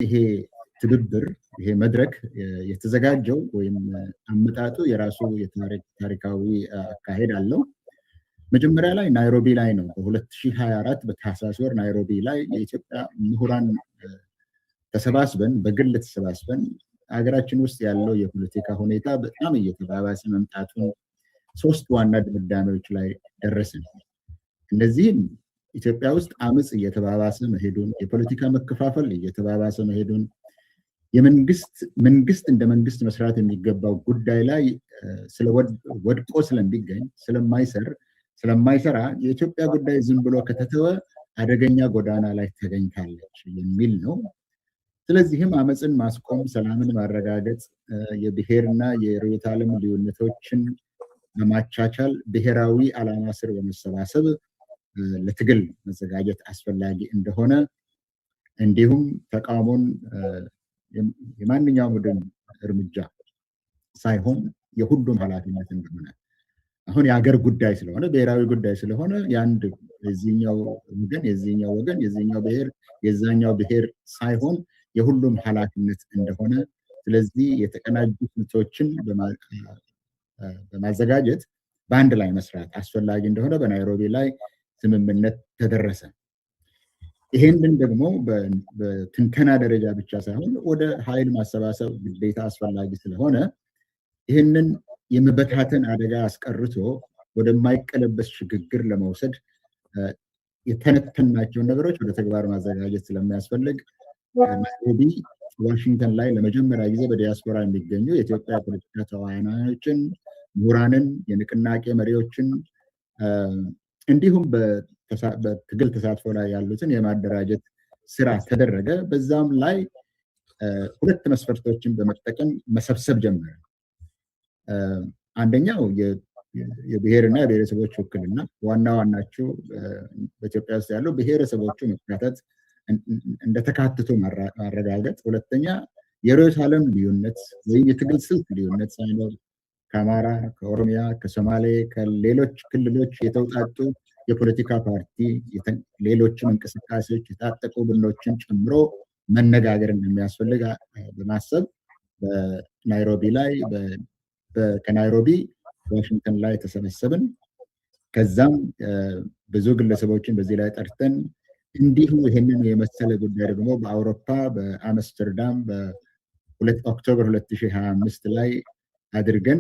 ይሄ ትብብር ይሄ መድረክ የተዘጋጀው ወይም አመጣጡ የራሱ ታሪካዊ አካሄድ አለው። መጀመሪያ ላይ ናይሮቢ ላይ ነው። በ2024 በታህሳስ ወር ናይሮቢ ላይ የኢትዮጵያ ምሁራን ተሰባስበን በግል ተሰባስበን ሀገራችን ውስጥ ያለው የፖለቲካ ሁኔታ በጣም እየተባባሰ መምጣቱን 3 ዋና ድምዳሜዎች ላይ ደረስን። እነዚህም ኢትዮጵያ ውስጥ አመፅ እየተባባሰ መሄዱን፣ የፖለቲካ መከፋፈል እየተባባሰ መሄዱን፣ መንግስት እንደ መንግስት መስራት የሚገባው ጉዳይ ላይ ወድቆ ስለሚገኝ ስለማይሰራ የኢትዮጵያ ጉዳይ ዝም ብሎ ከተተወ አደገኛ ጎዳና ላይ ተገኝታለች የሚል ነው። ስለዚህም አመፅን ማስቆም፣ ሰላምን ማረጋገጥ፣ የብሔርና የርዕዮተ ዓለም ልዩነቶችን በማቻቻል ብሔራዊ ዓላማ ስር በመሰባሰብ ለትግል መዘጋጀት አስፈላጊ እንደሆነ እንዲሁም ተቃውሞን የማንኛውም ቡድን እርምጃ ሳይሆን የሁሉም ኃላፊነት እንደሆነ አሁን የሀገር ጉዳይ ስለሆነ ብሔራዊ ጉዳይ ስለሆነ የአንድ የዚህኛው ወገን የዚህኛው ብሔር የዛኛው ብሔር ሳይሆን የሁሉም ኃላፊነት እንደሆነ ስለዚህ የተቀናጁ ስልቶችን በማዘጋጀት በአንድ ላይ መስራት አስፈላጊ እንደሆነ በናይሮቢ ላይ ስምምነት ተደረሰ። ይሄንን ደግሞ በትንተና ደረጃ ብቻ ሳይሆን ወደ ኃይል ማሰባሰብ ግዴታ አስፈላጊ ስለሆነ ይህንን የመበታተን አደጋ አስቀርቶ ወደማይቀለበስ ሽግግር ለመውሰድ የተነተናቸውን ነገሮች ወደ ተግባር ማዘጋጀት ስለሚያስፈልግ ናይሮቢ ዋሽንግተን ላይ ለመጀመሪያ ጊዜ በዲያስፖራ የሚገኙ የኢትዮጵያ ፖለቲካ ተዋናዮችን፣ ምሁራንን፣ የንቅናቄ መሪዎችን እንዲሁም በትግል ተሳትፎ ላይ ያሉትን የማደራጀት ስራ ተደረገ። በዛም ላይ 2 መስፈርቶችን በመጠቀም መሰብሰብ ጀመረ። አንደኛው የብሔርና የብሔረሰቦች ውክልና ዋናቸው በኢትዮጵያ ውስጥ ያለው ብሔረሰቦቹ መካተት እንደተካተቱ ማረጋገጥ። ሁለተኛ የርዕዮተ ዓለም ልዩነት ወይም የትግል ስልት ልዩነት ሳይኖር ከአማራ፣ ከኦሮሚያ፣ ከሶማሌ፣ ከሌሎች ክልሎች የተውጣጡ የፖለቲካ ፓርቲ ሌሎችም እንቅስቃሴዎች የታጠቁ ቡድኖችን ጨምሮ መነጋገር እንደሚያስፈልግ በማሰብ በናይሮቢ ላይ ከናይሮቢ ዋሽንግተን ላይ ተሰበሰብን። ከዛም ብዙ ግለሰቦችን በዚህ ላይ ጠርተን እንዲሁ ይህንን የመሰለ ጉዳይ ደግሞ በአውሮፓ በአምስተርዳም በኦክቶበር 2025 ላይ አድርገን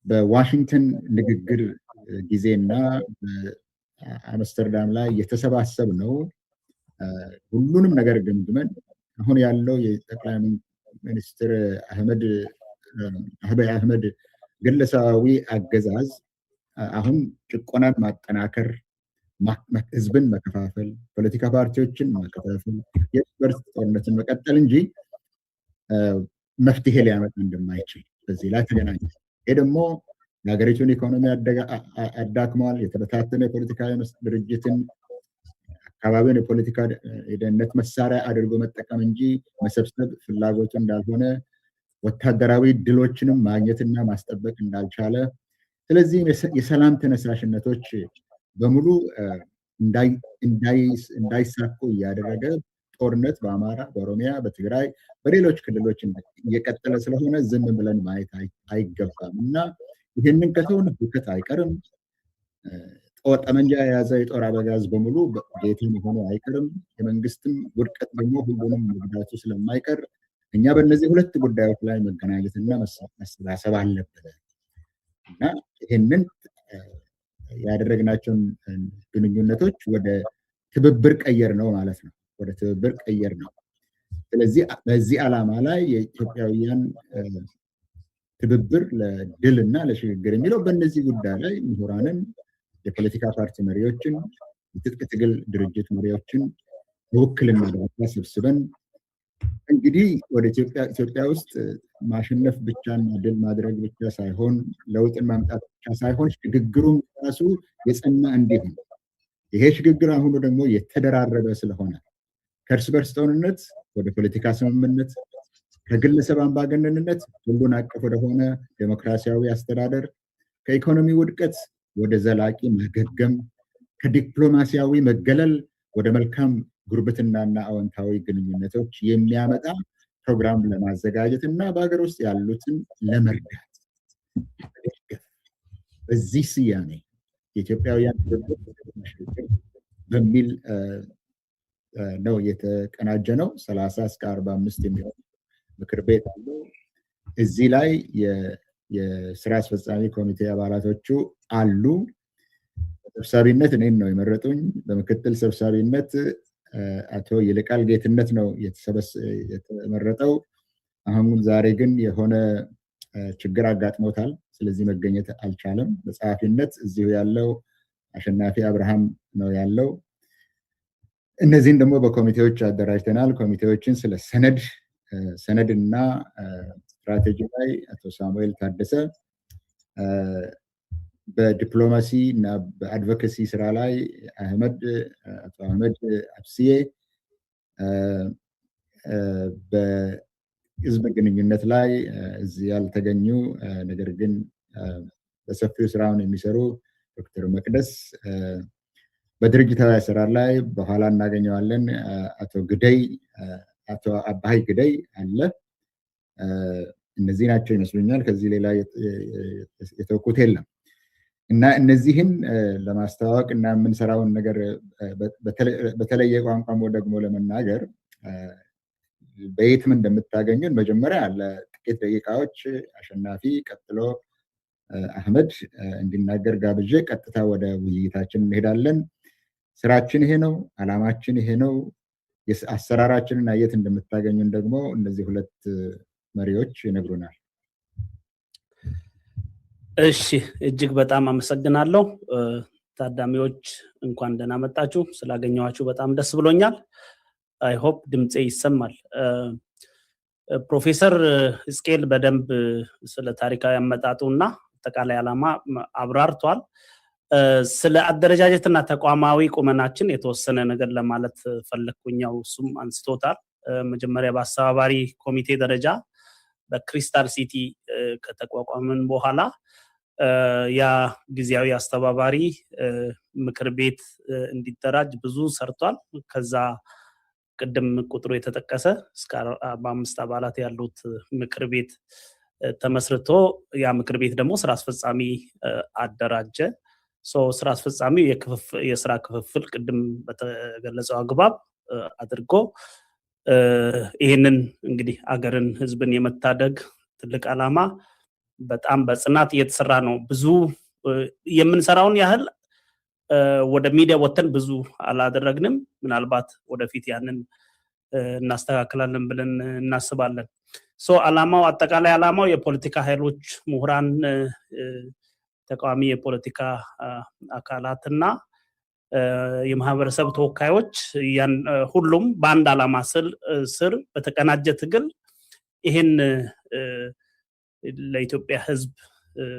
በዋሽንግተን ንግግር ጊዜና በአምስተርዳም ላይ የተሰባሰብ ነው። ሁሉንም ነገር ገምግመን አሁን ያለው የጠቅላይ ሚኒስትር አብይ አህመድ ግለሰባዊ አገዛዝ አሁን ጭቆናን ማጠናከር፣ ህዝብን መከፋፈል፣ ፖለቲካ ፓርቲዎችን መከፋፈል፣ የእርስ በርስ ጦርነትን መቀጠል እንጂ መፍትሄ ሊያመጣ እንደማይችል በዚህ ላይ ተገናኘ። ይህ ደግሞ የሀገሪቱን ኢኮኖሚ አዳክመዋል። የተበታተነ የፖለቲካ ድርጅትን አካባቢውን የፖለቲካ የደህንነት መሳሪያ አድርጎ መጠቀም እንጂ መሰብሰብ ፍላጎቱ እንዳልሆነ፣ ወታደራዊ ድሎችንም ማግኘትና ማስጠበቅ እንዳልቻለ፣ ስለዚህም የሰላም ተነሳሽነቶች በሙሉ እንዳይሳኩ እያደረገ ጦርነት በአማራ፣ በኦሮሚያ፣ በትግራይ፣ በሌሎች ክልሎች እየቀጠለ ስለሆነ ዝም ብለን ማየት አይገባም እና ይህንን ከተውን ሁከት አይቀርም። ጠመንጃ የያዘ የጦር አበጋዝ በሙሉ ጌታ መሆኑ አይቀርም። የመንግስትም ውድቀት ደግሞ ሁሉንም መጉዳቱ ስለማይቀር እኛ በእነዚህ 2 ጉዳዮች ላይ መገናኘትና መሰባሰብ አለብን እና ይህንን ያደረግናቸውን ግንኙነቶች ወደ ትብብር ቀየር ነው ማለት ነው። ወደ ትብብር ቀየር ነው። ስለዚህ በዚህ ዓላማ ላይ የኢትዮጵያውያን ትብብር ለድል እና ለሽግግር የሚለው በእነዚህ ጉዳይ ላይ ምሁራንን፣ የፖለቲካ ፓርቲ መሪዎችን፣ የትጥቅ ትግል ድርጅት መሪዎችን በውክልና ሰብስበን እንግዲህ ወደ ኢትዮጵያ ውስጥ ማሸነፍ ብቻና ድል ማድረግ ብቻ ሳይሆን ለውጥን ማምጣት ብቻ ሳይሆን ሽግግሩም ራሱ የጸና እንዲሆን ይሄ ሽግግር አሁኑ ደግሞ የተደራረበ ስለሆነ ከእርስ በርስ ጦርነት ወደ ፖለቲካ ስምምነት፣ ከግለሰብ አምባገነንነት ሁሉን አቀፍ ወደሆነ ዴሞክራሲያዊ አስተዳደር፣ ከኢኮኖሚ ውድቀት ወደ ዘላቂ ማገገም፣ ከዲፕሎማሲያዊ መገለል ወደ መልካም ጉርብትናና አዎንታዊ ግንኙነቶች የሚያመጣ ፕሮግራም ለማዘጋጀት እና በሀገር ውስጥ ያሉትን ለመርዳት በዚህ ስያሜ የኢትዮጵያውያን በሚል ነው የተቀናጀ ነው። 30 እስከ 45 የሚሆን ምክር ቤት አለው። እዚህ ላይ የስራ አስፈጻሚ ኮሚቴ አባላቶቹ አሉ። በሰብሳቢነት እኔን ነው የመረጡኝ። በምክትል ሰብሳቢነት አቶ ይልቃል ጌትነት ነው የተመረጠው። አሁን ዛሬ ግን የሆነ ችግር አጋጥሞታል። ስለዚህ መገኘት አልቻለም። በጸሐፊነት እዚሁ ያለው አሸናፊ አብርሃም ነው ያለው። እነዚህን ደግሞ በኮሚቴዎች አደራጅተናል። ኮሚቴዎችን ስለ ሰነድና ስትራቴጂ ላይ አቶ ሳሙኤል ታደሰ፣ በዲፕሎማሲ እና በአድቮኬሲ ስራ ላይ አቶ አህመድ አብስዬ፣ በህዝብ ግንኙነት ላይ እዚህ ያልተገኙ ነገር ግን በሰፊው ስራውን የሚሰሩ ዶክተር መቅደስ፣ በድርጅታዊ አሰራር ላይ በኋላ እናገኘዋለን አቶ አባይ ግደይ አለ። እነዚህ ናቸው ይመስሉኛል። ከዚህ ሌላ የተወኩት የለም እና እነዚህን ለማስተዋወቅ እና የምንሰራውን ነገር በተለየ ቋንቋ ደግሞ ለመናገር በየትም እንደምታገኙን መጀመሪያ ለጥቂት ደቂቃዎች አሸናፊ፣ ቀጥሎ አህመድ እንዲናገር ጋብዤ ቀጥታ ወደ ውይይታችን እንሄዳለን። ስራችን ይሄ ነው፣ አላማችን ይሄ ነው። አሰራራችንን የት እንደምታገኙን ደግሞ እነዚህ ሁለት መሪዎች ይነግሩናል። እሺ፣ እጅግ በጣም አመሰግናለሁ። ታዳሚዎች እንኳን ደህና መጣችሁ። ስላገኘኋችሁ በጣም ደስ ብሎኛል። አይ ሆፕ ድምጼ ይሰማል። ፕሮፌሰር ሕዝቅኤል በደንብ ስለ ታሪካዊ አመጣጡና አጠቃላይ ዓላማ አብራርቷል። ስለ አደረጃጀትና ተቋማዊ ቁመናችን የተወሰነ ነገር ለማለት ፈለኩኛው። እሱም አንስቶታል። መጀመሪያ በአስተባባሪ ኮሚቴ ደረጃ በክሪስታል ሲቲ ከተቋቋምን በኋላ ያ ጊዜያዊ አስተባባሪ ምክር ቤት እንዲደራጅ ብዙ ሰርቷል። ከዛ ቅድም ቁጥሩ የተጠቀሰ እስከ 45 አባላት ያሉት ምክር ቤት ተመስርቶ ያ ምክር ቤት ደግሞ ስራ አስፈጻሚ አደራጀ። ስራ አስፈጻሚው የስራ ክፍፍል ቅድም በተገለጸው አግባብ አድርጎ ይህንን እንግዲህ አገርን፣ ህዝብን የመታደግ ትልቅ ዓላማ በጣም በጽናት እየተሰራ ነው። ብዙ የምንሰራውን ያህል ወደ ሚዲያ ወተን ብዙ አላደረግንም። ምናልባት ወደፊት ያንን እናስተካክላለን ብለን እናስባለን። ዓላማው፣ አጠቃላይ ዓላማው የፖለቲካ ኃይሎች፣ ምሁራን፣ ተቃዋሚ የፖለቲካ አካላትና የማህበረሰብ ተወካዮች ሁሉም በአንድ ዓላማ ስር በተቀናጀ ትግል ይህን ለኢትዮጵያ ህዝብ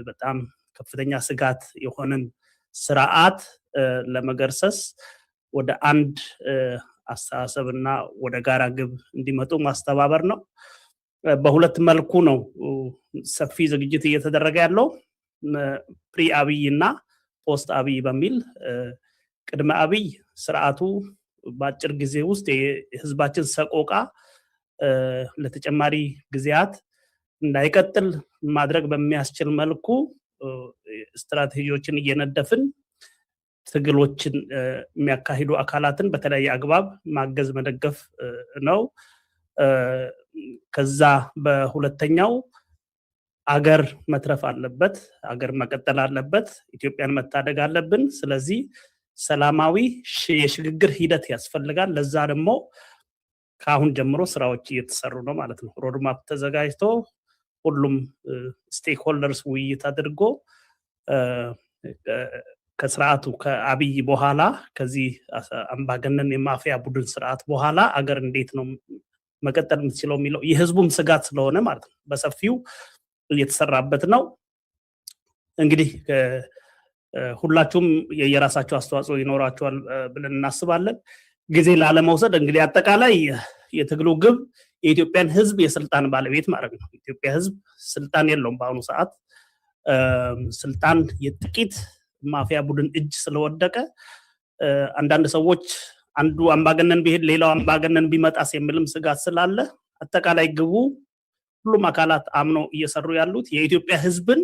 በጣም ከፍተኛ ስጋት የሆነን ስርዓት ለመገርሰስ ወደ አንድ አስተሳሰብና ወደ ጋራ ግብ እንዲመጡ ማስተባበር ነው። በሁለት መልኩ ነው ሰፊ ዝግጅት እየተደረገ ያለው። ፕሪ አብይ እና ፖስት አብይ በሚል ቅድመ አብይ ስርዓቱ በአጭር ጊዜ ውስጥ የህዝባችን ሰቆቃ ለተጨማሪ ጊዜያት እንዳይቀጥል ማድረግ በሚያስችል መልኩ ስትራቴጂዎችን እየነደፍን ትግሎችን የሚያካሂዱ አካላትን በተለያየ አግባብ ማገዝ፣ መደገፍ ነው። ከዛ በሁለተኛው አገር መትረፍ አለበት፣ አገር መቀጠል አለበት፣ ኢትዮጵያን መታደግ አለብን። ስለዚህ ሰላማዊ የሽግግር ሂደት ያስፈልጋል። ለዛ ደግሞ ከአሁን ጀምሮ ስራዎች እየተሰሩ ነው ማለት ነው። ሮድማፕ ተዘጋጅቶ ሁሉም ስቴክሆልደርስ ውይይት አድርጎ ከስርዓቱ ከአብይ በኋላ ከዚህ አምባገነን የማፊያ ቡድን ስርዓት በኋላ አገር እንዴት ነው መቀጠል የምትችለው የሚለው የህዝቡም ስጋት ስለሆነ ማለት ነው በሰፊው እየተሰራበት ነው። እንግዲህ ሁላችሁም የየራሳችሁ አስተዋጽኦ ይኖራችኋል ብለን እናስባለን። ጊዜ ላለመውሰድ እንግዲህ አጠቃላይ የትግሉ ግብ የኢትዮጵያን ህዝብ የስልጣን ባለቤት ማድረግ ነው። ኢትዮጵያ ህዝብ ስልጣን የለውም በአሁኑ ሰዓት። ስልጣን የጥቂት ማፊያ ቡድን እጅ ስለወደቀ አንዳንድ ሰዎች አንዱ አምባገነን ቢሄድ ሌላው አምባገነን ቢመጣስ የሚልም ስጋት ስላለ አጠቃላይ ግቡ ሁሉም አካላት አምኖ እየሰሩ ያሉት የኢትዮጵያ ህዝብን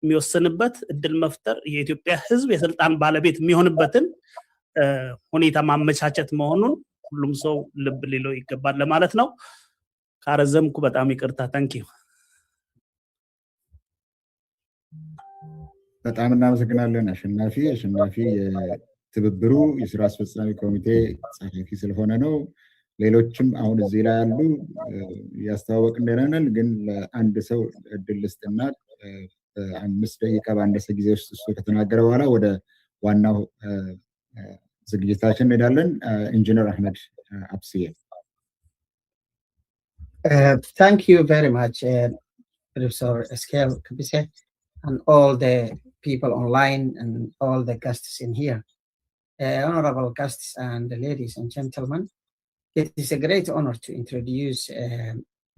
የሚወስንበት እድል መፍጠር የኢትዮጵያ ህዝብ የስልጣን ባለቤት የሚሆንበትን ሁኔታ ማመቻቸት መሆኑን ሁሉም ሰው ልብ ሊለው ይገባል ለማለት ነው። ካረዘምኩ በጣም ይቅርታ። ታንኪዩ። በጣም እናመሰግናለን አሸናፊ። አሸናፊ የትብብሩ የስራ አስፈጻሚ ኮሚቴ ጸሐፊ ስለሆነ ነው። ሌሎችም አሁን እዚህ ላይ ያሉ ያስተዋወቅ እንደነን ግን ለአንድ ሰው እድል ልስጥና 5 ደቂቃ ባነሰ ጊዜ ውስጥ እሱ ከተናገረ በኋላ ወደ ዋናው ዝግጅታችን እንሄዳለን። ኢንጂነር አህመድ አብስዬ። Thank you very much, Professor Eskel Kabise, and all the people online and all the guests in here. Honorable guests and ladies and gentlemen, it is a great honor to introduce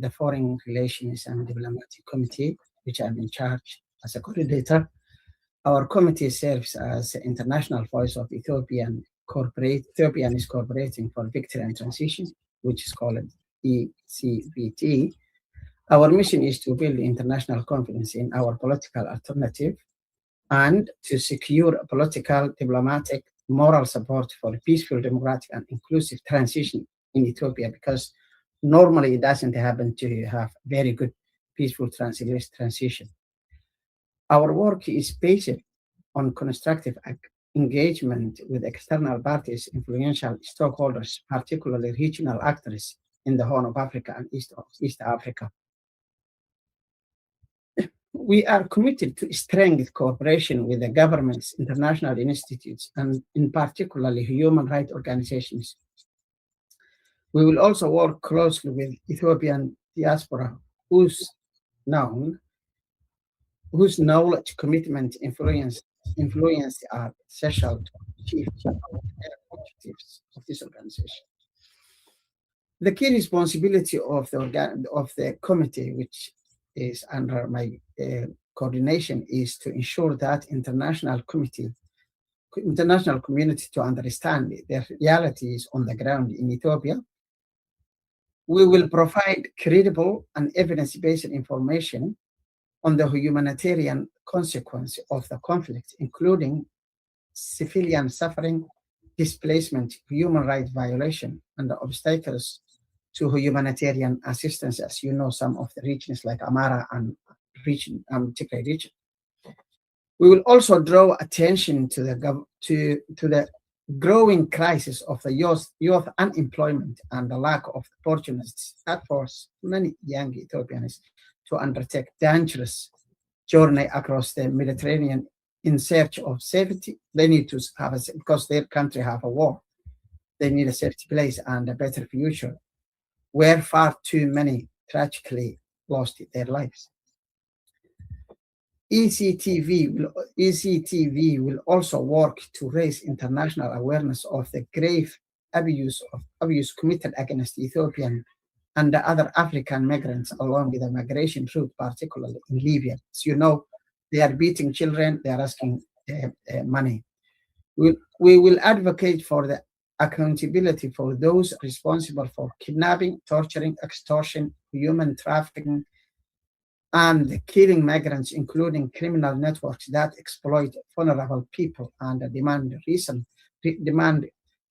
the Foreign Relations and Diplomatic Committee, which I'm in charge as a coordinator. Our committee serves as the international voice of Ethiopian is cooperating for victory and transition, which is called ECVT. Our mission is to build international confidence in our political alternative and to secure political, diplomatic, moral support for peaceful, democratic, and inclusive transition in Ethiopia, because normally it doesn't happen to have very good, peaceful transition. Our work is based on constructive engagement with external parties, influential stakeholders, particularly regional actors in the Horn of Africa and East Africa. We are committed to strengthen cooperation with the governments, international institutes, and in particularly human rights organizations. We will also work closely with Ethiopian diaspora whose knowledge, commitment, influence are essential to achieve the objectives of this organization. The key responsibility of the committee, which is under my coordination, is to ensure that international community to understand the realities on the ground in Ethiopia. We will provide credible and evidence-based information on the humanitarian consequence of the conflict, including civilian suffering, displacement, human rights violation, and the obstacles to humanitarian assistance, as you know, some of the regions like Amara and Tigray region. We will also draw attention to the growing crisis of the youth unemployment and the lack of opportunities that force many young Ethiopians to undertake dangerous journey across the Mediterranean in search of safety. They need to have because their country have a war. They need a safety place and a better future, where far too many tragically lost their lives. ECTV will also work to raise international awareness of the grave abuse committed against Ethiopian and the other African migrants along with the migration route, particularly in Libya. As you know, they are beating children, they are asking money. We will advocate for the accountability for those responsible for kidnapping, torturing, extortion, human trafficking, and killing migrants, including criminal networks that exploit vulnerable people and demand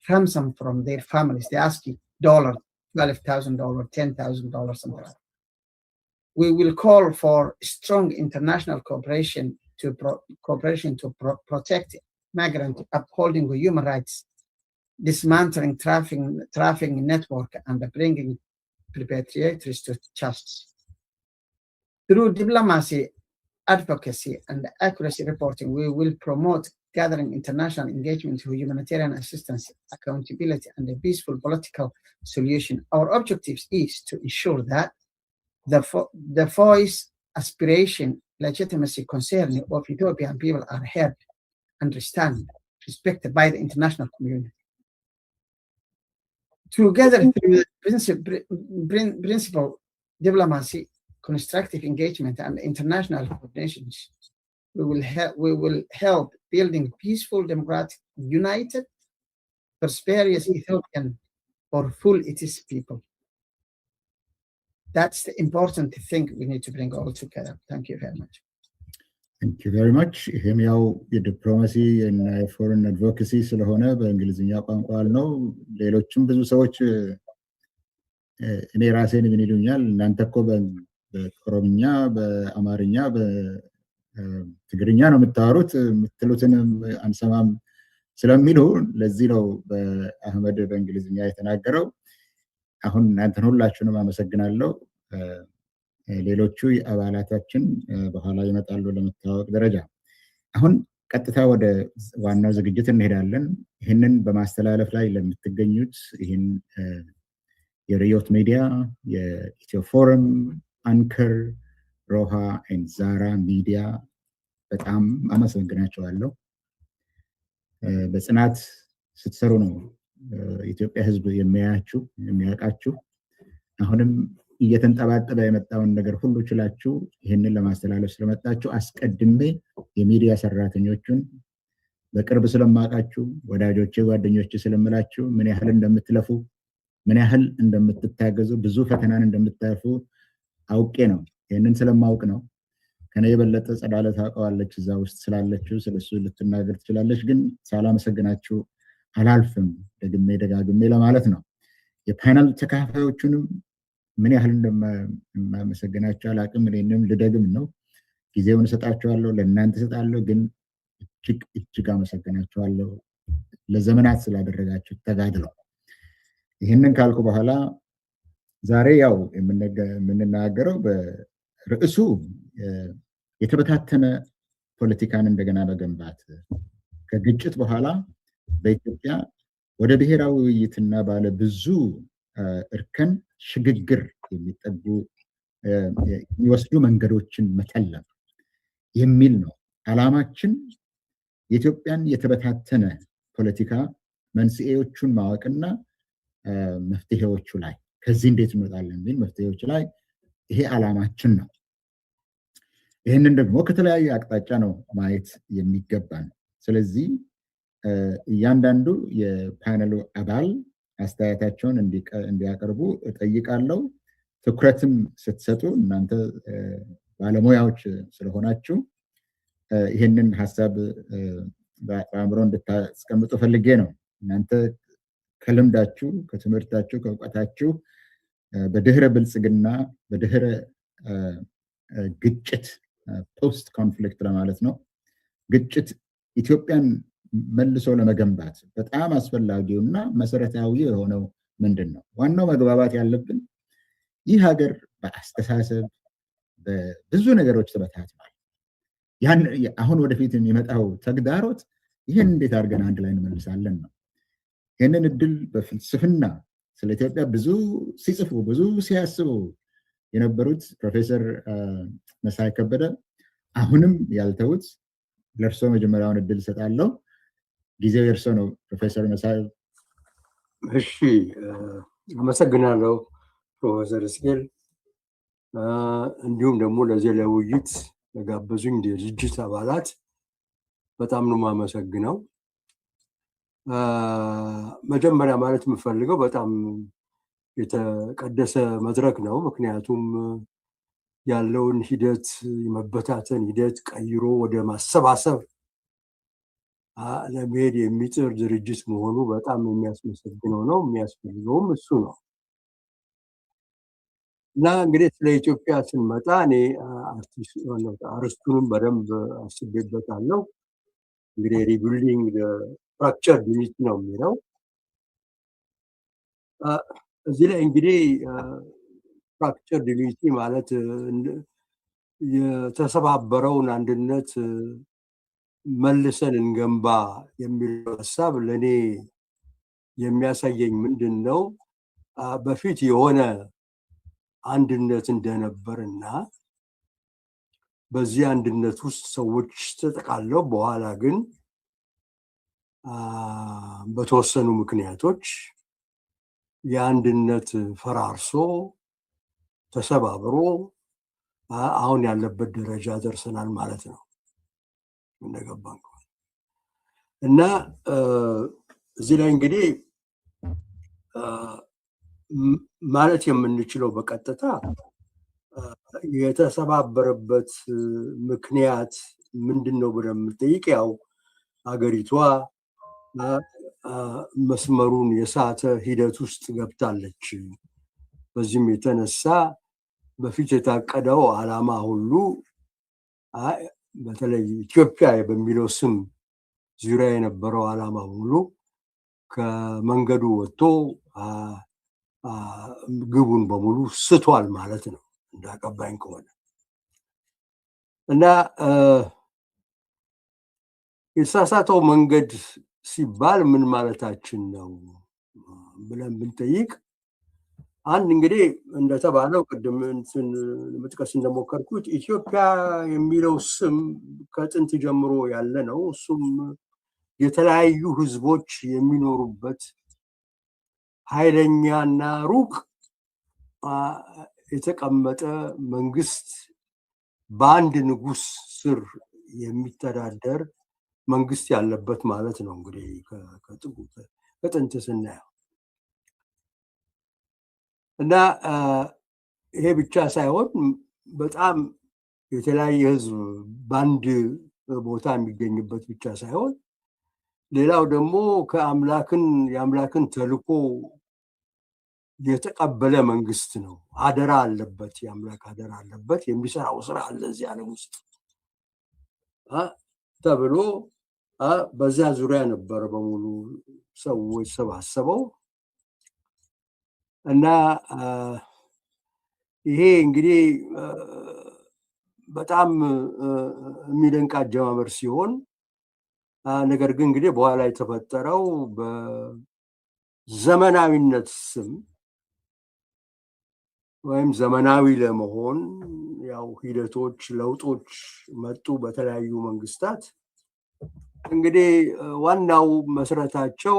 ransom from their families. They ask $12,000, $10,000, something like that. We will call for strong international cooperation to protect migrants, upholding human rights, dismantling trafficking network, and bringing perpetrators to justice. Through diplomacy, advocacy, and accuracy reporting, we will promote gathering international engagement to humanitarian assistance, accountability, and a peaceful political solution. Our objective is to ensure that the voice, aspiration, legitimacy, concern of Ethiopian people are heard, understood, respected by the international community. Together, through principle diplomacy, constructive engagement, and international coordinations, we will help building peaceful, democratic, united, prosperous Ethiopian or full its people. That's the important thing we need to bring all together. Thank you very much. Thank you very much. ይሄም ያው የዲፕሎማሲ እና የፎሬን አድቮኬሲ ስለሆነ በእንግሊዝኛ ቋንቋ ነው። ሌሎችም ብዙ ሰዎች እኔ ራሴን ምን ይሉኛል እናንተ እኮ በኦሮምኛ በአማርኛ በትግርኛ ነው የምታወሩት የምትሉትን አንሰማም ስለሚሉ ለዚህ ነው በአህመድ በእንግሊዝኛ የተናገረው። አሁን እናንተን ሁላችሁንም አመሰግናለሁ። ሌሎቹ አባላታችን በኋላ ይመጣሉ ለመታወቅ ደረጃ። አሁን ቀጥታ ወደ ዋናው ዝግጅት እንሄዳለን። ይህንን በማስተላለፍ ላይ ለምትገኙት ይህን የሪዮት ሚዲያ፣ የኢትዮ ፎረም፣ አንከር፣ ሮሃ ኤንድ ዛራ ሚዲያ በጣም አመሰግናቸዋለሁ። በጽናት ስትሰሩ ነው ኢትዮጵያ ህዝብ የሚያያችሁ የሚያውቃችሁ። አሁንም እየተንጠባጠበ የመጣውን ነገር ሁሉ ችላችሁ ይህንን ለማስተላለፍ ስለመጣችሁ አስቀድሜ የሚዲያ ሰራተኞቹን በቅርብ ስለማውቃችሁ ወዳጆቼ ጓደኞቼ ስለምላችሁ ምን ያህል እንደምትለፉ ምን ያህል እንደምትታገዙ ብዙ ፈተናን እንደምታልፉ አውቄ ነው። ይህንን ስለማውቅ ነው። ከኔ የበለጠ ጸዳለ ታውቀዋለች እዛ ውስጥ ስላለችው ስለሱ ልትናገር ትችላለች። ግን ሳላመሰግናችሁ አላልፍም ደግሜ ደጋግሜ ለማለት ነው። የፓናል ተካፋዮቹንም ምን ያህል እንደማመሰግናቸው አላቅም። እኔንም ልደግም ነው። ጊዜውን እሰጣችኋለሁ፣ ለእናንተ እሰጣለሁ። ግን እጅግ አመሰግናችኋለሁ ለዘመናት ስላደረጋችሁ ተጋድሎ። ይህንን ካልኩ በኋላ ዛሬ ያው የምንናገረው በርዕሱ የተበታተነ ፖለቲካን እንደገና መገንባት ከግጭት በኋላ በኢትዮጵያ ወደ ብሔራዊ ውይይትና ባለ ብዙ እርከን ሽግግር የሚወስዱ መንገዶችን መተለም የሚል ነው ዓላማችን። የኢትዮጵያን የተበታተነ ፖለቲካ መንስኤዎቹን ማወቅና መፍትሄዎቹ ላይ ከዚህ እንዴት እንወጣለን የሚል መፍትሄዎች ላይ ይሄ ዓላማችን ነው። ይህንን ደግሞ ከተለያየ አቅጣጫ ነው ማየት የሚገባን። ስለዚህ እያንዳንዱ የፓነሉ አባል አስተያየታቸውን እንዲያቀርቡ እጠይቃለሁ። ትኩረትም ስትሰጡ እናንተ ባለሙያዎች ስለሆናችሁ ይህንን ሀሳብ በአእምሮ እንድታስቀምጡ ፈልጌ ነው። እናንተ ከልምዳችሁ ከትምህርታችሁ ከእውቀታችሁ በድህረ ብልጽግና በድህረ ግጭት ፖስት ኮንፍሊክት ለማለት ነው ግጭት ኢትዮጵያን መልሶ ለመገንባት በጣም አስፈላጊውና መሰረታዊ የሆነው ምንድን ነው? ዋናው መግባባት ያለብን ይህ ሀገር በአስተሳሰብ በብዙ ነገሮች ተበታትኗል። አሁን ወደፊት የሚመጣው ተግዳሮት ይህን እንዴት አድርገን አንድ ላይ እንመልሳለን ነው። ይህንን እድል በፍልስፍና ስለ ኢትዮጵያ ብዙ ሲጽፉ ብዙ ሲያስቡ የነበሩት ፕሮፌሰር መሳይ ከበደ አሁንም ያልተውት ለእርሶ መጀመሪያውን እድል እሰጣለሁ። ጊዜው የእርሶ ነው ፕሮፌሰር መሳይ። እሺ፣ አመሰግናለሁ ፕሮፌሰር እስኬል። እንዲሁም ደግሞ ለዚህ ለውይይት ለጋበዙኝ የድርጅት አባላት በጣም ነው የማመሰግነው። መጀመሪያ ማለት የምፈልገው በጣም የተቀደሰ መድረክ ነው። ምክንያቱም ያለውን ሂደት የመበታተን ሂደት ቀይሮ ወደ ማሰባሰብ ለመሄድ የሚጥር ድርጅት መሆኑ በጣም የሚያስመሰግነው ነው። የሚያስፈልገውም እሱ ነው እና እንግዲህ ስለ ኢትዮጵያ ስንመጣ እኔ አርስቱንም በደንብ አስቤበታለሁ። እንግዲህ ሪቢልዲንግ ፍራክቸር ዩኒቲ ነው የሚለው። እዚህ ላይ እንግዲህ ፍራክቸር ዩኒቲ ማለት የተሰባበረውን አንድነት መልሰን እንገንባ የሚለው ሀሳብ ለእኔ የሚያሳየኝ ምንድን ነው? በፊት የሆነ አንድነት እንደነበርና በዚህ አንድነት ውስጥ ሰዎች ተጠቃለው በኋላ ግን በተወሰኑ ምክንያቶች የአንድነት ፈራርሶ ተሰባብሮ አሁን ያለበት ደረጃ ደርሰናል ማለት ነው እንደገባን እና እዚህ ላይ እንግዲህ ማለት የምንችለው በቀጥታ የተሰባበረበት ምክንያት ምንድነው ብለን የምንጠይቅ ያው አገሪቷ መስመሩን የሳተ ሂደት ውስጥ ገብታለች። በዚህም የተነሳ በፊት የታቀደው ዓላማ ሁሉ በተለይ ኢትዮጵያ በሚለው ስም ዙሪያ የነበረው ዓላማ ሁሉ ከመንገዱ ወጥቶ ግቡን በሙሉ ስቷል ማለት ነው እንዳቀባኝ ከሆነ እና የተሳሳተው መንገድ ሲባል ምን ማለታችን ነው ብለን ብንጠይቅ አንድ እንግዲህ እንደተባለው ቅድም ለመጥቀስ እንደሞከርኩት ኢትዮጵያ የሚለው ስም ከጥንት ጀምሮ ያለ ነው። እሱም የተለያዩ ህዝቦች የሚኖሩበት ኃይለኛና ሩቅ የተቀመጠ መንግስት በአንድ ንጉስ ስር የሚተዳደር መንግስት ያለበት ማለት ነው። እንግዲህ ከጥንት ስናየው እና ይሄ ብቻ ሳይሆን በጣም የተለያየ ህዝብ በአንድ ቦታ የሚገኝበት ብቻ ሳይሆን ሌላው ደግሞ የአምላክን ተልኮ የተቀበለ መንግስት ነው። አደራ አለበት፣ የአምላክ አደራ አለበት፣ የሚሰራው ስራ አለ እዚህ ዓለም ውስጥ ተብሎ በዚያ ዙሪያ ነበረ በሙሉ ሰዎች ሰባሰበው እና ይሄ እንግዲህ በጣም የሚደንቅ አጀማመር ሲሆን ነገር ግን እንግዲህ በኋላ የተፈጠረው በዘመናዊነት ስም ወይም ዘመናዊ ለመሆን ያው ሂደቶች ለውጦች መጡ በተለያዩ መንግስታት። እንግዲህ ዋናው መሰረታቸው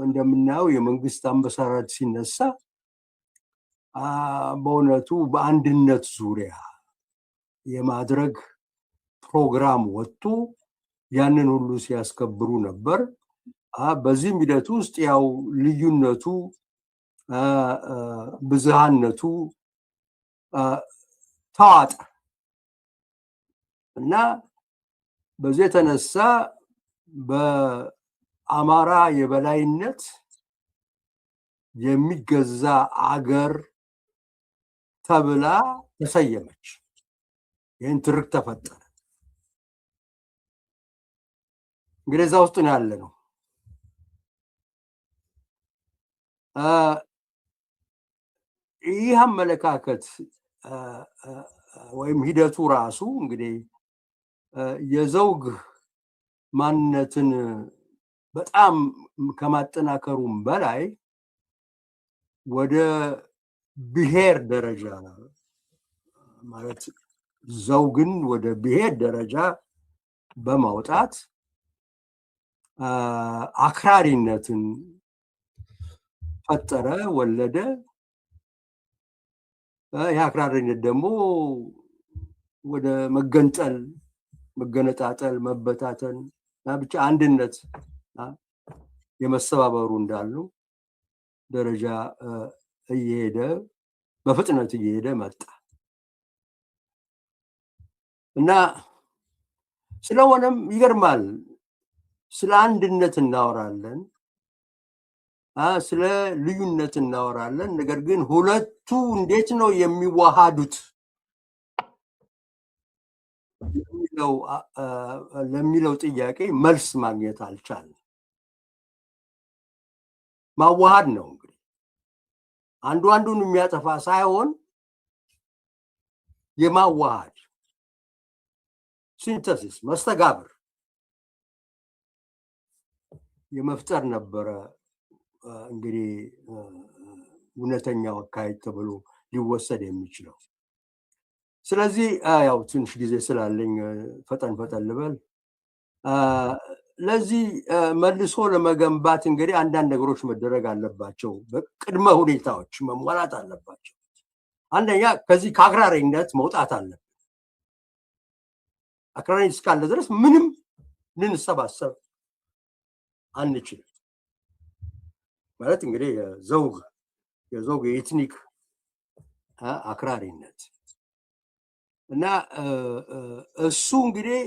እንደምናየው የመንግስት አመሰራረት ሲነሳ በእውነቱ በአንድነት ዙሪያ የማድረግ ፕሮግራም ወጥቶ ያንን ሁሉ ሲያስከብሩ ነበር። በዚህም ሂደት ውስጥ ያው ልዩነቱ ብዝሃነቱ ተዋጠ እና በዚህ የተነሳ በአማራ የበላይነት የሚገዛ አገር ተብላ ተሰየመች። ይህን ትርክ ተፈጠረ። እንግዲህ እዛ ውስጥ ነው ያለ ነው። ይህ አመለካከት ወይም ሂደቱ ራሱ እንግዲህ የዘውግ ማንነትን በጣም ከማጠናከሩም በላይ ወደ ብሔር ደረጃ ማለት ዘውግን ወደ ብሔር ደረጃ በማውጣት አክራሪነትን ፈጠረ፣ ወለደ። ይህ አክራሪነት ደግሞ ወደ መገንጠል፣ መገነጣጠል፣ መበታተን ብቻ አንድነት የመሰባበሩ እንዳሉ ደረጃ እየሄደ በፍጥነት እየሄደ መጣ እና ስለሆነም ይገርማል። ስለ አንድነት እናወራለን፣ ስለ ልዩነት እናወራለን። ነገር ግን ሁለቱ እንዴት ነው የሚዋሃዱት ለሚለው ጥያቄ መልስ ማግኘት አልቻለም። ማዋሃድ ነው እንግዲህ አንዱ አንዱን የሚያጠፋ ሳይሆን የማዋሃድ ሲንተሲስ መስተጋብር የመፍጠር ነበረ እንግዲህ እውነተኛው አካሄድ ተብሎ ሊወሰድ የሚችለው። ስለዚህ ያው ትንሽ ጊዜ ስላለኝ ፈጠን ልበል። ለዚህ መልሶ ለመገንባት እንግዲህ አንዳንድ ነገሮች መደረግ አለባቸው፣ በቅድመ ሁኔታዎች መሟላት አለባቸው። አንደኛ ከዚህ ከአክራሪነት መውጣት አለብን። አክራሪነት እስካለ ድረስ ምንም ልንሰባሰብ አንችልም። ማለት እንግዲህ የዘውግ የኤትኒክ አክራሪነት እና እሱ እንግዲህ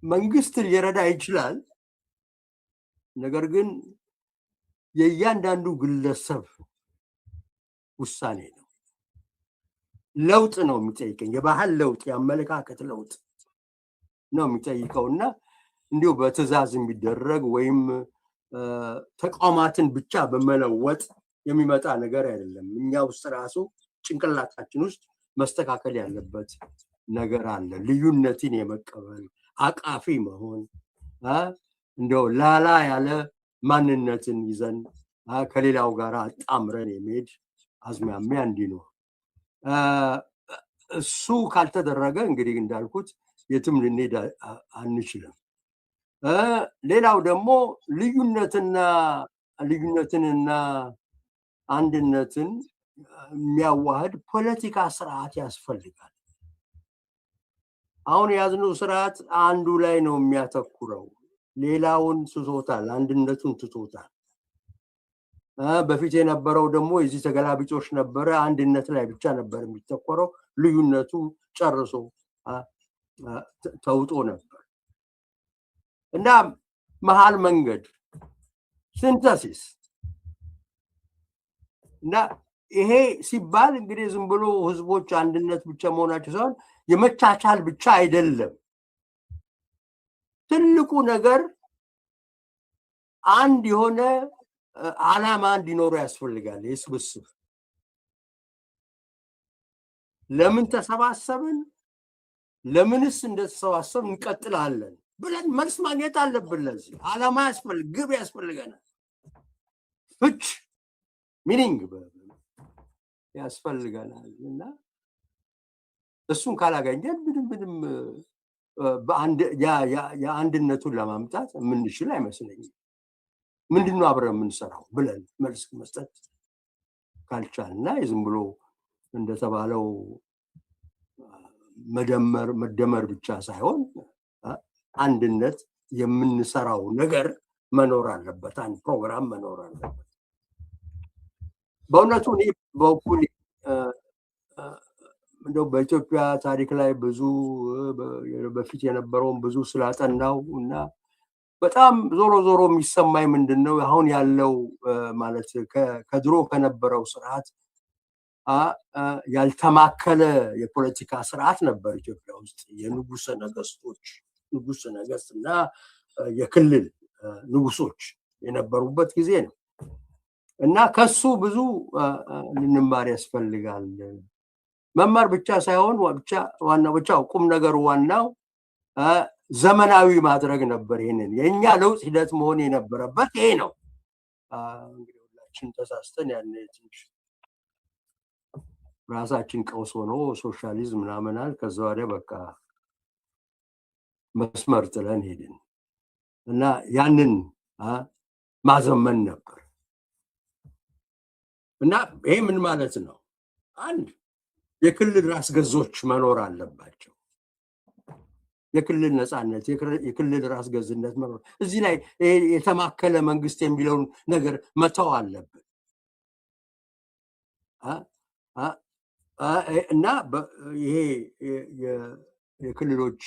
መንግስት ሊረዳ ይችላል። ነገር ግን የእያንዳንዱ ግለሰብ ውሳኔ ነው። ለውጥ ነው የሚጠይቀኝ፣ የባህል ለውጥ፣ የአመለካከት ለውጥ ነው የሚጠይቀውና እንዲሁ በትዕዛዝ የሚደረግ ወይም ተቋማትን ብቻ በመለወጥ የሚመጣ ነገር አይደለም። እኛ ውስጥ ራሱ ጭንቅላታችን ውስጥ መስተካከል ያለበት ነገር አለ። ልዩነትን የመቀበል አቃፊ መሆን፣ እንደው ላላ ያለ ማንነትን ይዘን ከሌላው ጋር አጣምረን የሚሄድ አዝማሚያ እንዲኖር እሱ ካልተደረገ እንግዲህ እንዳልኩት የትም ልንሄድ አንችልም። ሌላው ደግሞ ልዩነትንና አንድነትን የሚያዋህድ ፖለቲካ ስርዓት ያስፈልጋል። አሁን የያዝነው ስርዓት አንዱ ላይ ነው የሚያተኩረው፣ ሌላውን ትቶታል፣ አንድነቱን ትቶታል። በፊት የነበረው ደግሞ የዚህ ተገላቢጦሽ ነበረ። አንድነት ላይ ብቻ ነበር የሚተኮረው፣ ልዩነቱ ጨርሶ ተውጦ ነበር እና መሀል መንገድ ሲንተሲስ እና ይሄ ሲባል እንግዲህ ዝም ብሎ ህዝቦች አንድነት ብቻ መሆናቸው ሳይሆን የመቻቻል ብቻ አይደለም። ትልቁ ነገር አንድ የሆነ ዓላማ እንዲኖሩ ያስፈልጋል። የስብስብ ለምን ተሰባሰብን፣ ለምንስ እንደተሰባሰብ እንቀጥላለን ብለን መልስ ማግኘት አለብን። ለዚህ ዓላማ ግብ ያስፈልገናል። ፍች ሚኒንግ ያስፈልገናል እና እሱን ካላገኘን ምንም የአንድነቱን ለማምጣት የምንችል አይመስለኝም። ምንድነው አብረን የምንሰራው ብለን መልስ መስጠት ካልቻልና የዝም ብሎ እንደተባለው መደመር ብቻ ሳይሆን አንድነት የምንሰራው ነገር መኖር አለበት። አንድ ፕሮግራም መኖር አለበት። በእውነቱ እኔ በኩል እንደው በኢትዮጵያ ታሪክ ላይ ብዙ በፊት የነበረውን ብዙ ስላጠናው እና በጣም ዞሮ የሚሰማኝ ምንድነው አሁን ያለው ማለት ከድሮ ከነበረው ስርዓት ያልተማከለ የፖለቲካ ስርዓት ነበር ኢትዮጵያ ውስጥ። የንጉሰ ነገስት እና የክልል ንጉሶች የነበሩበት ጊዜ ነው እና ከሱ ብዙ ልንማር ያስፈልጋል። መማር ብቻ ሳይሆን ብቻው ቁም ነገሩ ዋናው ዘመናዊ ማድረግ ነበር። ይሄንን የኛ ለውጥ ሂደት መሆን የነበረበት ይሄ ነው። እንግዲህ ሁላችን ተሳስተን ያን ትንሽ ራሳችን ቀውስ ሆኖ ሶሻሊዝም ምናምናል። ከዛ ወዲያ በቃ መስመር ጥለን ሄድን እና ያንን ማዘመን ነበር እና ይሄ ምን ማለት ነው? አንድ የክልል ራስ ገዞች መኖር አለባቸው። የክልል ነፃነት፣ የክልል ራስ ገዝነት መኖር፣ እዚህ ላይ የተማከለ መንግስት የሚለውን ነገር መተው አለብን እና ይሄ የክልሎች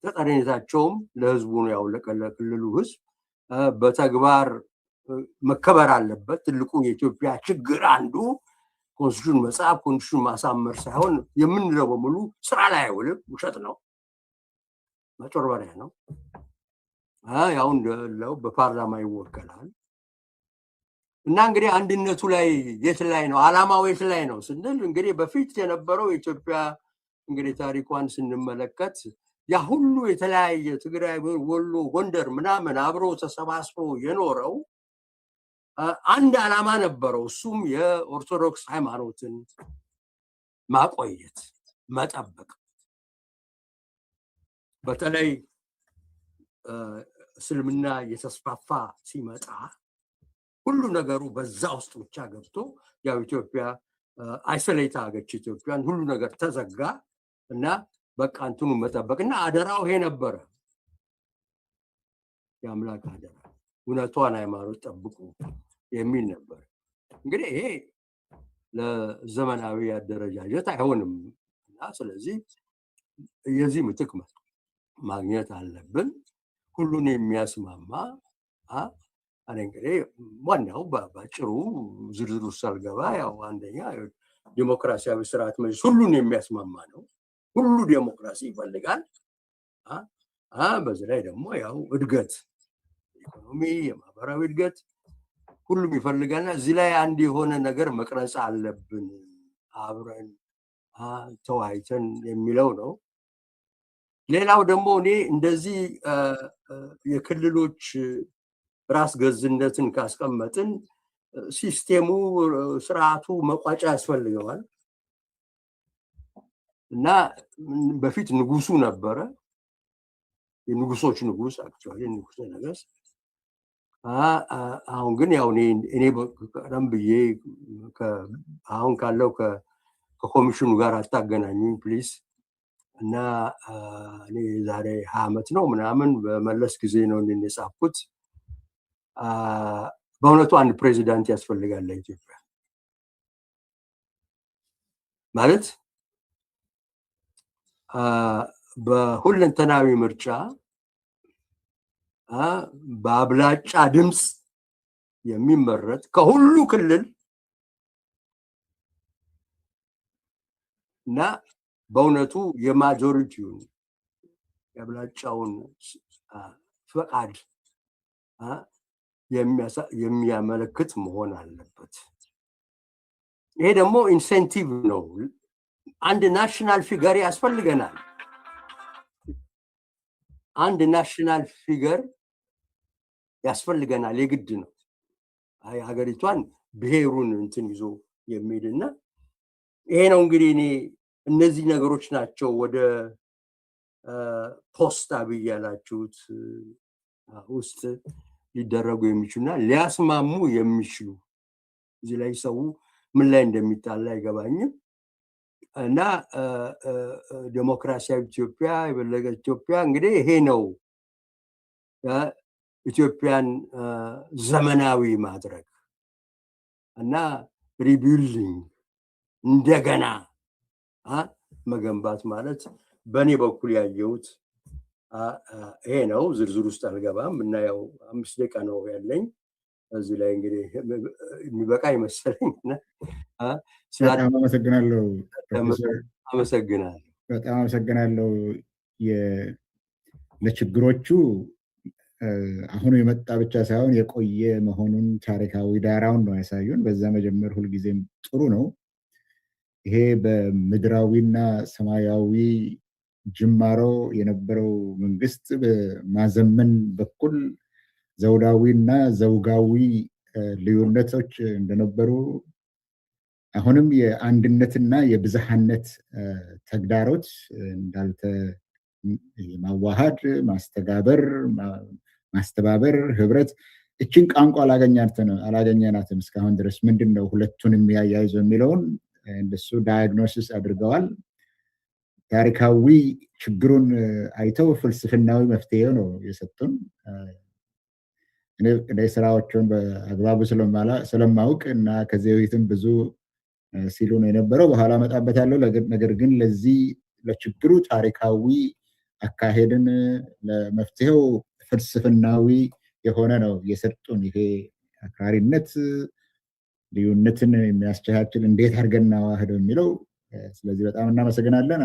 ተጠሪነታቸውም ለህዝቡ ነው። ያው ለክልሉ ህዝብ በተግባር መከበር አለበት። ትልቁ የኢትዮጵያ ችግር አንዱ ኮንስቲቱሽን መጽሐፍ ኮንስቲቱሽን ማሳመር ሳይሆን የምንለው በሙሉ ስራ ላይ አይውልም። ውሸት ነው፣ መጨረበሪያ ነው። ያው እንደለው በፓርላማ ይወከላል እና እንግዲህ አንድነቱ ላይ የት ላይ ነው ዓላማው የት ላይ ነው ስንል እንግዲህ በፊት የነበረው የኢትዮጵያ እንግዲህ ታሪኳን ስንመለከት ያ ሁሉ የተለያየ ትግራይ፣ ወሎ፣ ጎንደር ምናምን አብሮ ተሰባስቦ የኖረው አንድ ዓላማ ነበረው። እሱም የኦርቶዶክስ ሃይማኖትን ማቆየት፣ መጠበቅ። በተለይ እስልምና እየተስፋፋ ሲመጣ ሁሉ ነገሩ በዛ ውስጥ ብቻ ገብቶ ያው ኢትዮጵያ አይሶሌት አገች። ኢትዮጵያን ሁሉ ነገር ተዘጋ እና በቃ እንትኑ መጠበቅና አደራው ይሄ ነበረ። የአምላክ አደራ እውነቷን ሃይማኖት ጠብቁ የሚል ነበር። እንግዲህ ይሄ ለዘመናዊ አደረጃጀት አይሆንም እና ስለዚህ የዚህ ምትክ ማግኘት አለብን ሁሉን የሚያስማማ እንግዲህ ዋናው ባጭሩ ዝርዝር ውስጥ ሳልገባ ያው አንደኛ ዲሞክራሲያዊ ስርዓት መጅልስ ሁሉን የሚያስማማ ነው። ሁሉ ዲሞክራሲ ይፈልጋል። በዚህ ላይ ደግሞ ያው እድገት ኢኮኖሚ የማህበራዊ እድገት ሁሉም ይፈልጋልና እዚህ ላይ አንድ የሆነ ነገር መቅረጽ አለብን አብረን ተወያይተን የሚለው ነው። ሌላው ደግሞ እኔ እንደዚህ የክልሎች ራስ ገዝነትን ካስቀመጥን ሲስቴሙ ስርዓቱ መቋጫ ያስፈልገዋል እና በፊት ንጉሱ ነበረ የንጉሶች ንጉስ አክቹዋሊ ንጉሰ ነገስት አሁን ግን ያው እኔ ቀደም ብዬ አሁን ካለው ከኮሚሽኑ ጋር አታገናኙኝ ፕሊዝ እና እኔ ዛሬ 20 ዓመት ነው ምናምን በመለስ ጊዜ ነው የጻፍኩት። በእውነቱ አንድ ፕሬዚዳንት ያስፈልጋል ለኢትዮጵያ ማለት በሁለንተናዊ ምርጫ በአብላጫ ድምፅ የሚመረጥ ከሁሉ ክልል እና በእውነቱ የማጆሪቲውን የአብላጫውን ፈቃድ የሚያመለክት መሆን አለበት። ይሄ ደግሞ ኢንሴንቲቭ ነው። አንድ ናሽናል ፊገር ያስፈልገናል። አንድ ናሽናል ፊገር ያስፈልገናል የግድ ነው። ሀገሪቷን ብሔሩን እንትን ይዞ የሚሄድና ይሄ ነው እንግዲህ እኔ እነዚህ ነገሮች ናቸው ወደ ፖስት አብይ ያላችሁት ውስጥ ሊደረጉ የሚችሉና ሊያስማሙ የሚችሉ እዚህ ላይ ሰው ምን ላይ እንደሚጣላ አይገባኝም እና ዲሞክራሲያዊ ኢትዮጵያ የበለገ ኢትዮጵያ እንግዲህ ይሄ ነው ኢትዮጵያን ዘመናዊ ማድረግ እና ሪቢልዲንግ እንደገና መገንባት ማለት በእኔ በኩል ያየሁት ይሄ ነው። ዝርዝር ውስጥ አልገባም እና ያው 5 ደቂቃ ነው ያለኝ እዚህ ላይ እንግዲህ የሚበቃ ይመስለኝ። በጣም አመሰግናለሁ አመሰግናለሁ። በጣም አመሰግናለሁ። ለችግሮቹ አሁኑ የመጣ ብቻ ሳይሆን የቆየ መሆኑን ታሪካዊ ዳራውን ነው ያሳዩን። በዛ መጀመር ሁልጊዜም ጥሩ ነው። ይሄ በምድራዊና ሰማያዊ ጅማሮ የነበረው መንግስት በማዘመን በኩል ዘውዳዊና ዘውጋዊ ልዩነቶች እንደነበሩ አሁንም የአንድነትና የብዝሃነት ተግዳሮት ማዋሃድ፣ ማስተጋበር፣ ማስተባበር፣ ህብረት እችን ቋንቋ አላገኘናትም እስካሁን ድረስ። ምንድን ነው ሁለቱን የሚያያይዘው የሚለውን እንደሱ ዳያግኖሲስ አድርገዋል። ታሪካዊ ችግሩን አይተው ፍልስፍናዊ መፍትሄ ነው የሰጡን። እኔ ስራዎቹን በአግባቡ ስለማውቅ እና ከዚህ በፊትም ብዙ ሲሉ ነው የነበረው፣ በኋላ እመጣበታለሁ። ነገር ግን ለዚህ ለችግሩ ታሪካዊ አካሄድን ለመፍትሄው ፍልስፍናዊ የሆነ ነው የሰጡን። ይሄ አክራሪነት ልዩነትን የሚያስቻችል እንዴት አድርገን እናዋህደው የሚለው። ስለዚህ በጣም እናመሰግናለን።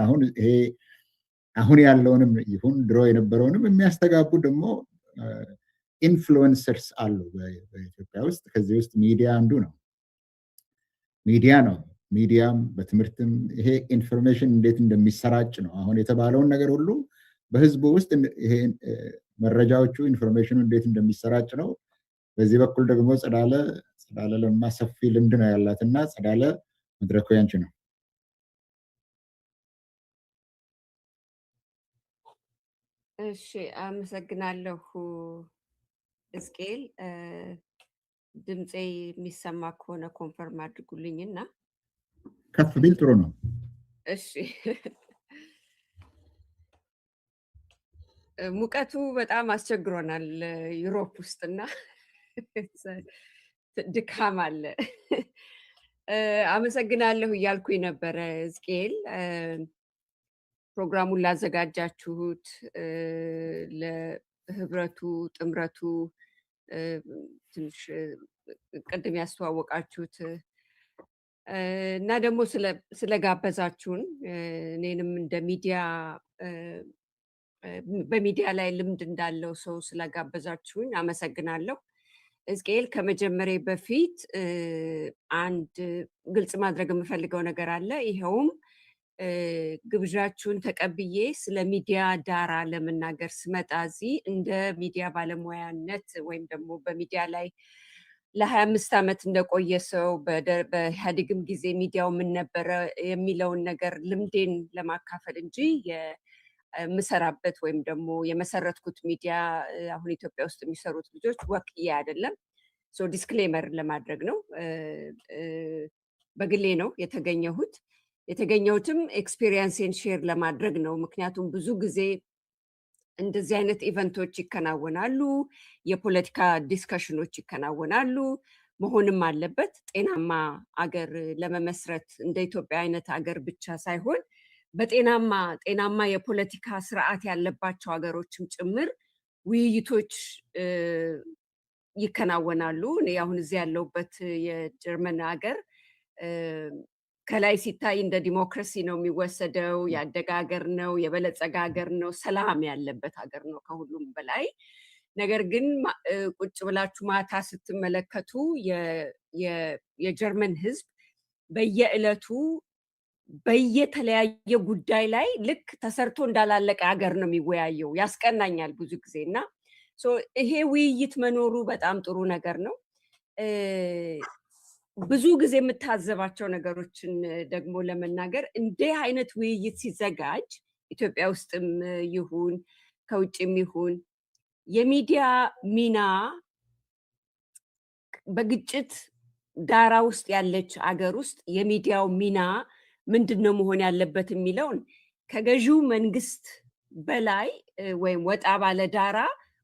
አሁን ያለውንም ይሁን ድሮ የነበረውንም የሚያስተጋቡ ደግሞ ኢንፍሉዌንሰርስ አሉ በኢትዮጵያ ውስጥ። ከዚህ ውስጥ ሚዲያ አንዱ ነው። ሚዲያም በትምህርትም ይሄ ኢንፎርሜሽን እንዴት እንደሚሰራጭ ነው። አሁን የተባለውን ነገር ሁሉ በህዝቡ ውስጥ ይሄ መረጃዎቹ ኢንፎርሜሽኑ እንዴት እንደሚሰራጭ ነው። በዚህ በኩል ደግሞ ጸዳለ ለማ ሰፊ ልምድ ነው ያላትና ጸዳለ መድረኩ ያንቺ ነው። እሺ፣ አመሰግናለሁ እስቄል። ድምፄ የሚሰማ ከሆነ ኮንፈርም አድርጉልኝና ከፍ ቢል ጥሩ ነው። እሺ ሙቀቱ በጣም አስቸግሮናል ዩሮፕ ውስጥና ድካም አለ። አመሰግናለሁ እያልኩኝ ነበረ ሕዝቅኤል ፕሮግራሙን ላዘጋጃችሁት፣ ለህብረቱ ጥምረቱ ትንሽ ቅድም ያስተዋወቃችሁት እና ደግሞ ስለጋበዛችሁን እኔንም እንደ ሚዲያ በሚዲያ ላይ ልምድ እንዳለው ሰው ስለጋበዛችሁኝ አመሰግናለሁ። ሕዝቅኤል ከመጀመሪያ በፊት አንድ ግልጽ ማድረግ የምፈልገው ነገር አለ። ይኸውም ግብዣችሁን ተቀብዬ ስለ ሚዲያ ዳራ ለመናገር ስመጣ እዚህ እንደ ሚዲያ ባለሙያነት ወይም ደግሞ በሚዲያ ላይ ለ25 ዓመት እንደቆየ ሰው በኢህአዴግም ጊዜ ሚዲያው ምን ነበረ የሚለውን ነገር ልምዴን ለማካፈል እንጂ የምሰራበት ወይም ደግሞ የመሰረትኩት ሚዲያ አሁን ኢትዮጵያ ውስጥ የሚሰሩት ልጆች ወክዬ አይደለም። ዲስክሌመር ለማድረግ ነው። በግሌ ነው የተገኘሁትም ኤክስፔሪየንሴን ሼር ለማድረግ ነው። ምክንያቱም ብዙ ጊዜ እንደዚህ አይነት ኢቨንቶች ይከናወናሉ፣ የፖለቲካ ዲስከሽኖች ይከናወናሉ፣ መሆንም አለበት። ጤናማ አገር ለመመስረት እንደ ኢትዮጵያ አይነት አገር ብቻ ሳይሆን በጤናማ የፖለቲካ ስርዓት ያለባቸው ሀገሮችም ጭምር ውይይቶች ይከናወናሉ። እኔ አሁን እዚህ ያለሁበት የጀርመን ሀገር ከላይ ሲታይ እንደ ዲሞክራሲ ነው የሚወሰደው። ያደገ ሀገር ነው፣ የበለጸገ ሀገር ነው፣ ሰላም ያለበት ሀገር ነው ከሁሉም በላይ። ነገር ግን ቁጭ ብላችሁ ማታ ስትመለከቱ የጀርመን ሕዝብ በየዕለቱ በየተለያየ ጉዳይ ላይ ልክ ተሰርቶ እንዳላለቀ ሀገር ነው የሚወያየው። ያስቀናኛል ብዙ ጊዜ እና ይሄ ውይይት መኖሩ በጣም ጥሩ ነገር ነው። ብዙ ጊዜ የምታዘባቸው ነገሮችን ደግሞ ለመናገር እንዲህ አይነት ውይይት ሲዘጋጅ ኢትዮጵያ ውስጥም ይሁን ከውጭም ይሁን የሚዲያ ሚና በግጭት ዳራ ውስጥ ያለች አገር ውስጥ የሚዲያው ሚና ምንድን ነው መሆን ያለበት የሚለውን ከገዢው መንግስት በላይ ወይም ወጣ ባለ ዳራ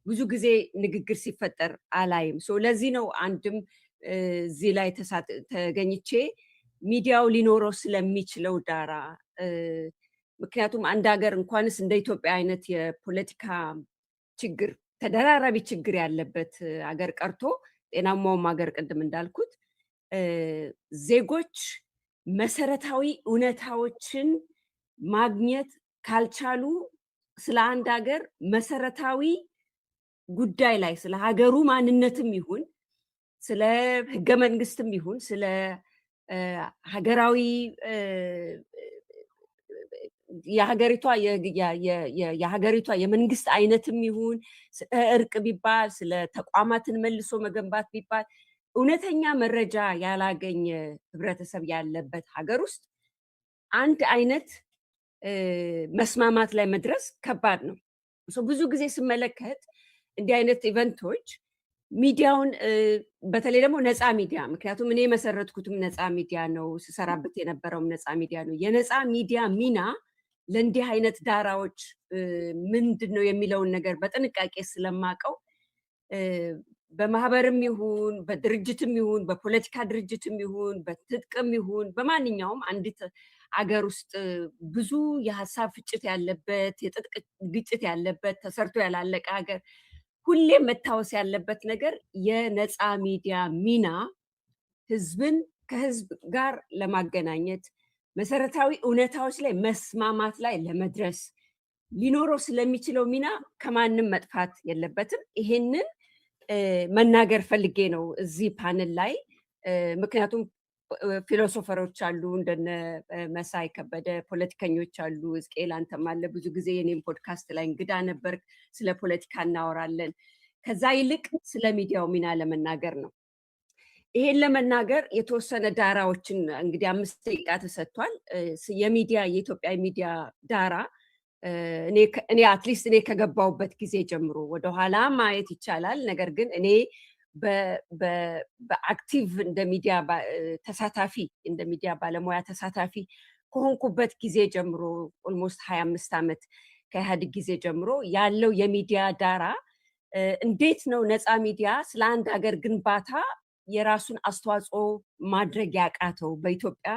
ብዙ ጊዜ ንግግር ሲፈጠር አላይም። ለዚህ ነው አንድም እዚህ ላይ ተገኝቼ ሚዲያው ሊኖረው ስለሚችለው ዳራ፣ ምክንያቱም አንድ ሀገር እንኳንስ እንደ ኢትዮጵያ አይነት የፖለቲካ ችግር ተደራራቢ ችግር ያለበት ሀገር ቀርቶ ጤናማውም ሀገር ቅድም እንዳልኩት ዜጎች መሰረታዊ እውነታዎችን ማግኘት ካልቻሉ ስለ አንድ ሀገር መሰረታዊ ጉዳይ ላይ ስለ ሀገሩ ማንነትም ይሁን ስለ ህገ መንግስትም ይሁን ስለ ሀገራዊ የሀገሪቷ የመንግስት አይነትም ይሁን እርቅ ቢባል ስለ ተቋማትን መልሶ መገንባት ቢባል እውነተኛ መረጃ ያላገኘ ህብረተሰብ ያለበት ሀገር ውስጥ አንድ አይነት መስማማት ላይ መድረስ ከባድ ነው። ብዙ ጊዜ ስመለከት እንዲህ አይነት ኢቨንቶች ሚዲያውን በተለይ ደግሞ ነፃ ሚዲያ፣ ምክንያቱም እኔ የመሰረትኩትም ነፃ ሚዲያ ነው፣ ስሰራበት የነበረውም ነፃ ሚዲያ ነው። የነፃ ሚዲያ ሚና ለእንዲህ አይነት ዳራዎች ምንድን ነው የሚለውን ነገር በጥንቃቄ ስለማቀው በማህበርም ይሁን በድርጅትም ይሁን በፖለቲካ ድርጅትም ይሁን በትጥቅም ይሁን በማንኛውም አንዲት አገር ውስጥ ብዙ የሀሳብ ፍጭት ያለበት የትጥቅ ግጭት ያለበት ተሰርቶ ያላለቀ ሀገር ሁሌም መታወስ ያለበት ነገር የነፃ ሚዲያ ሚና ህዝብን ከህዝብ ጋር ለማገናኘት መሰረታዊ እውነታዎች ላይ መስማማት ላይ ለመድረስ ሊኖረው ስለሚችለው ሚና ከማንም መጥፋት የለበትም። ይሄንን መናገር ፈልጌ ነው እዚህ ፓነል ላይ። ምክንያቱም ፊሎሶፈሮች አሉ እንደነ መሳይ ከበደ፣ ፖለቲከኞች አሉ፣ ሕዝቅኤል አንተም አለ። ብዙ ጊዜ የኔም ፖድካስት ላይ እንግዳ ነበር። ስለ ፖለቲካ እናወራለን። ከዛ ይልቅ ስለ ሚዲያው ሚና ለመናገር ነው። ይሄን ለመናገር የተወሰነ ዳራዎችን እንግዲህ 5 ደቂቃ ተሰጥቷል። የኢትዮጵያ ሚዲያ ዳራ እኔ አትሊስት እኔ ከገባሁበት ጊዜ ጀምሮ ወደኋላ ማየት ይቻላል። ነገር ግን እኔ በአክቲቭ እንደ ሚዲያ ተሳታፊ እንደ ሚዲያ ባለሙያ ተሳታፊ ከሆንኩበት ጊዜ ጀምሮ ኦልሞስት 25 ዓመት ከኢህአዴግ ጊዜ ጀምሮ ያለው የሚዲያ ዳራ እንዴት ነው ነፃ ሚዲያ ስለ አንድ ሀገር ግንባታ የራሱን አስተዋጽኦ ማድረግ ያቃተው በኢትዮጵያ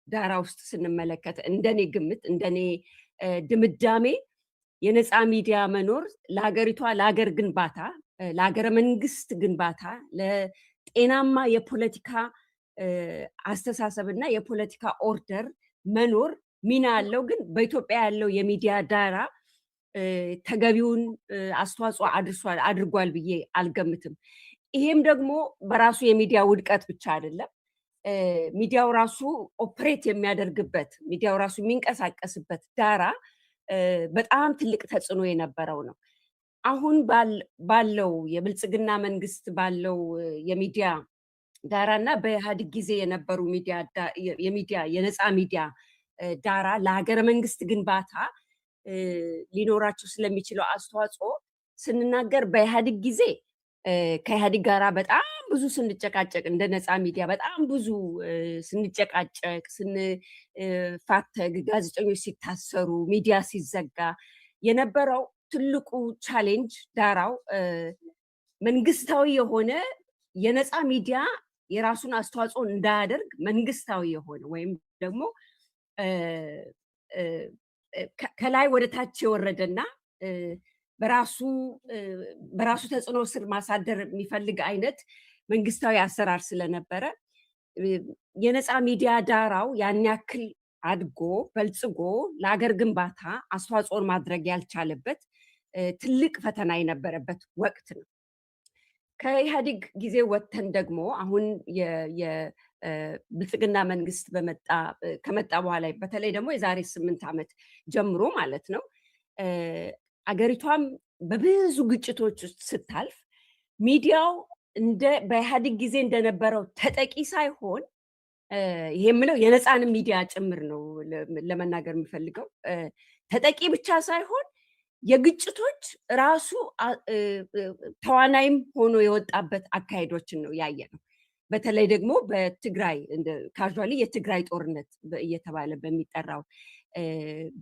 ዳራ ውስጥ ስንመለከት እንደኔ ግምት እንደኔ ድምዳሜ የነፃ ሚዲያ መኖር ለሀገሪቷ ለሀገር ግንባታ ለሀገረ መንግስት ግንባታ ለጤናማ የፖለቲካ አስተሳሰብና የፖለቲካ ኦርደር መኖር ሚና አለው። ግን በኢትዮጵያ ያለው የሚዲያ ዳራ ተገቢውን አስተዋጽኦ አድርጓል ብዬ አልገምትም። ይሄም ደግሞ በራሱ የሚዲያ ውድቀት ብቻ አይደለም። ሚዲያው ራሱ ኦፕሬት የሚያደርግበት ሚዲያው ራሱ የሚንቀሳቀስበት ዳራ በጣም ትልቅ ተጽዕኖ የነበረው ነው። አሁን ባለው የብልጽግና መንግስት ባለው የሚዲያ ዳራና በኢህአዴግ ጊዜ የነበሩ የሚዲያ የነፃ ሚዲያ ዳራ ለሀገረ መንግስት ግንባታ ሊኖራቸው ስለሚችለው አስተዋጽኦ ስንናገር በኢህአዴግ ጊዜ ከኢህአዴግ ጋራ በጣም ብዙ ስንጨቃጨቅ እንደ ነፃ ሚዲያ በጣም ብዙ ስንጨቃጨቅ ስንፋተግ ጋዜጠኞች ሲታሰሩ ሚዲያ ሲዘጋ የነበረው ትልቁ ቻሌንጅ ዳራው መንግስታዊ የሆነ የነፃ ሚዲያ የራሱን አስተዋጽኦ እንዳያደርግ መንግስታዊ የሆነ ወይም ደግሞ ከላይ ወደ ታች የወረደና በራሱ ተጽዕኖ ስር ማሳደር የሚፈልግ አይነት መንግስታዊ አሰራር ስለነበረ የነፃ ሚዲያ ዳራው ያን ያክል አድጎ በልጽጎ ለሀገር ግንባታ አስተዋጽኦን ማድረግ ያልቻለበት ትልቅ ፈተና የነበረበት ወቅት ነው። ከኢህአዴግ ጊዜ ወጥተን ደግሞ አሁን የብልጽግና መንግስት ከመጣ በኋላ በተለይ ደግሞ የዛሬ 8 ዓመት ጀምሮ ማለት ነው አገሪቷም በብዙ ግጭቶች ውስጥ ስታልፍ ሚዲያው በኢህአዴግ ጊዜ እንደነበረው ተጠቂ ሳይሆን ይሄ የምለው የነፃን ሚዲያ ጭምር ነው ለመናገር የሚፈልገው ተጠቂ ብቻ ሳይሆን የግጭቶች ራሱ ተዋናይም ሆኖ የወጣበት አካሄዶችን ነው ያየ ነው። በተለይ ደግሞ በትግራይ ካዥዋሊ የትግራይ ጦርነት እየተባለ በሚጠራው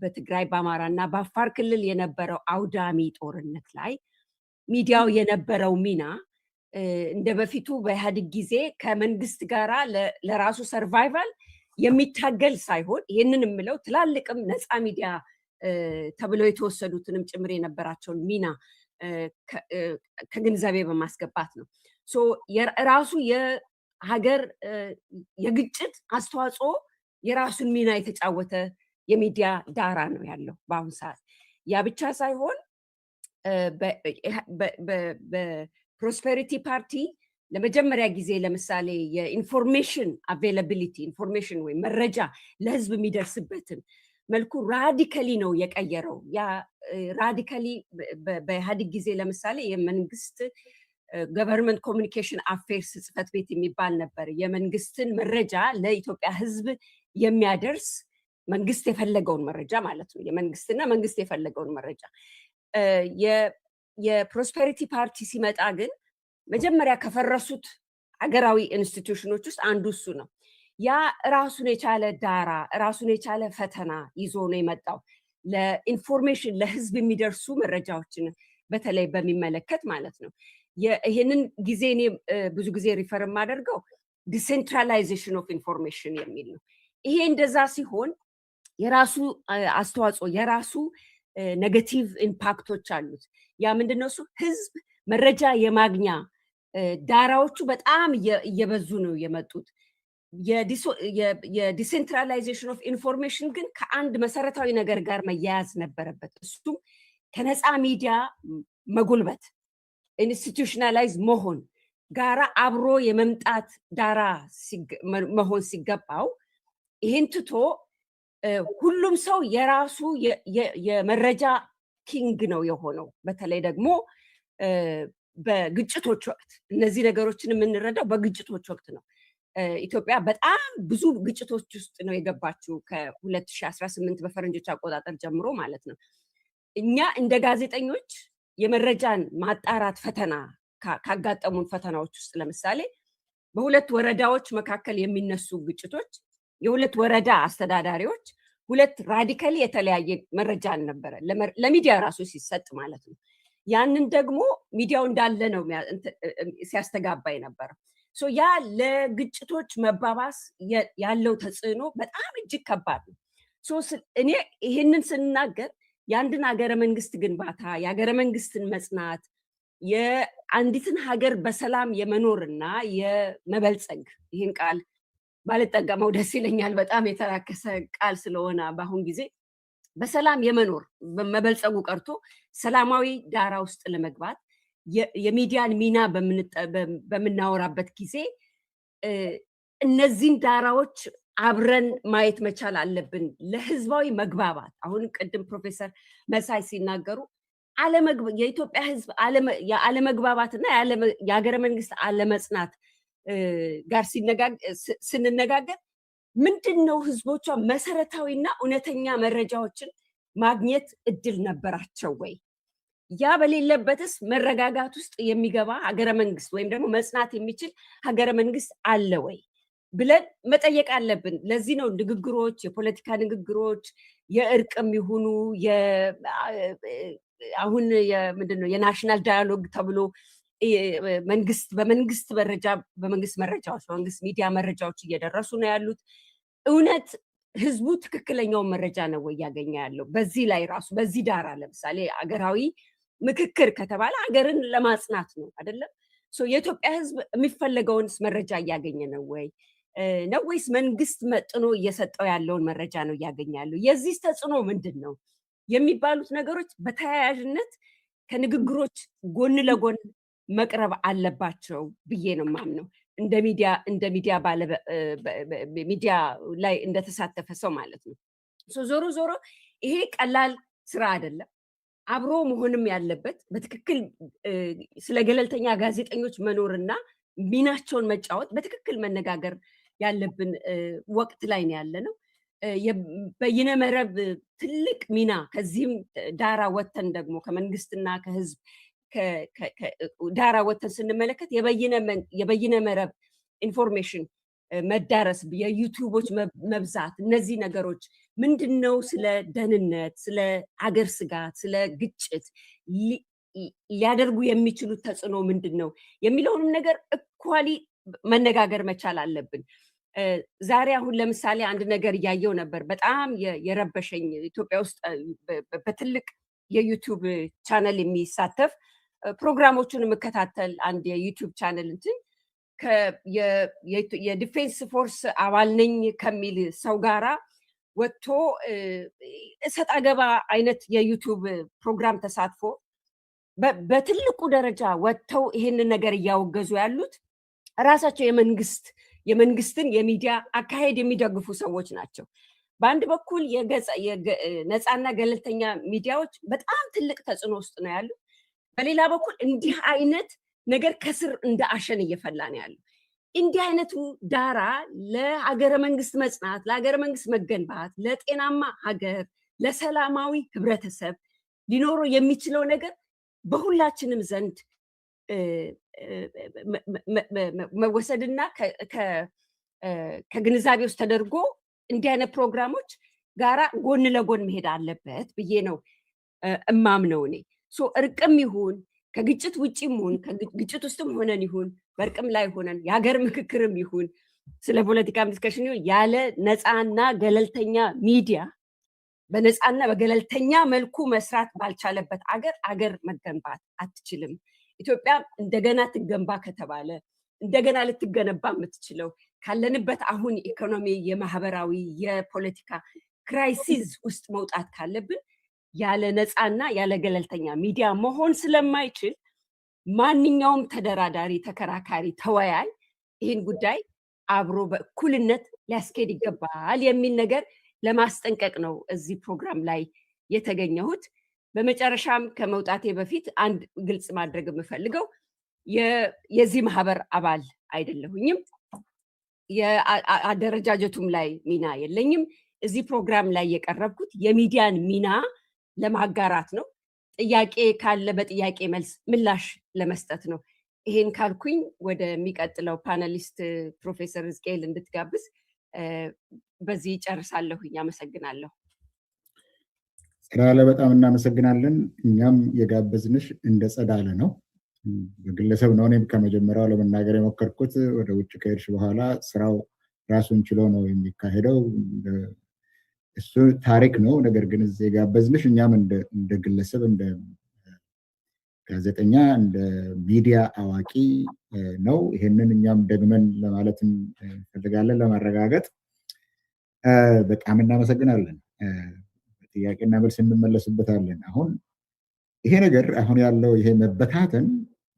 በትግራይ በአማራና በአፋር ክልል የነበረው አውዳሚ ጦርነት ላይ ሚዲያው የነበረው ሚና እንደ በፊቱ በኢህአዴግ ጊዜ ከመንግስት ጋራ ለራሱ ሰርቫይቫል የሚታገል ሳይሆን ይህንን የምለው ትላልቅም ነፃ ሚዲያ ተብለው የተወሰዱትንም ጭምር የነበራቸውን ሚና ከግንዛቤ በማስገባት ነው። ራሱ የሀገር የግጭት አስተዋጽኦ የራሱን ሚና የተጫወተ የሚዲያ ዳራ ነው ያለው በአሁኑ ሰዓት። ያ ብቻ ሳይሆን በፕሮስፔሪቲ ፓርቲ ለመጀመሪያ ጊዜ ለምሳሌ የኢንፎርሜሽን አቬይላቢሊቲ ኢንፎርሜሽን ወይም መረጃ ለህዝብ የሚደርስበትን መልኩ ራዲካሊ ነው የቀየረው። ያ ራዲካሊ በኢህአዴግ ጊዜ ለምሳሌ የመንግስት ገቨርንመንት ኮሚኒኬሽን አፌርስ ጽህፈት ቤት የሚባል ነበር። የመንግስትን መረጃ ለኢትዮጵያ ህዝብ የሚያደርስ መንግስት የፈለገውን መረጃ ማለት ነው። የመንግስትና መንግስት የፈለገውን መረጃ የፕሮስፔሪቲ ፓርቲ ሲመጣ ግን መጀመሪያ ከፈረሱት ሀገራዊ ኢንስቲትዩሽኖች ውስጥ አንዱ እሱ ነው። ያ ራሱን የቻለ ዳራ ራሱን የቻለ ፈተና ይዞ ነው የመጣው። ለኢንፎርሜሽን ለህዝብ የሚደርሱ መረጃዎችን በተለይ በሚመለከት ማለት ነው። ይህንን ጊዜ እኔ ብዙ ጊዜ ሪፈር የማደርገው ዲሴንትራላይዜሽን ኦፍ ኢንፎርሜሽን የሚል ነው። ይሄ እንደዛ ሲሆን የራሱ አስተዋጽኦ የራሱ ኔጌቲቭ ኢምፓክቶች አሉት። ያ ምንድነው? እሱ ህዝብ መረጃ የማግኛ ዳራዎቹ በጣም እየበዙ ነው የመጡት። የዲሴንትራላይዜሽን ኦፍ ኢንፎርሜሽን ግን ከአንድ መሰረታዊ ነገር ጋር መያያዝ ነበረበት። እሱም ከነፃ ሚዲያ መጎልበት ኢንስቲቱሽናላይዝ መሆን ጋራ አብሮ የመምጣት ዳራ መሆን ሲገባው ይህን ትቶ ሁሉም ሰው የራሱ የመረጃ ኪንግ ነው የሆነው። በተለይ ደግሞ በግጭቶች ወቅት እነዚህ ነገሮችን የምንረዳው በግጭቶች ወቅት ነው። ኢትዮጵያ በጣም ብዙ ግጭቶች ውስጥ ነው የገባችው ከ2018 በፈረንጆች አቆጣጠር ጀምሮ ማለት ነው። እኛ እንደ ጋዜጠኞች የመረጃን ማጣራት ፈተና ካጋጠሙን ፈተናዎች ውስጥ ለምሳሌ በሁለት ወረዳዎች መካከል የሚነሱ ግጭቶች የሁለት ወረዳ አስተዳዳሪዎች ሁለት ራዲካሊ የተለያየ መረጃ አልነበረ ለሚዲያ ራሱ ሲሰጥ ማለት ነው። ያንን ደግሞ ሚዲያው እንዳለ ነው ሲያስተጋባ የነበረው። ያ ለግጭቶች መባባስ ያለው ተጽዕኖ በጣም እጅግ ከባድ ነው። እኔ ይህንን ስናገር የአንድን ሀገረ መንግስት ግንባታ የሀገረ መንግስትን መጽናት የአንዲትን ሀገር በሰላም የመኖርና የመበልጸግ ይህን ቃል ባልጠቀመው ደስ ይለኛል፣ በጣም የተራከሰ ቃል ስለሆነ በአሁን ጊዜ በሰላም የመኖር መበልጸጉ ቀርቶ ሰላማዊ ዳራ ውስጥ ለመግባት የሚዲያን ሚና በምናወራበት ጊዜ እነዚህን ዳራዎች አብረን ማየት መቻል አለብን። ለህዝባዊ መግባባት አሁን ቅድም ፕሮፌሰር መሳይ ሲናገሩ የኢትዮጵያ ህዝብ አለመግባባትና የሀገረ መንግስት አለመጽናት ጋር ስንነጋገር ምንድነው ህዝቦቿ መሰረታዊና እውነተኛ መረጃዎችን ማግኘት እድል ነበራቸው ወይ? ያ በሌለበትስ መረጋጋት ውስጥ የሚገባ ሀገረ መንግስት ወይም ደግሞ መጽናት የሚችል ሀገረ መንግስት አለ ወይ ብለን መጠየቅ አለብን። ለዚህ ነው ንግግሮች፣ የፖለቲካ ንግግሮች የእርቅም ይሁኑ አሁን ምንድነው የናሽናል ዳያሎግ ተብሎ በመንግስት መረጃዎች በመንግስት ሚዲያ መረጃዎች እየደረሱ ነው ያሉት። እውነት ህዝቡ ትክክለኛውን መረጃ ነው ወይ ያገኘ ያለው? በዚህ ላይ ራሱ በዚህ ዳራ ለምሳሌ አገራዊ ምክክር ከተባለ ሀገርን ለማጽናት ነው አይደለም? የኢትዮጵያ ህዝብ የሚፈለገውንስ መረጃ እያገኘ ነው ወይ ነው ወይስ መንግስት መጥኖ እየሰጠው ያለውን መረጃ ነው እያገኘ ያለው? የዚህ ተጽዕኖ ምንድን ነው የሚባሉት ነገሮች በተያያዥነት ከንግግሮች ጎን ለጎን መቅረብ አለባቸው ብዬ ነው ማምነው። እንደ ሚዲያ ላይ እንደተሳተፈ ሰው ማለት ነው። ዞሮ ዞሮ ይሄ ቀላል ስራ አይደለም። አብሮ መሆንም ያለበት በትክክል ስለ ገለልተኛ ጋዜጠኞች መኖርና ሚናቸውን መጫወት በትክክል መነጋገር ያለብን ወቅት ላይ ነው ያለነው። በይነ መረብ ትልቅ ሚና ከዚህም ዳራ ወተን ደግሞ ከመንግስትና ከህዝብ ዳራ ወተን ስንመለከት የበይነ መረብ ኢንፎርሜሽን መዳረስ፣ የዩቲዩቦች መብዛት፣ እነዚህ ነገሮች ምንድነው ስለ ደህንነት፣ ስለ ሀገር ስጋት፣ ስለ ግጭት ሊያደርጉ የሚችሉት ተጽዕኖ ምንድን ነው የሚለውንም ነገር እኳሊ መነጋገር መቻል አለብን። ዛሬ አሁን ለምሳሌ አንድ ነገር እያየው ነበር፣ በጣም የረበሸኝ ኢትዮጵያ ውስጥ በትልቅ የዩቲዩብ ቻነል የሚሳተፍ ፕሮግራሞቹን የምከታተል አንድ የዩቲዩብ ቻነል የዲፌንስ ፎርስ አባል ነኝ ከሚል ሰው ጋራ ወጥቶ እሰጥ አገባ አይነት የዩቲዩብ ፕሮግራም ተሳትፎ በትልቁ ደረጃ ወጥተው ይሄንን ነገር እያወገዙ ያሉት ራሳቸው የመንግስትን የሚዲያ አካሄድ የሚደግፉ ሰዎች ናቸው። በአንድ በኩል ነፃና ገለልተኛ ሚዲያዎች በጣም ትልቅ ተጽዕኖ ውስጥ ነው ያሉት። በሌላ በኩል እንዲህ አይነት ነገር ከስር እንደ አሸን እየፈላ ነው ያለው። እንዲህ አይነቱ ዳራ ለሀገረ መንግስት መጽናት፣ ለሀገረ መንግስት መገንባት፣ ለጤናማ ሀገር፣ ለሰላማዊ ህብረተሰብ ሊኖረው የሚችለው ነገር በሁላችንም ዘንድ መወሰድና ከግንዛቤ ውስጥ ተደርጎ እንዲህ አይነት ፕሮግራሞች ጋራ ጎን ለጎን መሄድ አለበት ብዬ ነው እማምነው እኔ። እርቅም ይሁን ከግጭት ውጭም ይሁን ከግጭት ውስጥም ሆነን ይሁን በእርቅም ላይ ሆነን የሀገር ምክክርም ይሁን ስለ ፖለቲካ ዲስከሽን ይሁን ያለ ነፃና ገለልተኛ ሚዲያ በነፃና በገለልተኛ መልኩ መስራት ባልቻለበት አገር መገንባት አትችልም። ኢትዮጵያ እንደገና ትገንባ ከተባለ እንደገና ልትገነባ የምትችለው ካለንበት አሁን ኢኮኖሚ፣ የማህበራዊ፣ የፖለቲካ ክራይሲስ ውስጥ መውጣት ካለብን ያለ ነፃና ያለ ገለልተኛ ሚዲያ መሆን ስለማይችል ማንኛውም ተደራዳሪ፣ ተከራካሪ፣ ተወያይ ይህን ጉዳይ አብሮ በእኩልነት ሊያስኬድ ይገባል የሚል ነገር ለማስጠንቀቅ ነው እዚህ ፕሮግራም ላይ የተገኘሁት። በመጨረሻም ከመውጣቴ በፊት አንድ ግልጽ ማድረግ የምፈልገው የዚህ ማህበር አባል አይደለሁኝም። የአደረጃጀቱም ላይ ሚና የለኝም። እዚህ ፕሮግራም ላይ የቀረብኩት የሚዲያን ሚና ለማጋራት ነው። ጥያቄ ካለ በጥያቄ መልስ ምላሽ ለመስጠት ነው። ይሄን ካልኩኝ ወደሚቀጥለው ፓነሊስት ፕሮፌሰር ሕዝቅኤል እንድትጋብዝ በዚህ ጨርሳለሁኝ። አመሰግናለሁ። ጸዳለ በጣም እናመሰግናለን። እኛም የጋበዝንሽ እንደ ጸዳለ ነው፣ በግለሰብ ነው። እኔም ከመጀመሪያው ለመናገር የሞከርኩት ወደ ውጭ ከሄድሽ በኋላ ስራው ራሱን ችሎ ነው የሚካሄደው። እሱ ታሪክ ነው። ነገር ግን እዚህ የጋበዝንሽ እኛም እንደ ግለሰብ፣ እንደ ጋዜጠኛ፣ እንደ ሚዲያ አዋቂ ነው። ይሄንን እኛም ደግመን ለማለት እንፈልጋለን፣ ለማረጋገጥ። በጣም እናመሰግናለን። ጥያቄና መልስ እንመለስበታለን። አሁን ይሄ ነገር አሁን ያለው ይሄ መበታተን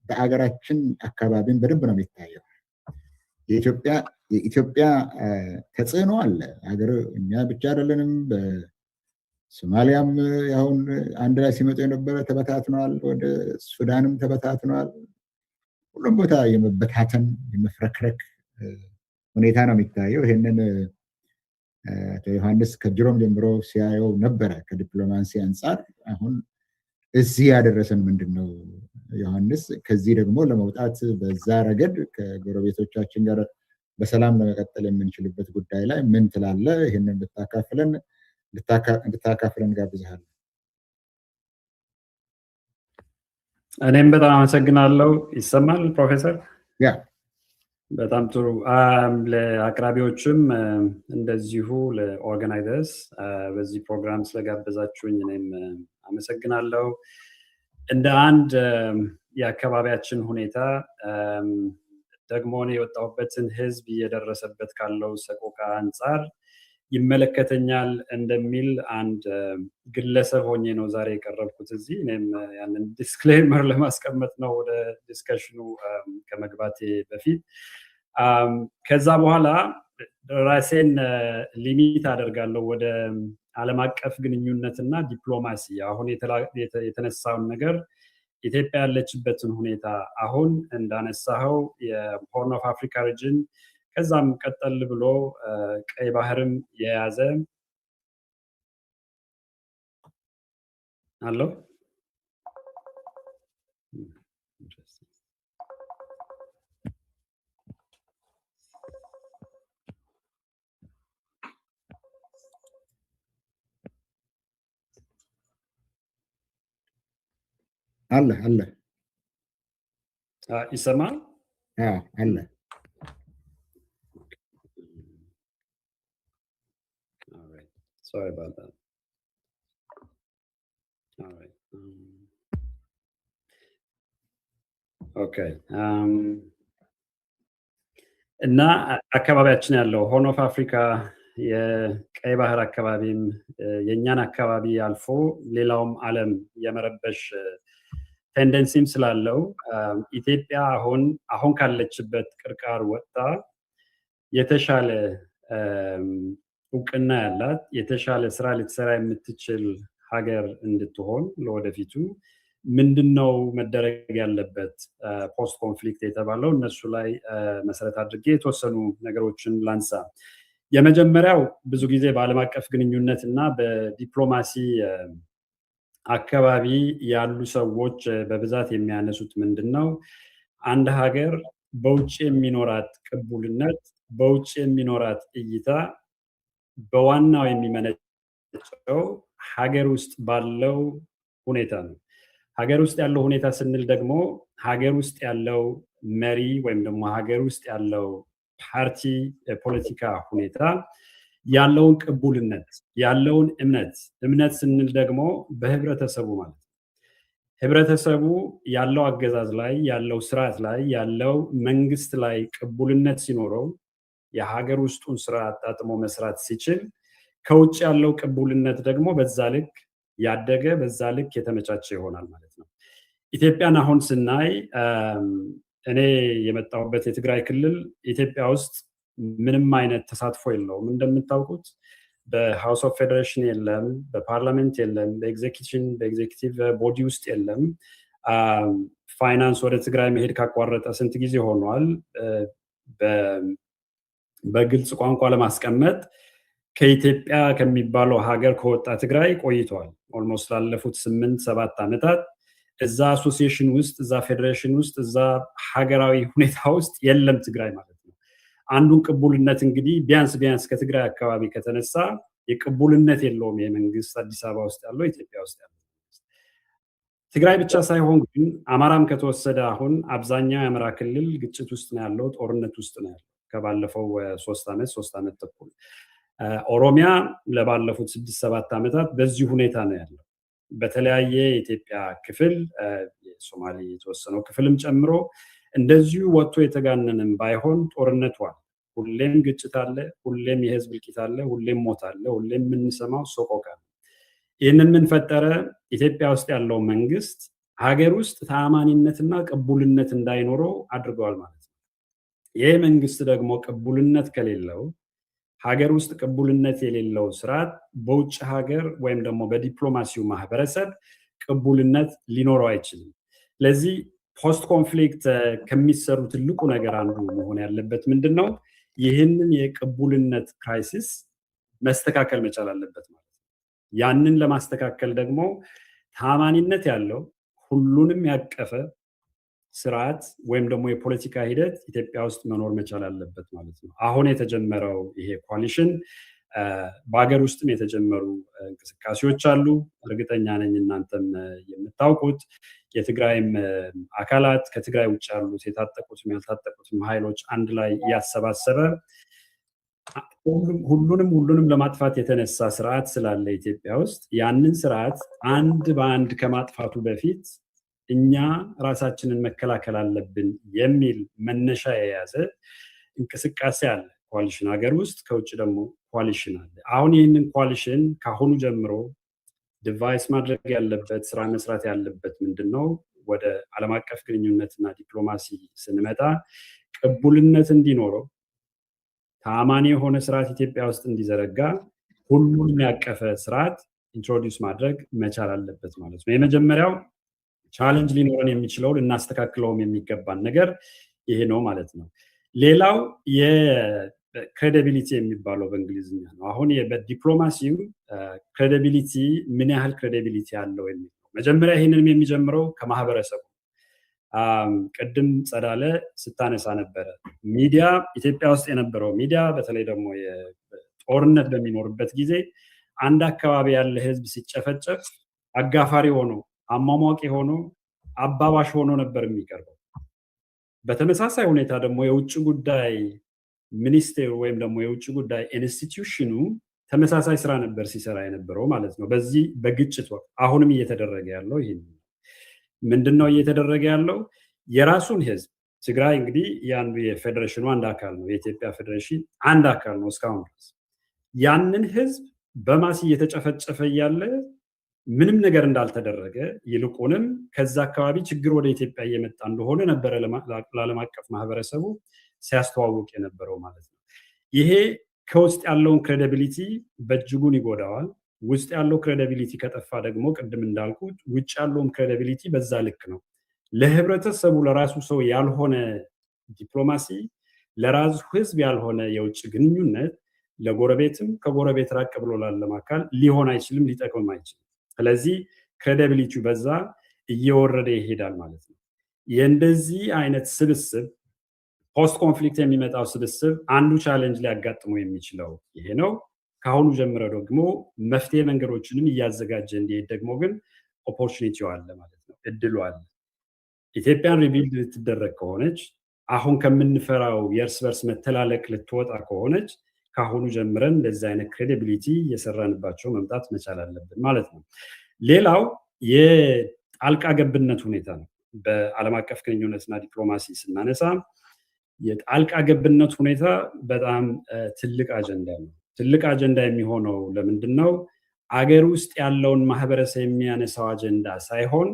በአገራችን አካባቢን በደንብ ነው የሚታየው። የኢትዮጵያ ተጽዕኖ አለ። ሀገር እኛ ብቻ አይደለንም። በሶማሊያም አሁን አንድ ላይ ሲመጡ የነበረ ተበታትነዋል። ወደ ሱዳንም ተበታትነዋል። ሁሉም ቦታ የመበታተን የመፍረክረክ ሁኔታ ነው የሚታየው። ይሄንን አቶ ዮሐንስ ከጅሮም ጀምሮ ሲያየው ነበረ ከዲፕሎማሲ አንጻር። አሁን እዚህ ያደረሰን ምንድን ነው ዮሐንስ? ከዚህ ደግሞ ለመውጣት በዛ ረገድ ከጎረቤቶቻችን ጋር በሰላም ለመቀጠል የምንችልበት ጉዳይ ላይ ምን ትላለ? ይህንን እንድታካፍለን ጋብዝሃለሁ። እኔም በጣም አመሰግናለሁ። ይሰማል ፕሮፌሰር? ያ በጣም ጥሩ። ለአቅራቢዎችም እንደዚሁ ለኦርጋናይዘርስ በዚህ ፕሮግራም ስለጋበዛችሁኝ እኔም አመሰግናለሁ። እንደ አንድ የአካባቢያችን ሁኔታ ደግሞ እኔ የወጣሁበትን ህዝብ እየደረሰበት ካለው ሰቆቃ አንጻር ይመለከተኛል እንደሚል አንድ ግለሰብ ሆኜ ነው ዛሬ የቀረብኩት እዚህ። እኔም ያንን ዲስክሌመር ለማስቀመጥ ነው ወደ ዲስከሽኑ ከመግባቴ በፊት። ከዛ በኋላ ራሴን ሊሚት አደርጋለሁ ወደ ዓለም አቀፍ ግንኙነትና ዲፕሎማሲ። አሁን የተነሳውን ነገር ኢትዮጵያ ያለችበትን ሁኔታ አሁን እንዳነሳኸው የሆርን ኦፍ አፍሪካ ሪጅን ከዛም ቀጠል ብሎ ቀይ ባህርም የያዘ አለው። አለ ይሰማል? አለ። Sorry about that. All right. Okay. እና አካባቢያችን ያለው ሆርን ኦፍ አፍሪካ የቀይ ባህር አካባቢም የእኛን አካባቢ አልፎ ሌላውም ዓለም የመረበሽ ቴንደንሲም ስላለው ኢትዮጵያ አሁን ካለችበት ቅርቃር ወጥታ የተሻለ እውቅና ያላት የተሻለ ስራ ልትሰራ የምትችል ሀገር እንድትሆን ለወደፊቱ ምንድነው መደረግ ያለበት ፖስት ኮንፍሊክት የተባለው እነሱ ላይ መሰረት አድርጌ የተወሰኑ ነገሮችን ላንሳ። የመጀመሪያው ብዙ ጊዜ በዓለም አቀፍ ግንኙነት እና በዲፕሎማሲ አካባቢ ያሉ ሰዎች በብዛት የሚያነሱት ምንድነው አንድ ሀገር በውጭ የሚኖራት ቅቡልነት፣ በውጭ የሚኖራት እይታ በዋናው የሚመነጨው ሀገር ውስጥ ባለው ሁኔታ ነው። ሀገር ውስጥ ያለው ሁኔታ ስንል ደግሞ ሀገር ውስጥ ያለው መሪ ወይም ደግሞ ሀገር ውስጥ ያለው ፓርቲ የፖለቲካ ሁኔታ ያለውን ቅቡልነት፣ ያለውን እምነት ስንል ደግሞ በህብረተሰቡ ማለት ነው። ህብረተሰቡ ያለው አገዛዝ ላይ ያለው ስርዓት ላይ ያለው መንግስት ላይ ቅቡልነት ሲኖረው የሀገር ውስጡን ስራ አጣጥሞ መስራት ሲችል ከውጭ ያለው ቅቡልነት ደግሞ በዛ ልክ ያደገ በዛ ልክ የተመቻቸ ይሆናል ማለት ነው። ኢትዮጵያን አሁን ስናይ እኔ የመጣሁበት የትግራይ ክልል ኢትዮጵያ ውስጥ ምንም አይነት ተሳትፎ የለውም። እንደምታውቁት በሃውስ ኦፍ ፌዴሬሽን የለም፣ በፓርላሜንት የለም፣ በኤግዜኪቲቭ ቦዲ ውስጥ የለም። ፋይናንስ ወደ ትግራይ መሄድ ካቋረጠ ስንት ጊዜ ሆኗል? በግልጽ ቋንቋ ለማስቀመጥ ከኢትዮጵያ ከሚባለው ሀገር ከወጣ ትግራይ ቆይቷል። ኦልሞስት ላለፉት 8-7 ዓመታት እዛ አሶሲዬሽን ውስጥ እዛ ፌዴሬሽን ውስጥ እዛ ሀገራዊ ሁኔታ ውስጥ የለም ትግራይ ማለት ነው። አንዱን ቅቡልነት እንግዲህ ቢያንስ ከትግራይ አካባቢ ከተነሳ የቅቡልነት የለውም የመንግስት አዲስ አበባ ውስጥ ያለው ኢትዮጵያ ውስጥ ያለው ትግራይ ብቻ ሳይሆን ግን አማራም ከተወሰደ አሁን አብዛኛው የአማራ ክልል ግጭት ውስጥ ነው ያለው፣ ጦርነት ውስጥ ነው ያለው ከባለፈው 3 ዓመት ተኩል። ኦሮሚያ ለባለፉት 6-7 ዓመታት በዚህ ሁኔታ ነው ያለው። በተለያየ የኢትዮጵያ ክፍል የሶማሌ የተወሰነው ክፍልም ጨምሮ እንደዚሁ ወጥቶ የተጋነንም ባይሆን ጦርነቱ አለ። ሁሌም ግጭት አለ፣ ሁሌም የህዝብ እልቂት አለ፣ ሁሌም ሞት አለ፣ ሁሌም የምንሰማው ሰቆቃ ነው። ይህንን ምን ፈጠረ? ኢትዮጵያ ውስጥ ያለው መንግስት ሀገር ውስጥ ተአማኒነትና ቅቡልነት እንዳይኖረው አድርገዋል ማለት ነው። ይህ መንግስት ደግሞ ቅቡልነት ከሌለው ሀገር ውስጥ ቅቡልነት የሌለው ስርዓት በውጭ ሀገር ወይም ደግሞ በዲፕሎማሲው ማህበረሰብ ቅቡልነት ሊኖረው አይችልም። ስለዚህ ፖስት ኮንፍሊክት ከሚሰሩ ትልቁ ነገር አንዱ መሆን ያለበት ምንድን ነው? ይህንን የቅቡልነት ክራይሲስ መስተካከል መቻል አለበት ማለት ነው። ያንን ለማስተካከል ደግሞ ታማኒነት ያለው ሁሉንም ያቀፈ ስርዓት ወይም ደግሞ የፖለቲካ ሂደት ኢትዮጵያ ውስጥ መኖር መቻል አለበት ማለት ነው። አሁን የተጀመረው ይሄ ኮalition በሀገር ውስጥም የተጀመሩ እንቅስቃሴዎች አሉ። እርግጠኛ ነኝ እናንተም የምታውቁት የትግራይም አካላት ከትግራይ ውጭ ያሉት የታጠቁትም ያልታጠቁትም ኃይሎች አንድ ላይ እያሰባሰበ ሁሉንም ለማጥፋት የተነሳ ስርዓት ስላለ ኢትዮጵያ ውስጥ ያንን ስርዓት አንድ በአንድ ከማጥፋቱ በፊት እኛ ራሳችንን መከላከል አለብን የሚል መነሻ የያዘ እንቅስቃሴ አለ። ኮaliሽን ሀገር ውስጥ ከውጭ ደግሞ ኮaliሽን አለ። አሁን ይህንን ኮaliሽን ካሁኑ ጀምሮ ዲቫይስ ማድረግ ያለበት ስራ መስራት ያለበት ምንድን ነው? ወደ ዓለም አቀፍ ግንኙነትና ዲፕሎማሲ ስንመጣ ቅቡልነት እንዲኖረው ተአማኒ የሆነ ስርዓት ኢትዮጵያ ውስጥ እንዲዘረጋ ሁሉንም ያቀፈ ስርዓት ኢንትሮዲውስ ማድረግ መቻል አለበት ማለት ነው። የመጀመሪያው ቻሌንጅ ሊኖረን የሚችለው ልናስተካክለውም የሚገባን ነገር ይሄ ነው ማለት ነው። ሌላው የክሬዲቢሊቲ የሚባለው በእንግሊዝኛ ነው። አሁን በዲፕሎማሲው ክሬዲቢሊቲ ምን ያህል ክሬዲቢሊቲ አለው የሚል ነው። መጀመሪያ ይህንንም የሚጀምረው ከማህበረሰቡ ቅድም ጸዳለ ስታነሳ ነበረ። ሚዲያ ኢትዮጵያ ውስጥ የነበረው ሚዲያ በተለይ ደግሞ ጦርነት በሚኖርበት ጊዜ አንድ አካባቢ ያለ ህዝብ ሲጨፈጨፍ አጋፋሪ ሆኖ አሟሟቂ ሆኖ አባባሽ ሆኖ ነበር የሚቀርበው። በተመሳሳይ ሁኔታ ደግሞ የውጭ ጉዳይ ሚኒስቴሩ ወይም ደግሞ የውጭ ጉዳይ ኢንስቲትዩሽኑ ተመሳሳይ ስራ ነበር ሲሰራ የነበረው ማለት ነው። በዚህ በግጭት ወቅት አሁንም እየተደረገ ያለው ይሄ ምንድነው? እየተደረገ ያለው የራሱን ህዝብ ትግራይ እንግዲህ ያንዱ የፌዴሬሽኑ አንድ አካል ነው። የኢትዮጵያ ፌዴሬሽን አንድ አካል ነው እስካሁን ድረስ። ያንን ህዝብ በማስ እየተጨፈጨፈ እያለ ምንም ነገር እንዳልተደረገ ይልቁንም ከዛ አካባቢ ችግር ወደ ኢትዮጵያ እየመጣ እንደሆነ ነበረ ለዓለም አቀፍ ማህበረሰቡ ሲያስተዋውቅ የነበረው ማለት ነው። ይሄ ከውስጥ ያለውን ክሬዲቢሊቲ በእጅጉን ይጎዳዋል። ውስጥ ያለው ክሬዲቢሊቲ ከጠፋ ደግሞ ቅድም እንዳልኩት ውጭ ያለውም ክሬዲቢሊቲ በዛ ልክ ነው። ለህብረተሰቡ ለራሱ ሰው ያልሆነ ዲፕሎማሲ፣ ለራሱ ህዝብ ያልሆነ የውጭ ግንኙነት ለጎረቤትም ከጎረቤት ራቅ ብሎ ላለም አካል ሊሆን አይችልም፣ ሊጠቅምም አይችልም። ስለዚህ ክሬዲቢሊቲው በዛ እየወረደ ይሄዳል ማለት ነው። የእንደዚህ አይነት ስብስብ ፖስት ኮንፍሊክት የሚመጣው ስብስብ አንዱ ቻሌንጅ ሊያጋጥመው የሚችለው ይሄ ነው። ከአሁኑ ጀምሮ ደግሞ መፍትሄ መንገዶችንም እያዘጋጀ እንዲሄድ ደግሞ ግን ኦፖርቹኒቲው አለ ማለት ነው፣ እድሉ አለ። ኢትዮጵያን ሪቢልድ ልትደረግ ከሆነች አሁን ከምንፈራው የእርስ በርስ መተላለቅ ልትወጣ ከሆነች ከአሁኑ ጀምረን እንደዚህ አይነት ክሬዲቢሊቲ እየሰራንባቸው መምጣት መቻል አለብን ማለት ነው። ሌላው የጣልቃ ገብነት ሁኔታ ነው። በዓለም አቀፍ ግንኙነትና ዲፕሎማሲ ስናነሳ የጣልቃ ገብነት ሁኔታ በጣም ትልቅ አጀንዳ ነው። ትልቅ አጀንዳ የሚሆነው ለምንድን ነው? አገር ውስጥ ያለውን ማህበረሰብ የሚያነሳው አጀንዳ ሳይሆን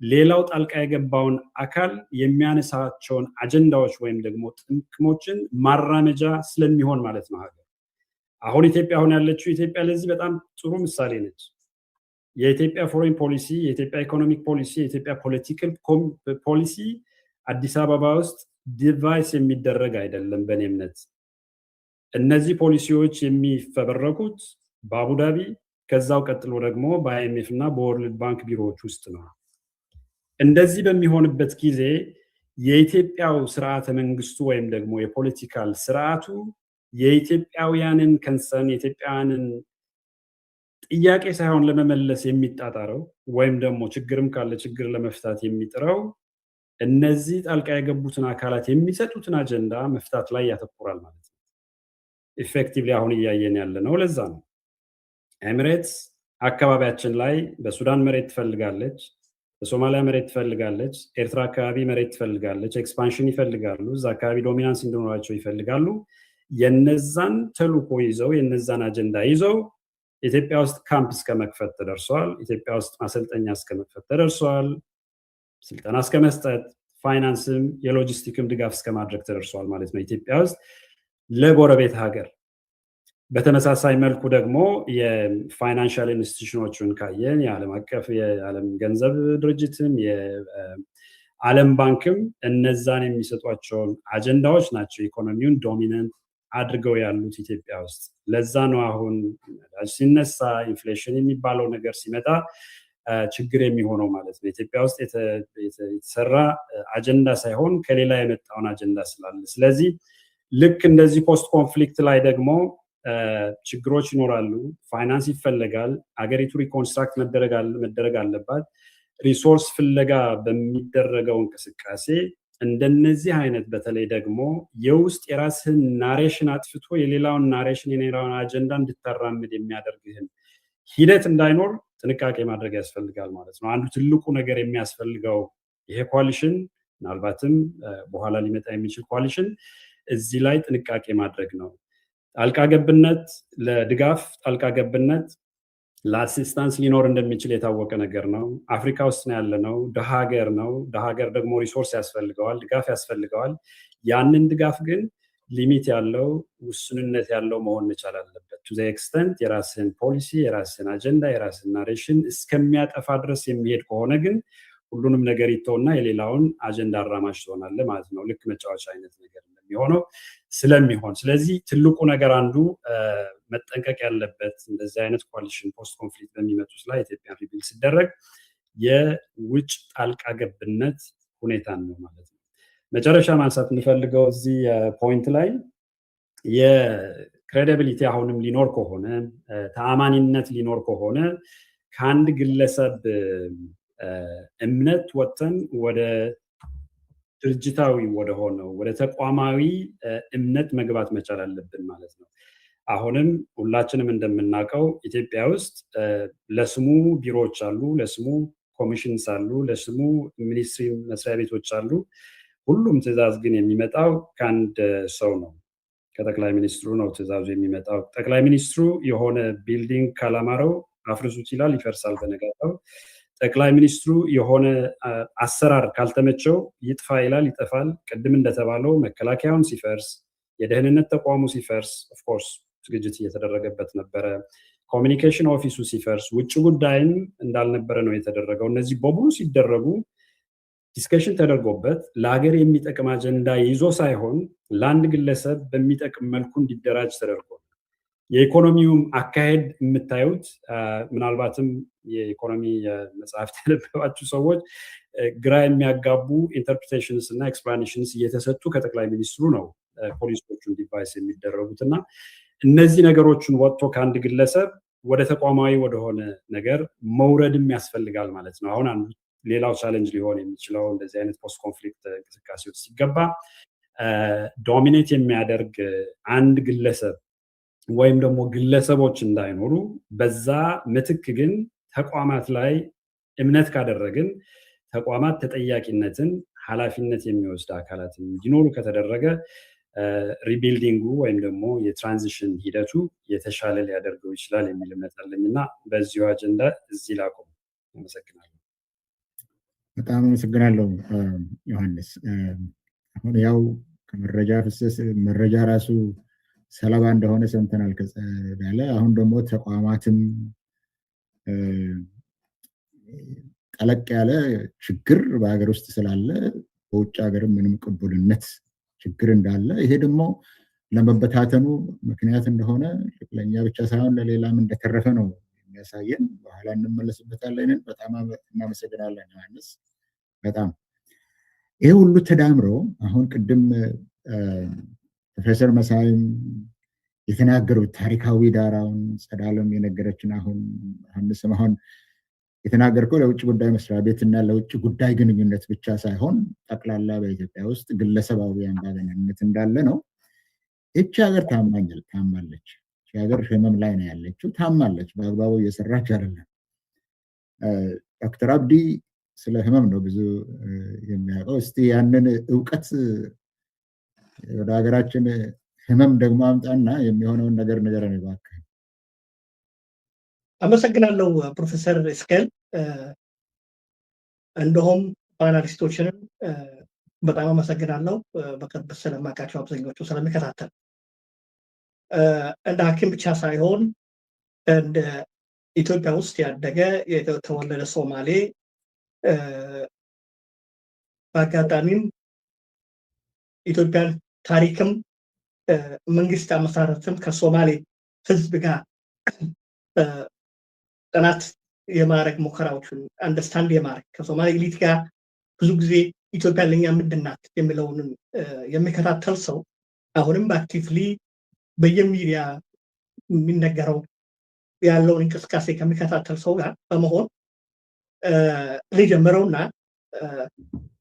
ሌላው ጣልቃ የገባውን አካል የሚያነሳቸውን አጀንዳዎች ወይም ደግሞ ጥቅሞችን ማራመጃ ስለሚሆን ማለት ነው። ሀገር አሁን ኢትዮጵያ አሁን ያለችው ኢትዮጵያ ለዚህ በጣም ጥሩ ምሳሌ ነች። የኢትዮጵያ ፎሬን ፖሊሲ፣ የኢትዮጵያ ኢኮኖሚክ ፖሊሲ፣ የኢትዮጵያ ፖለቲካል ፖሊሲ አዲስ አበባ ውስጥ ዲቫይስ የሚደረግ አይደለም በእኔ እምነት። እነዚህ ፖሊሲዎች የሚፈበረኩት በአቡዳቢ ከዛው ቀጥሎ ደግሞ በአይኤምኤፍ እና በወርልድ ባንክ ቢሮዎች ውስጥ ነው። እንደዚህ በሚሆንበት ጊዜ የኢትዮጵያው ስርዓተ መንግስቱ ወይም ደግሞ የፖለቲካል ስርዓቱ የኢትዮጵያውያንን ከንሰርን የኢትዮጵያውያንን ጥያቄ ሳይሆን ለመመለስ የሚጣጣረው ወይም ደግሞ ችግርም ካለ ችግር ለመፍታት የሚጥረው እነዚህ ጣልቃ የገቡትን አካላት የሚሰጡትን አጀንዳ መፍታት ላይ ያተኩራል ማለት ነው። ኢፌክቲቭሊ አሁን እያየን ያለ ነው። ለዛ ነው ኤሚሬትስ አካባቢያችን ላይ በሱዳን መሬት ትፈልጋለች፣ በሶማሊያ መሬት ትፈልጋለች፣ ኤርትራ አካባቢ መሬት ትፈልጋለች፣ ኤክስፓንሽን ይፈልጋሉ፣ እዛ አካባቢ ዶሚናንስ እንዲኖራቸው ይፈልጋሉ። የነዛን ተልዕኮ ይዘው የነዛን አጀንዳ ይዘው ኢትዮጵያ ውስጥ ካምፕ እስከ መክፈት ተደርሷል። ኢትዮጵያ ውስጥ ማሰልጠኛ እስከ መክፈት ተደርሷል። ስልጠና እስከ መስጠት፣ ፋይናንስም የሎጂስቲክም ድጋፍ እስከ ማድረግ ተደርሷል ማለት ነው ኢትዮጵያ ውስጥ ለጎረቤት ሀገር። በተመሳሳይ መልኩ ደግሞ የፋይናንሻል ኢንስቲትዩሽኖችን ካየን የዓለም አቀፍ የዓለም ገንዘብ ድርጅትም የዓለም ባንክም እነዛን የሚሰጧቸውን አጀንዳዎች ናቸው ኢኮኖሚውን ዶሚናንት አድርገው ያሉት ኢትዮጵያ ውስጥ። ለዛ ነው አሁን ሲነሳ ኢንፍሌሽን የሚባለው ነገር ሲመጣ ችግር የሚሆነው ማለት ነው። ኢትዮጵያ ውስጥ የተሰራ አጀንዳ ሳይሆን ከሌላ የመጣውን አጀንዳ ስላለ። ስለዚህ ልክ እንደዚህ ፖስት ኮንፍሊክት ላይ ደግሞ ችግሮች ይኖራሉ። ፋይናንስ ይፈለጋል። አገሪቱ ሪኮንስትራክት መደረግ አለባት። ሪሶርስ ፍለጋ በሚደረገው እንቅስቃሴ እንደነዚህ አይነት በተለይ ደግሞ የውስጥ የራስህን ናሬሽን አጥፍቶ የሌላውን ናሬሽን የሌላውን አጀንዳ እንድታራምድ የሚያደርግህን ሂደት እንዳይኖር ጥንቃቄ ማድረግ ያስፈልጋል ማለት ነው። አንዱ ትልቁ ነገር የሚያስፈልገው ይሄ ኮaliሽን ምናልባትም በኋላ ሊመጣ የሚችል ኮaliሽን እዚህ ላይ ጥንቃቄ ማድረግ ነው። ጣልቃ ገብነት ለድጋፍ ጣልቃ ገብነት ለአሲስታንስ ሊኖር እንደሚችል የታወቀ ነገር ነው። አፍሪካ ውስጥ ነው ያለነው። ደሃ ሀገር ነው። ደሃ ሀገር ደግሞ ሪሶርስ ያስፈልገዋል፣ ድጋፍ ያስፈልገዋል። ያንን ድጋፍ ግን ሊሚት ያለው ውስንነት ያለው መሆን መቻል አለበት። ቱ ዘ ኤክስተንት የራስህን ፖሊሲ፣ የራስህን አጀንዳ፣ የራስህን ናሬሽን እስከሚያጠፋ ድረስ የሚሄድ ከሆነ ግን ሁሉንም ነገር ይተውና የሌላውን አጀንዳ አራማጅ ትሆናለህ ማለት ነው። ልክ መጫወቻ አይነት ነገር እንደሚሆነው ስለሚሆን፣ ስለዚህ ትልቁ ነገር አንዱ መጠንቀቅ ያለበት እንደዚህ አይነት ኮaliሽን ፖስት ኮንፍሊክት በሚመጡት ላይ ኢትዮጵያ ሪቢል ሲደረግ የውጭ ጣልቃ ገብነት ሁኔታን ነው ማለት ነው። መጨረሻ ማንሳት የምፈልገው እዚህ ፖይንት ላይ የክሬዲቢሊቲ አሁንም ሊኖር ከሆነ ተአማኒነት ሊኖር ከሆነ ከአንድ ግለሰብ እምነት ወጥተን ወደ ድርጅታዊ ወደሆነው ወደ ተቋማዊ እምነት መግባት መቻል አለብን ማለት ነው። አሁንም ሁላችንም እንደምናውቀው ኢትዮጵያ ውስጥ ለስሙ ቢሮዎች አሉ፣ ለስሙ ኮሚሽንስ አሉ፣ ለስሙ ሚኒስትሪ መስሪያ ቤቶች አሉ። ሁሉም ትዕዛዝ ግን የሚመጣው ከአንድ ሰው ነው፣ ከጠቅላይ ሚኒስትሩ ነው ትዕዛዙ የሚመጣው። ጠቅላይ ሚኒስትሩ የሆነ ቢልዲንግ ካላማረው አፍርሱት ይላል፣ ይፈርሳል በነጋታው። ጠቅላይ ሚኒስትሩ የሆነ አሰራር ካልተመቸው ይጥፋ ይላል፣ ይጠፋል። ቅድም እንደተባለው መከላከያውን ሲፈርስ፣ የደህንነት ተቋሙ ሲፈርስ ኦፍኮርስ ዝግጅት እየተደረገበት ነበረ። ኮሚኒኬሽን ኦፊሱ ሲፈርስ፣ ውጭ ጉዳይም እንዳልነበረ ነው የተደረገው። እነዚህ በሙሉ ሲደረጉ ዲስከሽን ተደርጎበት ለሀገር የሚጠቅም አጀንዳ ይዞ ሳይሆን ለአንድ ግለሰብ በሚጠቅም መልኩ እንዲደራጅ ተደርጎ የኢኮኖሚውም አካሄድ የምታዩት ምናልባትም የኢኮኖሚ መጽሐፍት ያነበባችሁ ሰዎች ግራ የሚያጋቡ ኢንተርፕሬቴሽንስ እና ኤክስፕላኔሽንስ እየተሰጡ ከጠቅላይ ሚኒስትሩ ነው ፖሊሲዎቹን ዲቫይስ የሚደረጉት እና እነዚህ ነገሮችን ወጥቶ ከአንድ ግለሰብ ወደ ተቋማዊ ወደሆነ ነገር መውረድም ያስፈልጋል ማለት ነው። አሁን አንዱ ሌላው ቻሌንጅ ሊሆን የሚችለው እንደዚህ አይነት ፖስት ኮንፍሊክት እንቅስቃሴዎች ሲገባ ዶሚኔት የሚያደርግ አንድ ግለሰብ ወይም ደግሞ ግለሰቦች እንዳይኖሩ፣ በዛ ምትክ ግን ተቋማት ላይ እምነት ካደረግን ተቋማት ተጠያቂነትን፣ ኃላፊነት የሚወስድ አካላት እንዲኖሩ ከተደረገ ሪቢልዲንጉ ወይም ደግሞ የትራንዚሽን ሂደቱ የተሻለ ሊያደርገው ይችላል የሚል እምነት አለኝ እና በዚሁ አጀንዳ እዚህ ላቆም። አመሰግናለሁ። በጣም አመሰግናለሁ ዮሐንስ። አሁን ያው ከመረጃ ፍሰስ መረጃ ራሱ ሰለባ እንደሆነ ሰምተናል ከጸዳለ። አሁን ደግሞ ተቋማትም ጠለቅ ያለ ችግር በሀገር ውስጥ ስላለ በውጭ ሀገርም ምንም ቅቡልነት ችግር እንዳለ፣ ይሄ ደግሞ ለመበታተኑ ምክንያት እንደሆነ ለእኛ ብቻ ሳይሆን ለሌላም እንደተረፈ ነው የሚያሳየን። በኋላ እንመለስበታለን። በጣም እናመሰግናለን ዮሐንስ። በጣም ይሄ ሁሉ ተዳምሮ አሁን ቅድም ፕሮፌሰር መሳይም የተናገሩት ታሪካዊ ዳራውን ጸዳለም የነገረችን አሁን ዮሐንስም አሁን የተናገርከው ለውጭ ጉዳይ መስሪያ ቤትና ለውጭ ጉዳይ ግንኙነት ብቻ ሳይሆን ጠቅላላ በኢትዮጵያ ውስጥ ግለሰባዊ አምባገነንነት እንዳለ ነው። ይቺ ሀገር ታማለች። ይቺ ሀገር ህመም ላይ ነው ያለችው። ታማለች፣ በአግባቡ እየሰራች አይደለም። ዶክተር አብዲ ስለ ህመም ነው ብዙ የሚያውቀው። እስቲ ያንን እውቀት ወደ ሀገራችን ህመም ደግሞ አምጣና የሚሆነውን ነገር ንገረን እባክህ። አመሰግናለሁ ፕሮፌሰር እስኬል። እንደውም ፓናሊስቶችንም በጣም አመሰግናለሁ። በቅርብ ስለማውቃቸው አብዛኞቹ ስለሚከታተል እንደ ሐኪም ብቻ ሳይሆን እንደ ኢትዮጵያ ውስጥ ያደገ የተወለደ ሶማሌ በአጋጣሚም ኢትዮጵያን ታሪክም መንግስት አመሰራረትም ከሶማሌ ህዝብ ጋር ጥናት የማድረግ ሙከራዎችን አንደርስታንድ የማድረግ ከሶማሌ ኤሊት ጋር ብዙ ጊዜ ኢትዮጵያ ለኛ ምንድን ናት የሚለውን የሚከታተል ሰው አሁንም አክቲቭሊ በየሚዲያ የሚነገረው ያለውን እንቅስቃሴ ከሚከታተል ሰው ጋር በመሆን ልጀምረውና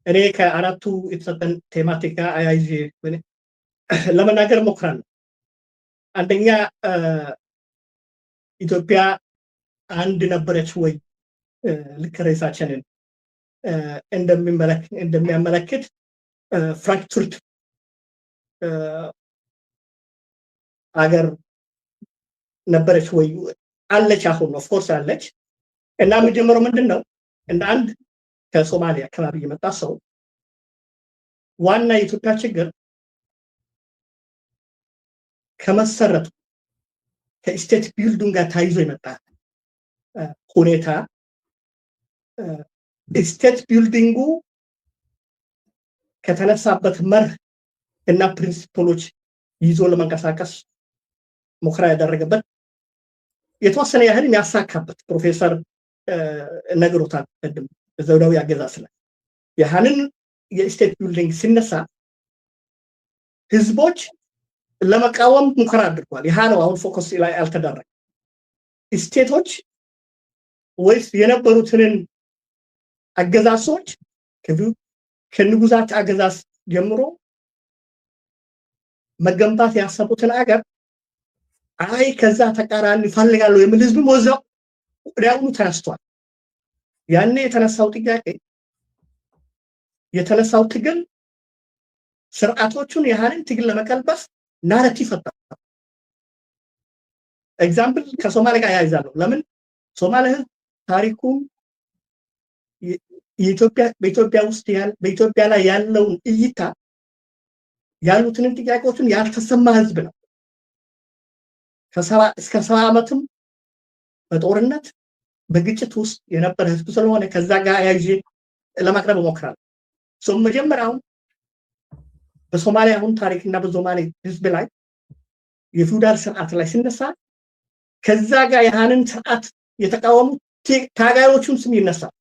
እኔ ከአራቱ የተሰጠን ቴማቲክ ጋር አያይዤ ለመናገር ሞክራለሁ። አንደኛ ኢትዮጵያ አንድ ነበረች ወይ? ልክ ሬሳችንን እንደሚያመለክት ፍራክቸርድ አገር ነበረች ወይ? አለች። አሁን ኦፍኮርስ አለች። እና የሚጀምረው ምንድን ነው? እንደ አንድ ከሶማሊያ አካባቢ የመጣ ሰው ዋና የኢትዮጵያ ችግር ከመሰረቱ ከስቴት ቢልዲንግ ጋር ታይዞ የመጣ ሁኔታ ስቴት ቢልዲንጉ ከተነሳበት መርህ እና ፕሪንሲፕሎች ይዞ ለመንቀሳቀስ ሙከራ ያደረገበት የተወሰነ ያህል ያሳካበት ፕሮፌሰር ነግሮታል። ቅድም ዘውዳዊ አገዛዝ ላይ ያህንን የስቴት ቢልዲንግ ሲነሳ ህዝቦች ለመቃወም ሙከራ አድርጓል። ይህ ነው አሁን ፎከስ ላይ አልተደረገ። ስቴቶች ወይስ የነበሩትን አገዛዞች ከንጉዛት አገዛዝ ጀምሮ መገንባት ያሰቡትን አገር አይ ከዛ ተቃራኒ ፈልጋለሁ የሚል ህዝብ ወዛው ወዲያውኑ ተነስቷል። ያኔ የተነሳው ጥያቄ የተነሳው ትግል ስርዓቶቹን ያህልን ትግል ለመቀልበስ ናረቲቭ ፈጠረ። ኤግዛምፕል ከሶማሌ ጋር ያይዛለሁ። ለምን ሶማሌ ህዝብ ታሪኩ በኢትዮጵያ ውስጥ በኢትዮጵያ ላይ ያለውን እይታ ያሉትን ጥያቄዎችን ያልተሰማ ህዝብ ነው። እስከ 70 ዓመትም በጦርነት በግጭት ውስጥ የነበረ ህዝብ ስለሆነ ከዛ ጋር ያይዤ ለማቅረብ እሞክራለሁ። መጀመሪያው በሶማሊያ አሁን ታሪክና በሶማሌ ህዝብ ላይ የፊውዳል ስርዓት ላይ ሲነሳ ከዛ ጋር ያህንን ስርዓት የተቃወሙ ታጋዮቹን ስም ይነሳል።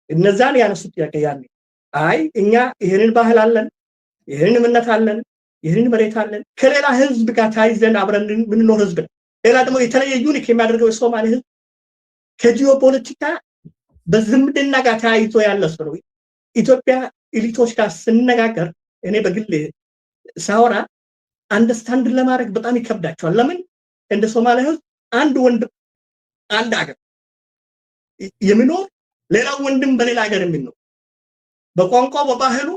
እነዛን ያነሱት ጥያቄ ያኔ አይ እኛ ይሄንን ባህል አለን፣ ይሄንን እምነት አለን፣ ይሄንን መሬት አለን፣ ከሌላ ህዝብ ጋር ታይዘን አብረን ምንኖር ህዝብ ነው። ሌላ ደግሞ የተለየ ዩኒክ የሚያደርገው የሶማሌ ህዝብ ከጂኦፖለቲካ በዝምድና ጋር ተያይዞ ያለ ነው። ኢትዮጵያ ኤሊቶች ጋር ስንነጋገር እኔ በግል ሳወራ አንደርስታንድ ለማድረግ በጣም ይከብዳቸዋል። ለምን እንደ ሶማሌ ህዝብ አንድ ወንድ አንድ ሀገር የሚኖር ሌላው ወንድም በሌላ ሀገር የሚኖር በቋንቋ በባህሉ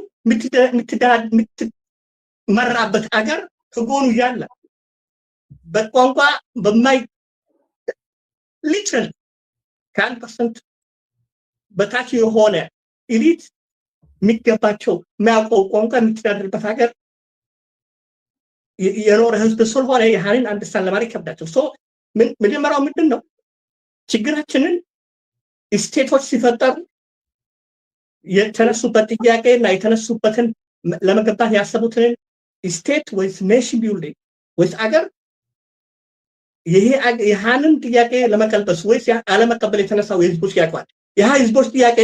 የምትመራበት ሀገር ከጎኑ ያለ በቋንቋ በማይ ሊትራሊ ከ1% በታች የሆነ ኤሊት የሚገባቸው የሚያውቀው ቋንቋ የሚተዳደርበት ሀገር የኖረ ህዝብ ስለሆነ ያህንን አንደርስታንድ ለማድረግ ይከብዳቸው። መጀመሪያው ምንድን ነው ችግራችንን ስቴቶች ሲፈጠሩ የተነሱበት ጥያቄ እና የተነሱበትን ለመገንባት ያሰቡትን ስቴት ወይስ ኔሽን ቢልዲንግ ወይስ አገር ይህንን ጥያቄ ለመቀልበስ ወይስ አለመቀበል የተነሳው የህዝቦች ጥያቄ ይህ ህዝቦች ጥያቄ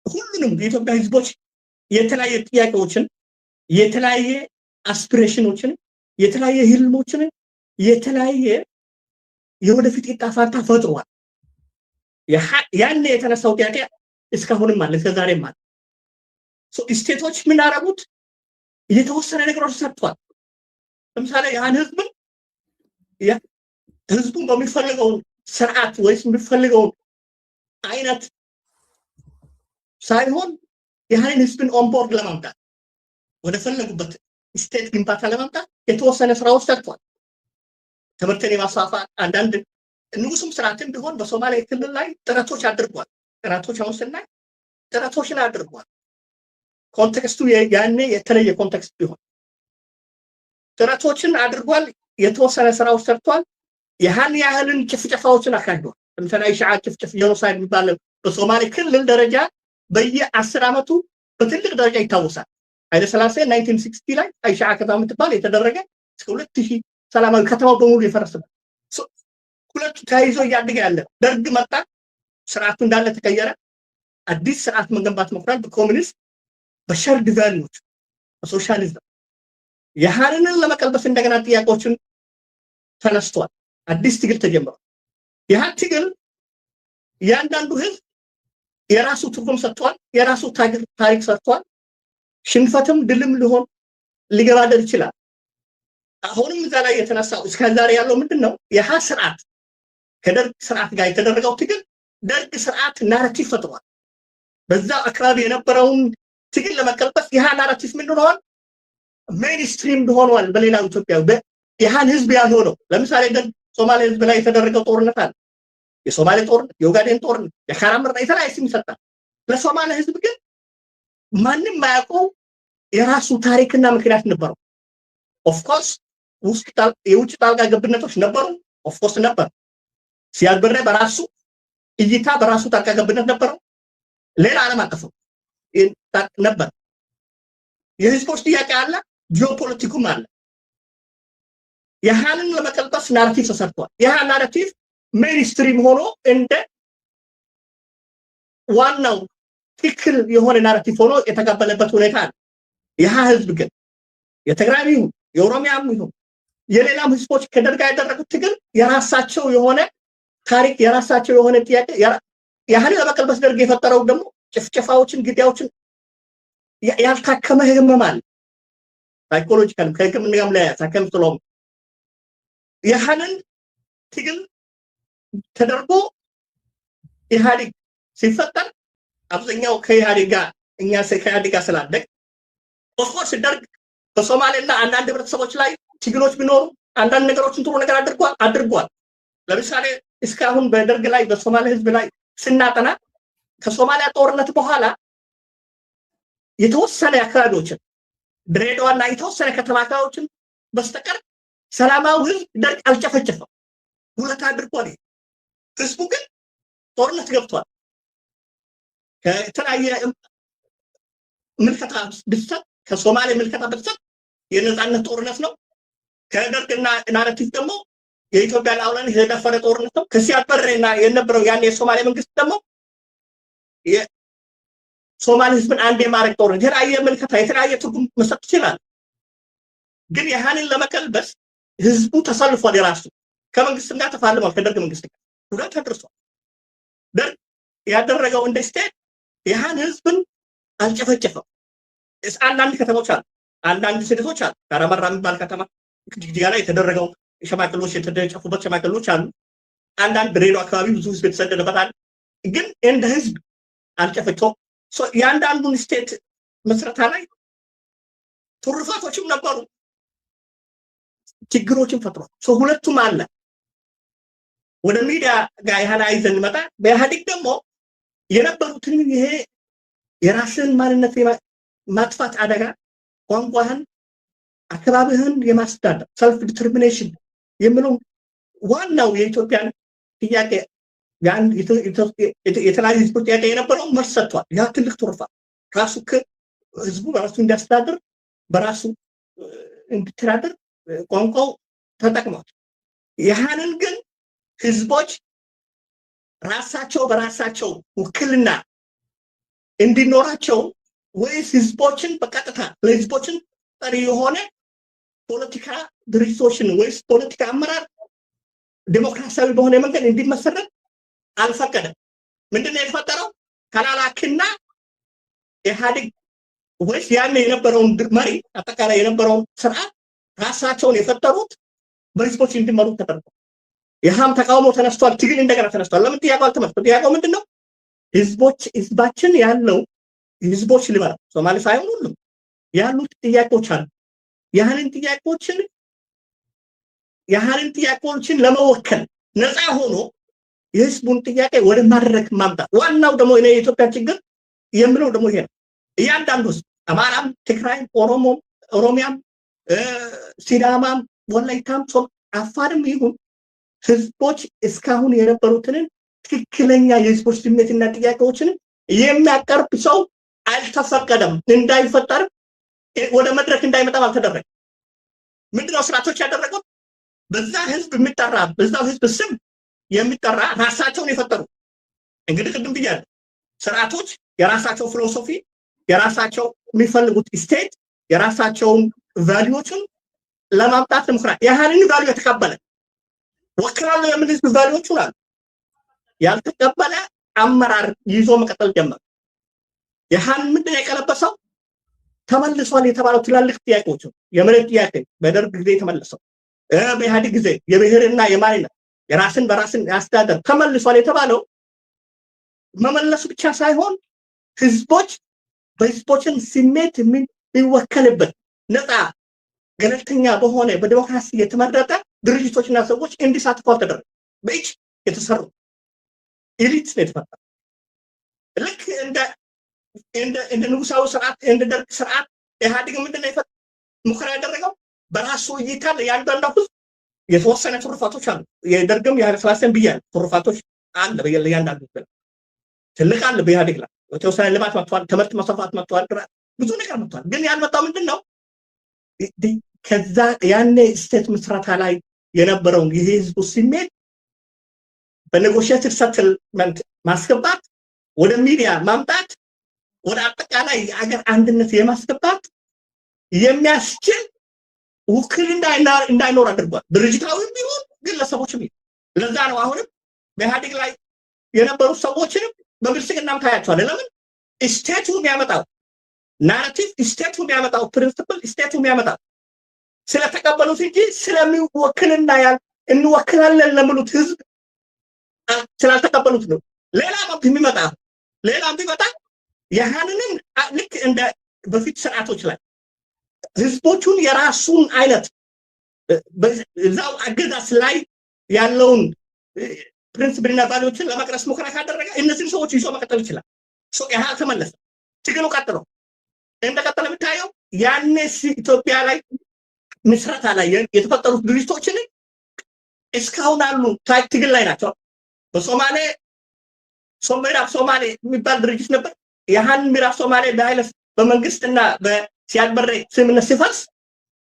ሁሉንም የኢትዮጵያ ህዝቦች የተለያየ ጥያቄዎችን የተለያየ አስፒሬሽኖችን የተለያየ ህልሞችን የተለያየ የወደፊት ዕጣ ፈንታ ፈጥሯል። ያኔ የተነሳው ጥያቄ እስካሁንም አለ፣ እስከዛሬም አለ። ስቴቶች ምን አደረጉት? የተወሰነ ነገሮች ሰርቷል። ለምሳሌ ያን ህዝቡን በሚፈልገው ስርዓት ወይስ የሚፈልገው አይነት ሳይሆን ያንን ህዝብን ኦንቦርድ ለማምጣት ወደ ፈለጉበት ስቴት ግንባታ ለማምጣት የተወሰነ ስራዎች ሰርቷል። ትምህርትን የማስፋፋት አንዳንድ ንጉሱም ስርዓትን ቢሆን በሶማሌ ክልል ላይ ጥረቶች አድርጓል። ጥረቶች አሁን ስናይ ጥረቶችን አድርጓል። ኮንቴክስቱ ያኔ የተለየ ኮንቴክስት ቢሆን ጥረቶችን አድርጓል። የተወሰነ ስራዎች ሰርቷል። ያን ያህልን ጭፍጨፋዎችን አካሂዷል። ለምሳሌ አይሻዓ ጭፍጨፍ ጄኖሳይድ የሚባል በሶማሌ ክልል ደረጃ በየ10 ዓመቱ በትልቅ ደረጃ ይታወሳል። ኃይለ ሥላሴ 1960 ላይ አይሻዓ ከተማ የምትባል የተደረገ እስከ 2000 ሰላማዊ ከተማው በሙሉ የፈረሰበት ሁለቱ ተያይዞ እያደገ ያለ ደርግ መጣ፣ ስርዓቱ እንዳለ ተቀየረ። አዲስ ስርዓት መገንባት መክሯል። በኮሙኒስት በሸርድ ቫልዩዎች በሶሻሊዝም ያህንን ለመቀልበስ እንደገና ጥያቄዎችን ተነስቷል። አዲስ ትግል ተጀምሯል። ያ ትግል ያንዳንዱ ህዝብ የራሱ ትርጉም ሰጥቷል። የራሱ ታሪክ ሰርቷል። ሽንፈትም ድልም ሊገባደር ይችላል። አሁንም እዛ ላይ የተነሳው እስከዛሬ ያለው ምንድነው? ያህ ስርዓት ከደርግ ስርዓት ጋር የተደረገው ትግል ደርግ ስርዓት ናራቲቭ ፈጥሯል። በዛ አካባቢ የነበረውን ትግል ለመቀልበስ ያህ ናራቲቭ ምንድን ሆኗል? ሜይንስትሪም ሆኗል። በሌላው ኢትዮጵያ ያህን ህዝብ ያልሆነው ለምሳሌ ደርግ ሶማሌ ህዝብ ላይ የተደረገው ጦርነት አለ። የሶማሌ ጦርነት፣ የኦጋዴን ጦርነት፣ የካራምራ የተለያየ ስም ይሰጣል። ለሶማሌ ህዝብ ግን ማንም ማያውቀው የራሱ ታሪክና ምክንያት ነበረው። ኦፍኮርስ የውጭ ጣልቃ ገብነቶች ነበሩ። ኦፍኮርስ ነበር። ሲያድ በሬ በራሱ እይታ በራሱ ጣልቃ ገብነት ነበረው። ሌላ ዓለም አቀፍ ነበር። የህዝቦች ጥያቄ አለ፣ ጂኦፖለቲኩም አለ። ያህንን ለመቀልበስ ናራቲቭ ተሰርቷል። ያ ናራቲቭ ሜይንስትሪም ሆኖ እንደ ዋናው ትክክል የሆነ ናራቲቭ ሆኖ የተቀበለበት ሁኔታ አለ። ያ ህዝብ ግን የትግራይም ይሁን የኦሮሚያም ይሁን የሌላም ህዝቦች ከደርግ ያደረጉት ትግል የራሳቸው የሆነ ታሪክ የራሳቸው የሆነ ጥያቄ ያህንን ለመቀልበስ ደርግ የፈጠረው ደግሞ ጭፍጨፋዎችን፣ ግድያዎችን ያልታከመ ህመም አለ። ሳይኮሎጂካል ከህክምናም ላይ ያሳከም ስለሆነ ያህንን ትግል ተደርጎ ኢህአዴግ ሲፈጠር አብዛኛው ከኢህአዴግ ጋር እኛ ከኢህአዴግ ጋር ስላደግ ኦፍኮርስ ደርግ በሶማሌና አንዳንድ ህብረተሰቦች ላይ ትግሎች ቢኖሩ አንዳንድ ነገሮችን ጥሩ ነገር አድርጓል። ለምሳሌ እስካሁን በደርግ ላይ በሶማሌ ህዝብ ላይ ስናጠና ከሶማሊያ ጦርነት በኋላ የተወሰነ አካባቢዎችን ድሬዳዋና የተወሰነ ከተማ አካባቢዎችን በስተቀር ሰላማዊ ህዝብ ደርግ አልጨፈጨፈም። ሁለት አድርጓል። ህዝቡ ግን ጦርነት ገብቷል። ከተለያየ ምልከታ ብትሰጥ ከሶማሌ ምልከታ ብትሰጥ የነፃነት ጦርነት ነው። ከደርግና ናራቲቭ ደግሞ የኢትዮጵያ ላውለን የደፈረ ጦርነት ነው። ከሲያድ በሬና የነበረው ያን የሶማሌ መንግስት ደግሞ የሶማሌ ህዝብን አንድ የማድረግ ጦርነት የተለያየ ምልከታ የተለያየ ትርጉም መስጠት ይችላል። ግን ያህንን ለመቀልበስ ህዝቡ ተሰልፏል። የራሱ ከመንግስትም ጋር ተፋልሟል። ከደርግ መንግስት ጋር ጉዳት አድርሷል። ደርግ ያደረገው እንደ ስቴት ያህን ህዝብን አልጨፈጨፈም። አንዳንድ ከተሞች አሉ፣ አንዳንድ ስደቶች አሉ። ካራማራ የሚባል ከተማ ጅግጅጋ ላይ የተደረገው ሸማቅሎች የተጨፉበት ሸማቅሎች አሉ። አንዳንድ ድሬዳዋ አካባቢ ብዙ ህዝብ የተሰደደበት አለ። ግን እንደ ህዝብ አልጨፈጨፈም። የአንዳንዱን ስቴት መስረታ ላይ ትሩፋቶችም ነበሩ፣ ችግሮችን ፈጥሯል። ሁለቱም አለ። ወደ ሚዲያ ጋር ያህን አይዘን መጣ። በኢህአዴግ ደግሞ የነበሩትን ይሄ የራስን ማንነት ማጥፋት አደጋ፣ ቋንቋህን፣ አካባቢህን የማስተዳደር ሰልፍ ዲተርሚኔሽን የሚለው ዋናው የኢትዮጵያን ጥያቄ የተለያዩ ህዝቦች ጥያቄ የነበረው መልስ ሰጥቷል። ያ ትልቅ ትሩፋት ራሱ ህዝቡ በራሱ እንዲያስተዳድር በራሱ እንዲተዳደር ቋንቋው ተጠቅሟል። ያህንን ግን ህዝቦች ራሳቸው በራሳቸው ውክልና እንዲኖራቸው ወይስ ህዝቦችን በቀጥታ ለህዝቦችን ጠሪ የሆነ ፖለቲካ ድርጅቶችን ወይስ ፖለቲካ አመራር ዲሞክራሲያዊ በሆነ መንገድ እንዲመሰረት አልፈቀደም። ምንድነው የተፈጠረው? ተላላኪና ኢህአዴግ ወይስ ያኔ የነበረውን መሪ አጠቃላይ የነበረውን ስርዓት ራሳቸውን የፈጠሩት በህዝቦች እንዲመሩ ተደርጓል። ይህም ተቃውሞ ተነስቷል። ትግል እንደገና ተነስቷል። ለምን ጥያቄው አልተመለሰም? ጥያቄው ምንድነው? ህዝባችን ያለው ህዝቦች ሊመራ ሶማሌ ሳይሆን ሁሉም ያሉት ጥያቄዎች አሉ። ያህንን ጥያቄዎችን ለመወከል ነፃ ሆኖ የህዝቡን ጥያቄ ወደ ማድረግ ማምጣት። ዋናው ደግሞ የኢትዮጵያ ችግር የምለው ደግሞ ይሄ ነው። እያንዳንዱ ህዝብ አማራም፣ ትግራይም፣ ኦሮሚያም፣ ሲዳማም፣ ወላይታም፣ አፋርም ይሁን ህዝቦች እስካሁን የነበሩትን ትክክለኛ የህዝቦች ስሜትና ጥያቄዎችን የሚያቀርብ ሰው አልተፈቀደም። እንዳይፈጠር ወደ መድረክ እንዳይመጣ አልተደረገም። ምንድነው ስርዓቶች ያደረጉት? በዛ ህዝብ የሚጠራ በዛው ህዝብ ስም የሚጠራ ራሳቸውን የፈጠሩ። እንግዲህ ቅድም ብያለሁ፣ ስርዓቶች የራሳቸው ፊሎሶፊ፣ የራሳቸው የሚፈልጉት ስቴት፣ የራሳቸውን ቫልዩዎችን ለማምጣት ለምክራት ያህንን ቫልዩ የተቀበለ ወክላለሁ የምን ህዝብ ቫልዩዎቹን አሉ ያልተቀበለ አመራር ይዞ መቀጠል ጀመረ። ይህን ምንድነው የቀለበሰው? ተመልሷል የተባለው ትላልቅ ጥያቄዎች የመሬት ጥያቄ በደርግ ጊዜ ተመለሰው፣ በኢህአዴግ ጊዜ የብሔርና የማንነት የራስን በራስን አስተዳደር ተመልሷል የተባለው መመለሱ ብቻ ሳይሆን ህዝቦች በህዝቦችን ስሜት የሚወከልበት ነፃ ገለልተኛ በሆነ በዲሞክራሲ የተመረጠ ድርጅቶችና ሰዎች እንዲሳተፉ አልተደረገም። በእጅ የተሰሩ ኤሊት ነው የተፈጠረው። ልክ እንደ ንጉሳዊ ስርዓት እንደ ደርግ ስርዓት ኢህአዴግ ምንድነው ሙከራ ያደረገው? በራሱ እይታ ያንዳንዱ ህዝብ የተወሰነ ትሩፋቶች አሉ። የደርግም የኃይለ ሥላሴን ብያለሁ፣ ትሩፋቶች አለ በእያንዳንዱ ትልቅ አለ። በኢህአዴግ ላይ የተወሰነ ልማት መጥቷል፣ ትምህርት መስፋፋት መጥቷል፣ ብዙ ነገር መጥቷል። ግን ያልመጣው ምንድነው? ከዛ ያኔ ስቴት ምስረታ ላይ የነበረውን የህዝቡ ስሜት በኔጎሽየትድ ሰትልመንት ማስገባት፣ ወደ ሚዲያ ማምጣት፣ ወደ አጠቃላይ የሀገር አንድነት የማስገባት የሚያስችል ውክልና እንዳይኖር አድርጓል። ድርጅታዊም ቢሆን ግለሰቦችም ቢሆን። ለዛ ነው አሁንም በኢህአዴግ ላይ የነበሩ ሰዎችንም በብልጽግናም ታያቸዋል። ለምን? ስቴቱ የሚያመጣው ናራቲቭ፣ ስቴቱ የሚያመጣው ፕሪንሲፕል፣ ስቴቱ የሚያመጣው ስለተቀበሉት እንጂ ስለሚወክልና እንወክላለን ለምሉት ህዝብ ስላልተቀበሉት ነው። ሌላ ቢመጣ ያህንንም ልክ እንደ በፊት ስርዓቶች ላይ ህዝቦቹን የራሱን አይነት እዛው አገዛዝ ላይ ያለውን ፕሪንሲፕልና ቫልዩዎችን ለመቅረስ ሙከራ ካደረገ እነዚህን ሰዎች ይዞ መቀጠል ይችላል። ይህ አልተመለሰ። ትግሉ ቀጥሎ እንደቀጠለ የምታየው ያኔ ኢትዮጵያ ላይ ምስረታ ላይ የተፈጠሩት ድርጅቶችን እስካሁን አሉ። ትግል ላይ ናቸው። በሶማሌ ምዕራብ ሶማሌ የሚባል ድርጅት ነበር። ያህን ምዕራብ ሶማሌ በመንግስትና በሲያድ በሬ ስምምነት ሲፈርስ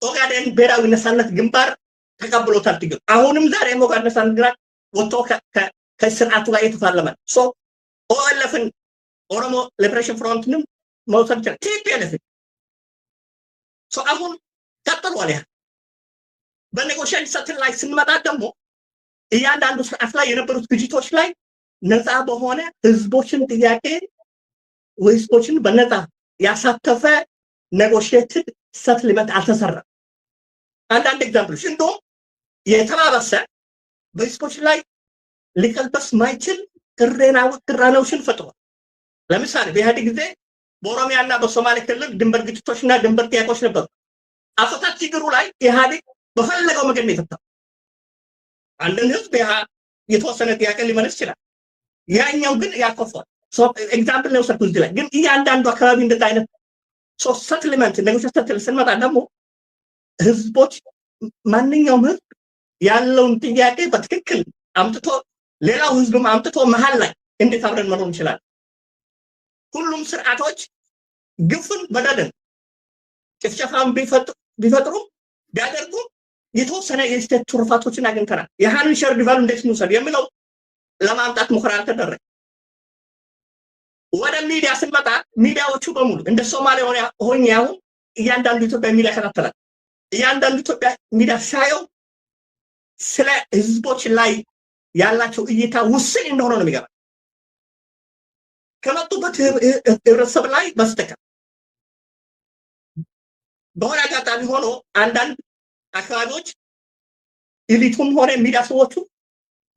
ኦጋዴን ብሔራዊ ነፃነት ግንባር ተቀብሎታል ትግል። አሁንም ዛሬ ኦጋዴን ነፃነት ግንባር ወጥቶ ከስርዓቱ ጋር የተፋለመ ኦኤልኤፍን ኦሮሞ ሊበሬሽን ፍሮንትንም መውሰድ ይችላል። ቲፒኤልኤፍ አሁን ቀጥሏል። ያ በኔጎሽዬሽን ሰትል ላይ ስንመጣ ደግሞ እያንዳንዱ ስርዓት ላይ የነበሩት ግጭቶች ላይ ነፃ በሆነ ህዝቦችን ጥያቄ ህዝቦችን በነፃ ያሳተፈ ኔጎሽዬትድ ሰትልመንት አልተሰራም። አንዳንድ ኤግዛምፕሎች እንደውም የተባበሰ በህዝቦች ላይ ሊቀልበስ ማይችል ቅራኔዎችን ፈጥሯል። ለምሳሌ በኢህአዴግ ጊዜ በኦሮሚያና በሶማሌ ክልል ድንበር ግጭቶችና ድንበር ጥያቄዎች ነበሩ። አፈታት ችግሩ ላይ ኢህአዴግ በፈለገው መንገድ ነው የፈታው። አንድን ህዝብ የተወሰነ ጥያቄ ሊመልስ ይችላል፣ ያኛው ግን ያኮርፋል። ኤግዛምፕል ነው ሰርኩ እዚህ ላይ ግን እያንዳንዱ አካባቢ እንደዛ አይነት ሰትልመንት ኔጎሽዬሽን ስንመጣ ደግሞ ህዝቦች ማንኛውም ህዝብ ያለውን ጥያቄ በትክክል አምጥቶ ሌላው ህዝብም አምጥቶ መሀል ላይ እንዴት አብረን መኖር እንችላለን? ሁሉም ስርዓቶች ግፍን በደልን ጭፍጨፋን ቢፈጥሩ ቢያደርጉ የተወሰነ የስቴት ትሩፋቶችን አግኝተናል። የሃንን ሼር ዲቫሉ እንዴት እንውሰድ የሚለው ለማምጣት ሙከራ አልተደረገም። ወደ ሚዲያ ስንመጣ ሚዲያዎቹ በሙሉ እንደ ሶማሌ ሆኜ አሁን እያንዳንዱ ኢትዮጵያ ሚዲያ ከታተላል። እያንዳንዱ ኢትዮጵያ ሚዲያ ሳየው ስለ ህዝቦች ላይ ያላቸው እይታ ውስን እንደሆነ ነው የሚገባ ከመጡበት ህብረተሰብ ላይ በስተቀር። በሆነ አጋጣሚ ሆኖ አንዳንድ አካባቢዎች ኢሊቱም ሆነ ሚዲያ ሰዎቹ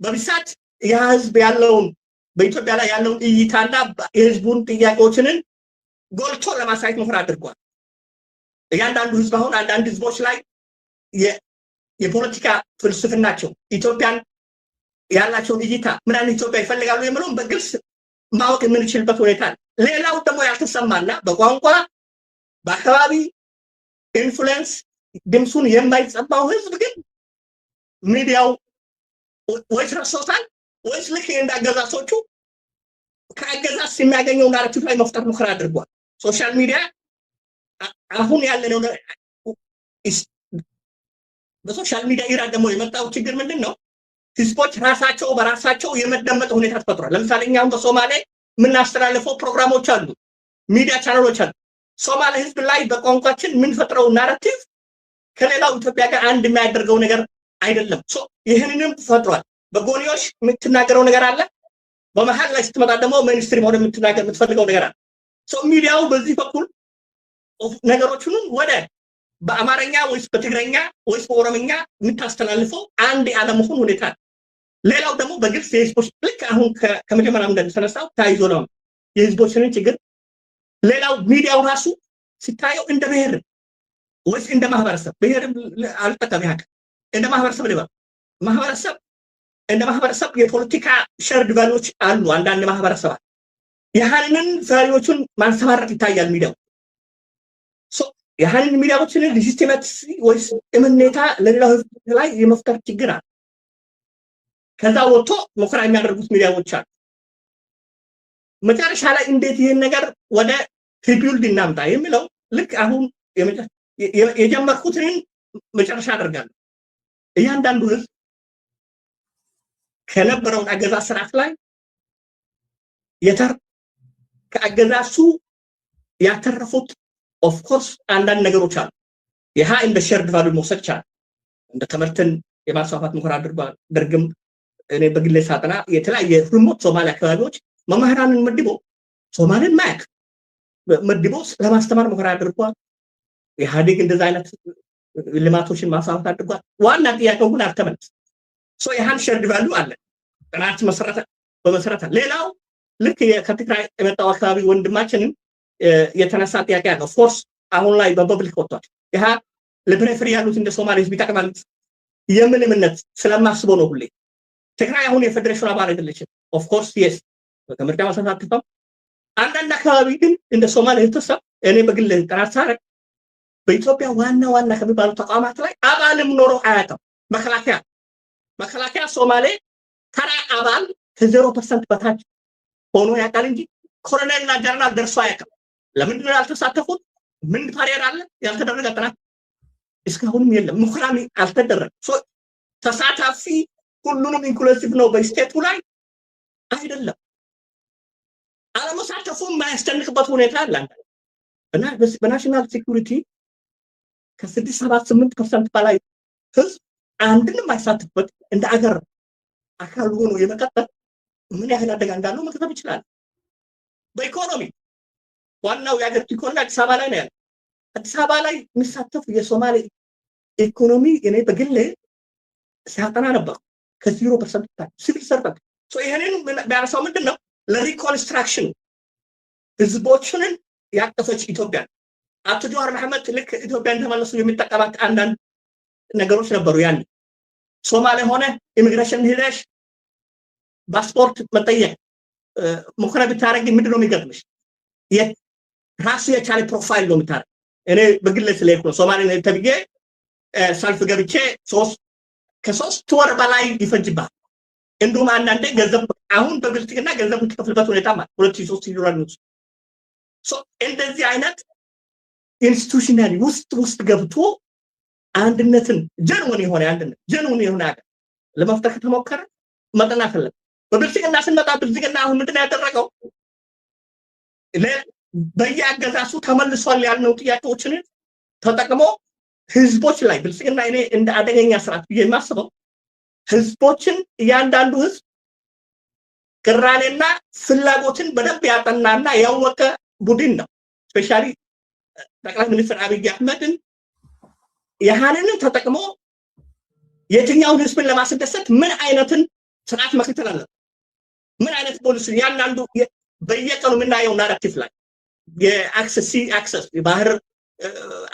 በብዛት የህዝብ ያለውን በኢትዮጵያ ላይ ያለውን እይታና የህዝቡን ጥያቄዎችን ጎልቶ ለማሳየት ሙከራ አድርጓል። እያንዳንዱ ህዝብ አሁን አንዳንድ ህዝቦች ላይ የፖለቲካ ፍልስፍናቸው ኢትዮጵያን ያላቸውን እይታ ምን አይነት ኢትዮጵያ ይፈልጋሉ የሚለውን በግልጽ ማወቅ የምንችልበት ሁኔታ አለ። ሌላው ደግሞ ያልተሰማና በቋንቋ በአካባቢ ኢንፍሉዌንስ ድምፁን የማይሰማው ህዝብ ግን ሚዲያው ወይስ ረሶታል ወይስ ልክ እንዳገዛሶቹ ከአገዛዝ የሚያገኘው ናራቲቭ ላይ መፍጠር ሙከራ አድርጓል። ሶሻል ሚዲያ አሁን ያለነው በሶሻል ሚዲያ ኢራ ደግሞ የመጣው ችግር ምንድን ነው? ህዝቦች ራሳቸው በራሳቸው የመደመጥ ሁኔታ ተፈጥሯል። ለምሳሌ እኛም በሶማሌ የምናስተላልፈው ፕሮግራሞች አሉ፣ ሚዲያ ቻናሎች አሉ። ሶማሌ ህዝብ ላይ በቋንቋችን የምንፈጥረው ናራቲቭ ከሌላው ኢትዮጵያ ጋር አንድ የሚያደርገው ነገር አይደለም። ይህንንም ፈጥሯል። በጎንዮሽ የምትናገረው ነገር አለ፣ በመሀል ላይ ስትመጣ ደግሞ ሚኒስትሪ ሆነ የምትፈልገው ነገር አለ። ሚዲያው በዚህ በኩል ነገሮችን ወደ በአማርኛ ወይስ በትግረኛ ወይስ በኦሮምኛ የምታስተላልፈው አንድ ያለመሆን ሁኔታ። ሌላው ደግሞ በግልጽ የህዝቦች ልክ አሁን ከመጀመሪያ እንደተነሳው ታይዞ ነው የህዝቦችን ችግር። ሌላው ሚዲያው ራሱ ሲታየው እንደ ብሔር ወይስ እንደ ማህበረሰብ ብሔር አልጠቀም ያህል እንደ ማህበረሰብ ሊባ ማህበረሰብ እንደ ማህበረሰብ የፖለቲካ ሸርድ ቫልዩዎች አሉ። አንዳንድ ማህበረሰባት ያህንን ቫልዩዎችን ማንሰማራት ይታያል ሚዲያው። ያህንን ሚዲያዎችን ሊሲስተማት ወይስ እምኔታ ለሌላው ህዝብ ላይ የመፍጠር ችግር አለ። ከዛ ወጥቶ ሙከራ የሚያደርጉት ሚዲያዎች አሉ። መጨረሻ ላይ እንዴት ይህን ነገር ወደ ሪቢልድ እናምጣ የሚለው ልክ አሁን የጀመርኩትን መጨረሻ አደርጋለሁ። እያንዳንዱ ህዝብ ከነበረውን አገዛዝ ስርዓት ላይ ከአገዛዙ ያተረፉት ኦፍ ኮርስ አንዳንድ ነገሮች አሉ። ይሄ እንደ ሼርድ ቫልዩ መውሰድ ይቻላል። እንደ ትምህርትን የማስፋፋት ሙከራ አድርጓል። ደርግም እኔ በግሌ ሳጠና የተለያየ ሪሞት ሶማሌ አካባቢዎች መምህራንን መድቦ ሶማሌን ማያቅ መድቦ ለማስተማር ሙከራ አድርጓል። ኢህአዴግ እንደዛ አይነት ልማቶችን ማስፋፋት አድርጓል። ዋና ጥያቄው ግን አልተመለሰም። ይሄን ሼርድ ቫልዩ አለ ጥናት በመሰረተ ሌላው ልክ ከትግራይ የመጣው አካባቢ ወንድማችንን የተነሳ ጥያቄ አለ። ፎርስ አሁን ላይ በፐብሊክ ወጥቷል። ይሄ ለፕሬፈር ያሉት እንደ ሶማሌ ህዝብ ይጠቅማል የምን እምነት ስለማስበው ነው። ሁሌ ትግራይ አሁን የፌደሬሽን አባል አይደለችም። ኦፍ ኮርስ የስ በምርጫ ማሳተፍም አንዳንድ አካባቢ ግን እንደ ሶማሌ ህብረተሰብ እኔ በግል ጥናት ሳረግ በኢትዮጵያ ዋና ከሚባሉ ተቋማት ላይ አባልም ኖሮ አያውቅም። መከላከያ ሶማሌ ተራ አባል ከ0% በታች ሆኖ ያውቃል እንጂ ኮሎኔልና ጀነራል ደርሶ አያውቅም። ለምንድን ነው ያልተሳተፉት? ምን ፓሪየር አለ? ያልተደረገ ጥናት እስካሁንም የለም። ሙከራም አልተደረገም። ተሳታፊ ሁሉንም ኢንክሉሲቭ ነው በስቴቱ ላይ አይደለም። አለመሳተፉ የማያስጨንቅበት ሁኔታ አለ። እና በናሽናል ሴኩሪቲ ከ6-7-8% በላይ ህዝብ አንድንም አይሳተፍበት እንደ አገር አካል ሆኖ የመቀጠል ምን ያህል አደጋ እንዳለው መከተብ ይችላል። በኢኮኖሚ ዋናው የሀገር ኢኮኖሚ አዲስ አበባ ላይ ነው ያለው። አዲስ አበባ ላይ የሚሳተፉ የሶማሌ ኢኮኖሚ እኔ በግሌ ሲያጠና ነበር ከ0% በታች ሲቪል ሰርቫንት። ይሄንን ቢያነሳው ምንድን ነው ለሪኮንስትራክሽን ህዝቦችን ያቀፈች ኢትዮጵያ አቶ ጀዋር መሐመድ ልክ ኢትዮጵያ እንደተመለሱ የሚጠቀማት አንዳንድ ነገሮች ነበሩ። ያን ሶማሌ ሆነ ኢሚግሬሽን ሄደሽ ፓስፖርት መጠየቅ ሙከራ ብታረጊ ምንድነው የሚገጥምሽ? ራሱ የቻለ ፕሮፋይል ነው የምታረግ። እኔ በግል ስለይኩ ነው ሶማሌ ነው ተብዬ ሰልፍ ገብቼ ከ3 ወር በላይ ይፈጅባል። እንደውም አንዳንዴ ገንዘብ አሁን በብልጽግና ገንዘብ የምትከፍልበት ሁኔታ ማለት 2-3 ዩሮ ነው። እንደዚህ አይነት ኢንስቲትዩሽናሊ ውስጥ ገብቶ አንድነትን ጀንውን የሆነ ሀገር ለመፍጠር ከተሞከረ መጠናት አለ። በብልጽግና ስንመጣ ብልጽግና አሁን ምንድን ነው ያደረገው? በየአገዛዙ ተመልሷል ያልነው ጥያቄዎችን ተጠቅሞ ህዝቦች ላይ ብልጽግና እኔ እንደ አደገኛ ስርዓት ብዬ የማስበው ህዝቦችን እያንዳንዱ ህዝብ ቅራኔና ፍላጎትን በደንብ ያጠናና ያወቀ ቡድን ነው። ስፔሻሊ ጠቅላይ ሚኒስትር አብይ አህመድን ያህንን ተጠቅሞ የትኛውን ህዝብን ለማስደሰት ምን አይነትን ስርዓት መከተል አለበት፣ ምን አይነት ፖሊሲ ያንዳንዱ በየቀኑ የምናየው ናራቲቭ ላይ የአክሰስ አክሰስ የባህር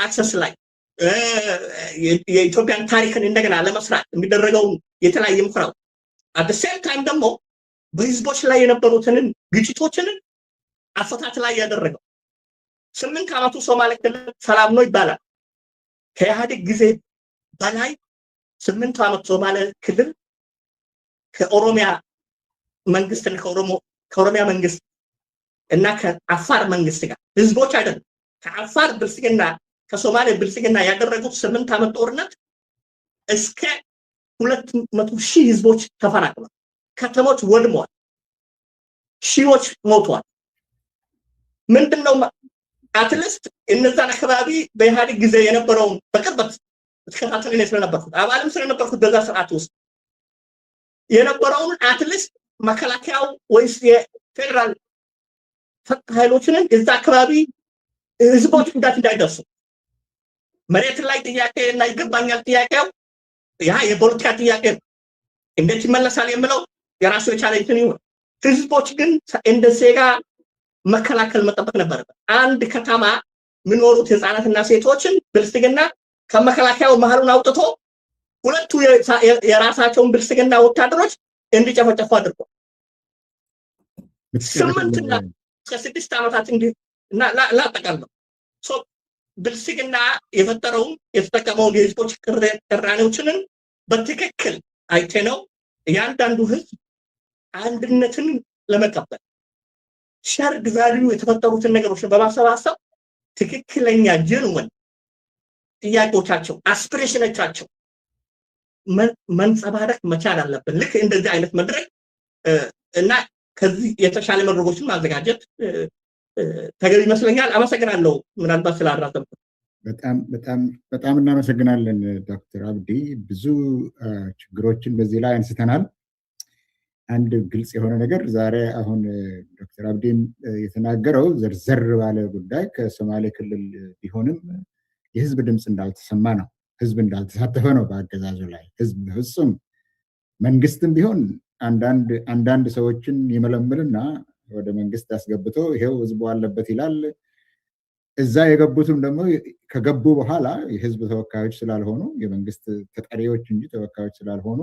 አክሰስ ላይ የኢትዮጵያን ታሪክን እንደገና ለመስራት የሚደረገውን የተለያየ ሙከራው አት ሴም ታይም ደግሞ በህዝቦች ላይ የነበሩትን ግጭቶችን አፈታት ላይ ያደረገው 8 ዓመቱ ሶማሌ ክልል ሰላም ነው ይባላል። ከኢህአዴግ ጊዜ በላይ 8 ዓመት ሶማሌ ክልል ከኦሮሚያ መንግስትና ከኦሮሚያ መንግስት እና ከአፋር መንግስት ጋር ህዝቦች አይደለም ከአፋር ብልጽግና ከሶማሌ ብልጽግና ያደረጉት 8 ዓመት ጦርነት እስከ 200,000 ህዝቦች ተፈናቅለዋል። ከተሞች ወድመዋል። ሺዎች ሞተዋል። ምንድነው አትሊስት እነዛን አካባቢ በኢህአዴግ ጊዜ የነበረውን በቅርበት ተከታተልን ስለነበርኩት አባልም ስለነበርኩት በዛ ስርዓት ውስጥ የነበረውን አትሊስት መከላከያው ወይስ የፌደራል ኃይሎችን እዛ አካባቢ ህዝቦች ጉዳት እንዳይደርሱ መሬት ላይ ጥያቄ እና ይገባኛል ጥያቄው ያ የፖለቲካ ጥያቄ እንዴት ይመለሳል የሚለው የራሱ የቻለ እንትን ይሁን። ህዝቦች ግን እንደ ዜጋ መከላከል መጠበቅ ነበረበት። አንድ ከተማ የሚኖሩት ህፃናትና ሴቶችን ብልጽግና ከመከላከያው መሀሉን አውጥቶ ሁለቱ የራሳቸውን ብልጽግና ወታደሮች እንዲጨፈጨፉ አድርጓል። 8 እና 6 ዓመታት እንዲህ እና ላጠቃልለው ብልጽግና የፈጠረውን የተጠቀመውን የህዝቦች ቅራኔዎችን በትክክል አይተነው እያንዳንዱ ህዝብ አንድነትን ለመቀበል ሸርድ ቫልዩ የተፈጠሩትን ነገሮችን በማሰባሰብ ትክክለኛ ጀንወን ጥያቄዎቻቸው አስፒሬሽኖቻቸው መንጸባረቅ መቻል አለብን። ልክ እንደዚህ አይነት መድረክ እና ከዚህ የተሻለ መድረኮችን ማዘጋጀት ተገቢ ይመስለኛል። አመሰግናለሁ። ምናልባት ስላራዘምኩት በጣም እናመሰግናለን ዶክተር አብዲ። ብዙ ችግሮችን በዚህ ላይ አንስተናል። አንድ ግልጽ የሆነ ነገር ዛሬ አሁን ዶክተር አብዲን የተናገረው ዘርዘር ባለ ጉዳይ ከሶማሌ ክልል ቢሆንም የህዝብ ድምፅ እንዳልተሰማ ነው፣ ህዝብ እንዳልተሳተፈ ነው በአገዛዙ ላይ። ህዝብ ፍጹም መንግስትም ቢሆን አንዳንድ ሰዎችን ይመለምልና ወደ መንግስት አስገብቶ ይሄው ህዝቡ አለበት ይላል። እዛ የገቡትም ደግሞ ከገቡ በኋላ የህዝብ ተወካዮች ስላልሆኑ የመንግስት ተጠሪዎች እንጂ ተወካዮች ስላልሆኑ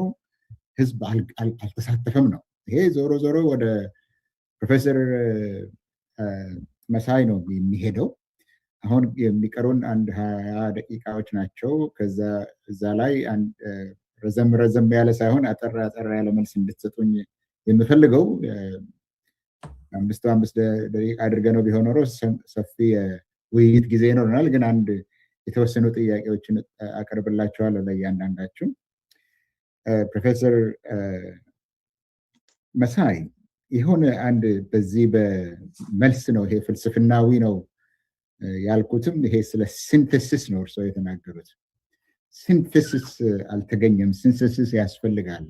ህዝብ አልተሳተፈም ነው። ይሄ ዞሮ ዞሮ ወደ ፕሮፌሰር መሳይ ነው የሚሄደው። አሁን የሚቀሩን 20 ደቂቃዎች ናቸው። ከዛ እዛ ላይ ረዘም ያለ ሳይሆን አጠር ያለ መልስ እንድትሰጡኝ የምፈልገው 5 ደቂቃ አድርገ ነው ቢሆን ኖሮ ሰፊ ውይይት ጊዜ ይኖረናል። ግን አንድ የተወሰኑ ጥያቄዎችን አቀርብላችኋለሁ ለእያንዳንዳችሁ። ፕሮፌሰር መሳይ የሆነ አንድ በዚህ በመልስ ነው ይሄ ፍልስፍናዊ ነው ያልኩትም ይሄ ስለ ሲንተሲስ ነው እርሶ የተናገሩት። ሲንተሲስ አልተገኘም፣ ሲንተሲስ ያስፈልጋል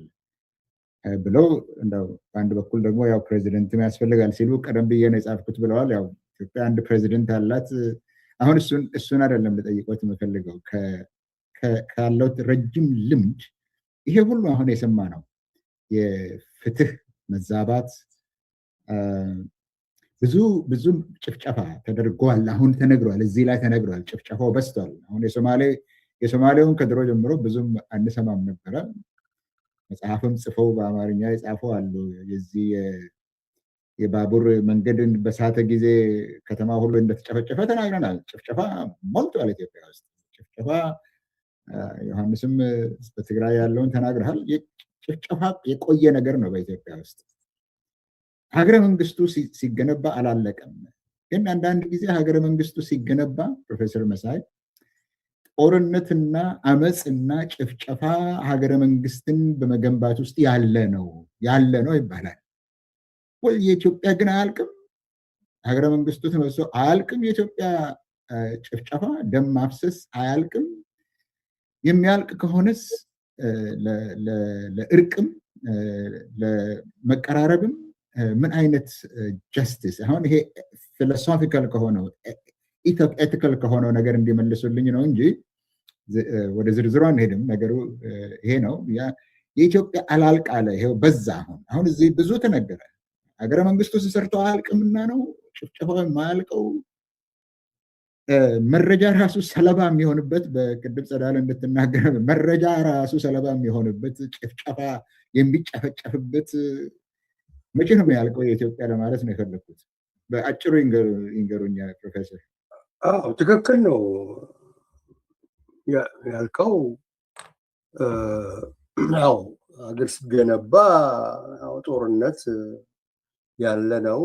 ብለው እንደው በአንድ በኩል ደግሞ ያው ፕሬዚደንትም ያስፈልጋል ሲሉ ቀደም ብዬ ነው የጻፍኩት ብለዋል። ያው ኢትዮጵያ አንድ ፕሬዚደንት አላት። አሁን እሱን አይደለም ልጠይቆት የምፈልገው ካለው ረጅም ልምድ ይሄ ሁሉ አሁን የሰማ ነው የፍትህ መዛባት፣ ብዙ ጭፍጨፋ ተደርጓል። አሁን ተነግሯል፣ እዚህ ላይ ተነግሯል። ጭፍጨፋው በስቷል። አሁን የሶማሌውን ከድሮ ጀምሮ ብዙም አንሰማም ነበረ። መጽሐፍም ጽፈው በአማርኛ የጻፉ አሉ። የዚህ የባቡር መንገድን በሳተ ጊዜ ከተማ ሁሉ እንደተጨፈጨፈ ተናግረናል። ጭፍጨፋ ሞልቷል ኢትዮጵያ ውስጥ ጭፍጨፋ። ዮሐንስም በትግራይ ያለውን ተናግረሃል። ጭፍጨፋ የቆየ ነገር ነው በኢትዮጵያ ውስጥ። ሀገረ መንግስቱ ሲገነባ አላለቀም። ግን አንዳንድ ጊዜ ሀገረ መንግስቱ ሲገነባ ፕሮፌሰር መሳይ ጦርነትና አመፅና ጭፍጨፋ ሀገረ መንግስትን በመገንባት ውስጥ ያለ ነው ይባላል። ወይ የኢትዮጵያ ግን አያልቅም ሀገረ መንግስቱ ተመልሶ አያልቅም። የኢትዮጵያ ጭፍጨፋ፣ ደም ማፍሰስ አያልቅም። የሚያልቅ ከሆነስ ለእርቅም ለመቀራረብም ምን አይነት ጀስቲስ? አሁን ይሄ ፊሎሶፊካል ከሆነው ኤቲካል ከሆነው ነገር እንዲመልሱልኝ ነው እንጂ ወደ ዝርዝሩ አንሄድም። ነገሩ ይሄ ነው። የኢትዮጵያ አላልቅ አለ። ይሄው በዛ። አሁን እዚህ ብዙ ተነገረ። ሀገረ መንግስቱ ሲሰርተው አያልቅምና ነው ጭፍጨፋው የማያልቀው። መረጃ ራሱ ሰለባ የሚሆንበት፣ በቅድም ጸዳለ እንድትናገረ መረጃ ራሱ ሰለባ የሚሆንበት፣ ጭፍጨፋ የሚጨፈጨፍበት መቼ ነው የሚያልቀው የኢትዮጵያ ለማለት ነው የፈለግኩት። በአጭሩ ይንገሩኛ ፕሮፌሰር። አዎ ትክክል ነው ያልከው። ያው ሀገር ሲገነባ ጦርነት ያለ ነው።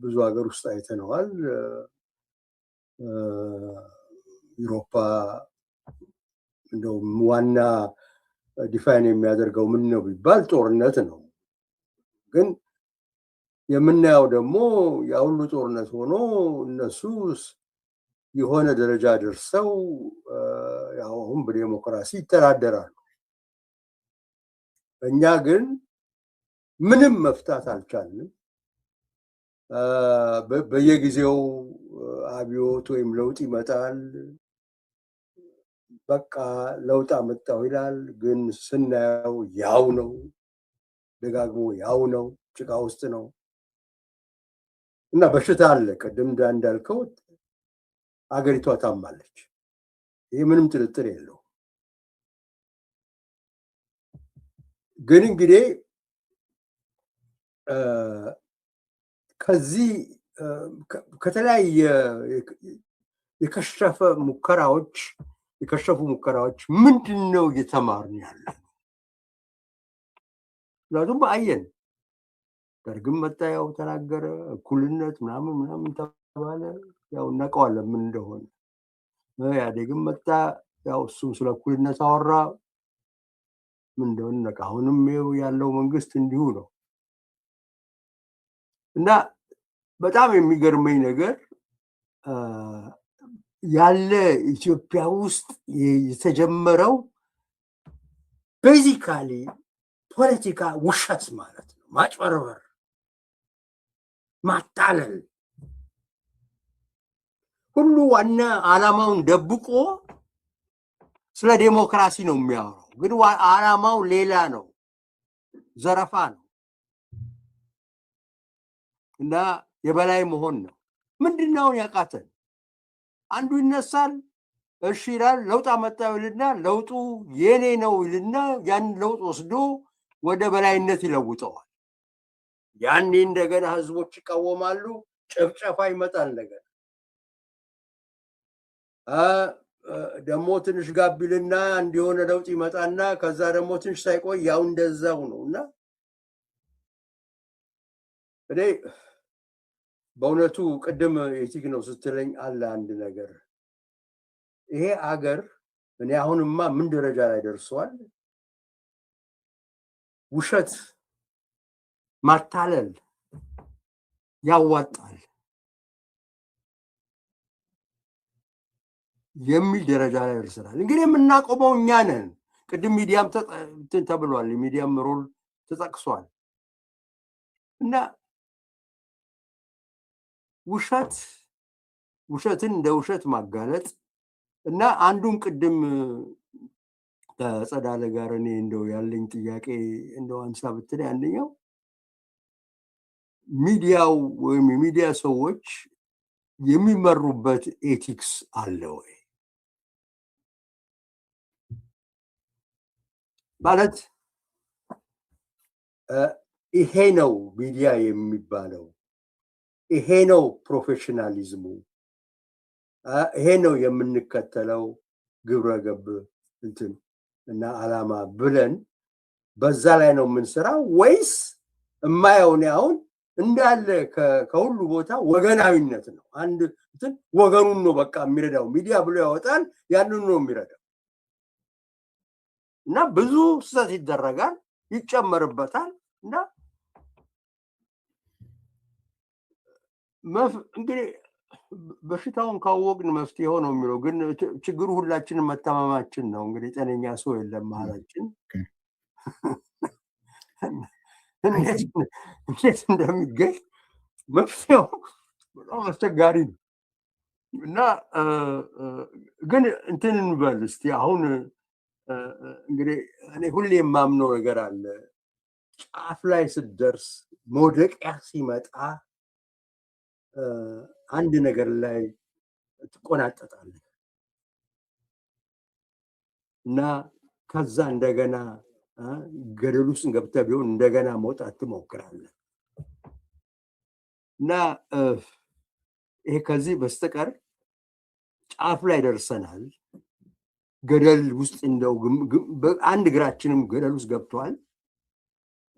ብዙ ሀገር ውስጥ አይተነዋል። ዩሮፓ እንደውም ዋና ዲፋይን የሚያደርገው ምን ነው ቢባል ጦርነት ነው። ግን የምናየው ደግሞ ያ ሁሉ ጦርነት ሆኖ እነሱ የሆነ ደረጃ ደርሰው ያው አሁን በዲሞክራሲ ይተዳደራሉ። እኛ ግን ምንም መፍታት አልቻልንም። በየጊዜው አብዮት ወይም ለውጥ ይመጣል። በቃ ለውጥ አመጣው ይላል። ግን ስናየው ያው ነው፣ ደጋግሞ ያው ነው፣ ጭቃ ውስጥ ነው እና በሽታ አለ። ቅድም እንዳልከው አገሪቷ ታማለች። ይህ ምንም ጥርጥር የለው። ግን እንግዲህ ከዚህ ከተለያየ የከሸፉ ሙከራዎች ምንድን ነው እየተማርን ያለ? ምክንያቱም በአየን ደርግም መጣ፣ ያው ተናገረ፣ እኩልነት ምናምን ተባለ፣ ያው እናውቀዋለን ምን እንደሆነ። ኢህአዴግም መጣ፣ ያው እሱም ስለ እኩልነት አወራ፣ ምን እንደሆነ ነቃ። አሁንም ያለው መንግስት እንዲሁ ነው እና በጣም የሚገርመኝ ነገር ያለ ኢትዮጵያ ውስጥ የተጀመረው ቤዚካሊ ፖለቲካ ውሸት ማለት ነው። ማጭበርበር፣ ማታለል፣ ሁሉ ዋና ዓላማውን ደብቆ ስለ ዴሞክራሲ ነው የሚያወራው። ግን ዓላማው ሌላ ነው፣ ዘረፋ ነው እና የበላይ መሆን ነው። ምንድነው ያቃተን? አንዱ ይነሳል፣ እሺ ይላል፣ ለውጥ አመጣው ይልና ለውጡ የኔ ነው ይልና ያን ለውጥ ወስዶ ወደ በላይነት ይለውጠዋል። ያኔ እንደገና ህዝቦች ይቃወማሉ፣ ጭፍጨፋ ይመጣል። እንደገና ደግሞ ትንሽ ጋቢልና እንዲሆነ ለውጥ ይመጣና ከዛ ደግሞ ትንሽ ሳይቆይ ያው እንደዛው ነው እና እኔ በእውነቱ ቅድም ኤቲክ ነው ስትለኝ አለ አንድ ነገር። ይሄ አገር እኔ አሁንማ ምን ደረጃ ላይ ደርሷል? ውሸት፣ ማታለል ያዋጣል የሚል ደረጃ ላይ ደርሰናል። እንግዲህ የምናቆመው እኛ ነን። ቅድም ሚዲያም ተብሏል፣ የሚዲያም ሮል ተጠቅሷል እና ውሸትን እንደ ውሸት ማጋለጥ እና አንዱን ቅድም ከጸዳለ ጋር እኔ እንደው ያለኝ ጥያቄ እንደው አንሳ ብትለኝ አንደኛው ሚዲያው ወይም የሚዲያ ሰዎች የሚመሩበት ኤቲክስ አለ ወይ? ማለት ይሄ ነው ሚዲያ የሚባለው፣ ይሄ ነው ፕሮፌሽናሊዝሙ፣ ይሄ ነው የምንከተለው ግብረ ገብ እንትን እና ዓላማ ብለን በዛ ላይ ነው የምንሰራው ወይስ እማየው ነው አሁን እንዳለ ከሁሉ ቦታ ወገናዊነት ነው? አንድ እንትን ወገኑን ነው በቃ የሚረዳው። ሚዲያ ብሎ ያወጣል፣ ያንን ነው የሚረዳው እና ብዙ ስህተት ይደረጋል፣ ይጨመርበታል እና እንግዲህ በሽታውን ካወቅን መፍትሄው ነው የሚለው፣ ግን ችግሩ ሁላችንም መታመማችን ነው። እንግዲህ ጤነኛ ሰው የለም መሀላችን። እንዴት እንደሚገኝ መፍትሄው በጣም አስቸጋሪ ነው እና ግን እንትን እንበል እስቲ አሁን እንግዲህ እኔ ሁሌ የማምነው ነገር አለ። ጫፍ ላይ ስትደርስ መውደቂያ ሲመጣ አንድ ነገር ላይ ትቆናጠጣለህ እና ከዛ እንደገና ገደል ውስጥ ገብተህ ቢሆን እንደገና መውጣት ትሞክራለህ እና ይሄ ከዚህ በስተቀር ጫፍ ላይ ደርሰናል። ገደል ውስጥ እንደው አንድ እግራችንም ገደል ውስጥ ገብቷል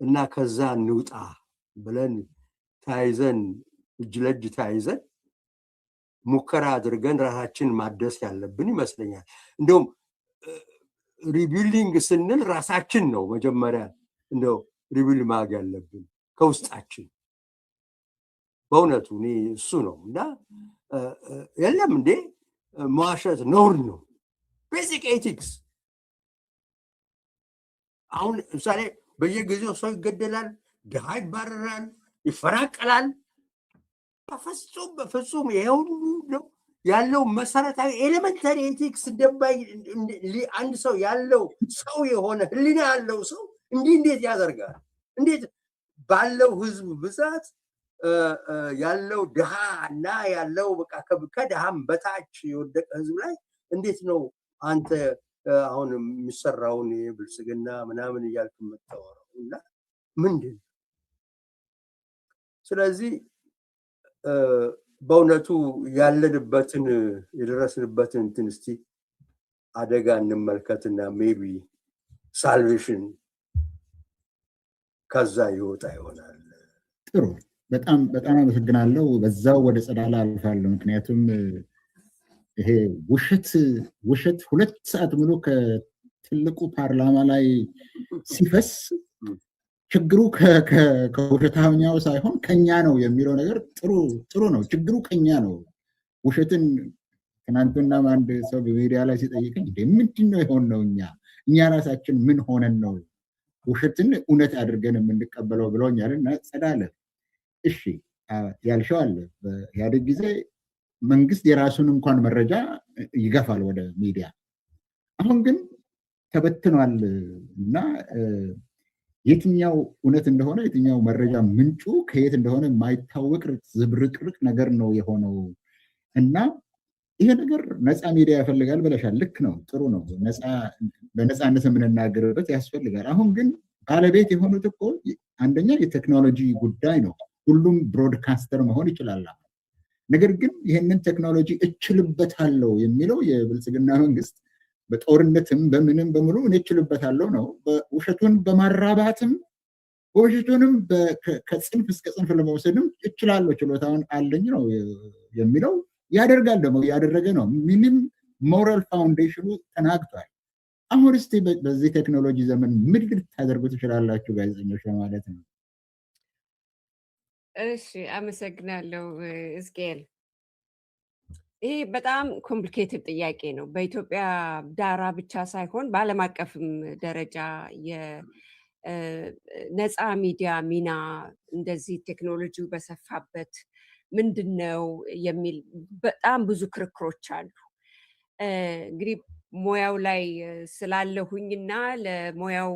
እና ከዛ እንውጣ ብለን ተያይዘን እጅ ለእጅ ተያይዘን ሙከራ አድርገን ራሳችን ማደስ ያለብን ይመስለኛል። እንደውም ሪቢልዲንግ ስንል ራሳችን ነው መጀመሪያ እንደው ሪቢልድ ማድረግ ያለብን ከውስጣችን። በእውነቱ እኔ እሱ ነው እና የለም እንዴ መዋሸት ነውር ነው። ቤዚክ ኤቲክስ። አሁን ለምሳሌ በየጊዜው ሰው ይገደላል፣ ድሃ ይባረራል፣ ይፈናቀላል። በፍጹም ይሄ ሁሉ ነው ያለው መሰረታዊ ኤሌመንታሪ ኤቲክስ እንደባይ አንድ ሰው ያለው ሰው የሆነ ህሊና ያለው ሰው እንዴት ያደርጋል? እንዴት ባለው ህዝብ ብዛት ያለው ድሃ እና ያለው በቃ ከድሃም በታች የወደቀ ህዝብ ላይ እንዴት ነው አንተ አሁን የሚሰራውን ብልጽግና ምናምን እያልክ የምታወራው? እና ምንድን ስለዚህ በእውነቱ ያለንበትን የደረስንበትን እንትን እስቲ አደጋ እንመልከትና ሜቢ ሳልቬሽን ከዛ ይወጣ ይሆናል። ጥሩ፣ በጣም በጣም አመሰግናለሁ። በዛው ወደ ጸዳላ አልፋለሁ። ምክንያቱም ይሄ ውሸት 2 ሰዓት ሙሉ ከትልቁ ፓርላማ ላይ ሲፈስ ችግሩ ከውሸታኛው ሳይሆን ከኛ ነው የሚለው ነገር ጥሩ ነው። ችግሩ ከኛ ነው። ውሸትን ትናንትናም አንድ ሰው በሚዲያ ላይ ሲጠይቀኝ ምንድን ነው የሆነው? እኛ ራሳችን ምን ሆነን ነው ውሸትን እውነት አድርገን የምንቀበለው ብለውኛል። እና ጸዳለ እሺ ያልሸው አለ። በኢህአዴግ ጊዜ መንግስት የራሱን እንኳን መረጃ ይገፋል ወደ ሚዲያ። አሁን ግን ተበትኗል እና የትኛው እውነት እንደሆነ የትኛው መረጃ ምንጩ ከየት እንደሆነ የማይታወቅ ዝብርቅርቅ ነገር ነው የሆነው እና ይሄ ነገር ነፃ ሚዲያ ያፈልጋል ብለሻል። ልክ ነው፣ ጥሩ ነው። በነፃነት የምንናገርበት ያስፈልጋል። አሁን ግን ባለቤት የሆኑት እኮ አንደኛ የቴክኖሎጂ ጉዳይ ነው። ሁሉም ብሮድካስተር መሆን ይችላል። ነገር ግን ይህንን ቴክኖሎጂ እችልበታለሁ የሚለው የብልጽግና መንግስት በጦርነትም በምንም በሙሉ እኔ እችልበታለሁ ነው። ውሸቱን በማራባትም ውሸቱንም ከጽንፍ እስከ ጽንፍ ለመውሰድም እችላለሁ፣ ችሎታውን አለኝ ነው የሚለው። ያደርጋል፣ ደግሞ ያደረገ ነው። ምንም ሞራል ፋውንዴሽኑ ተናግቷል። አሁን እስቲ በዚህ ቴክኖሎጂ ዘመን ምን ልታደርጉ ትችላላችሁ ጋዜጠኞች ለማለት ነው። እሺ፣ አመሰግናለሁ እስቄል። ይህ በጣም ኮምፕሊኬትድ ጥያቄ ነው። በኢትዮጵያ ዳራ ብቻ ሳይሆን በዓለም አቀፍም ደረጃ የነፃ ሚዲያ ሚና እንደዚህ ቴክኖሎጂው በሰፋበት ምንድን ነው የሚል በጣም ብዙ ክርክሮች አሉ። እንግዲህ ሙያው ላይ ስላለሁኝና ለሙያው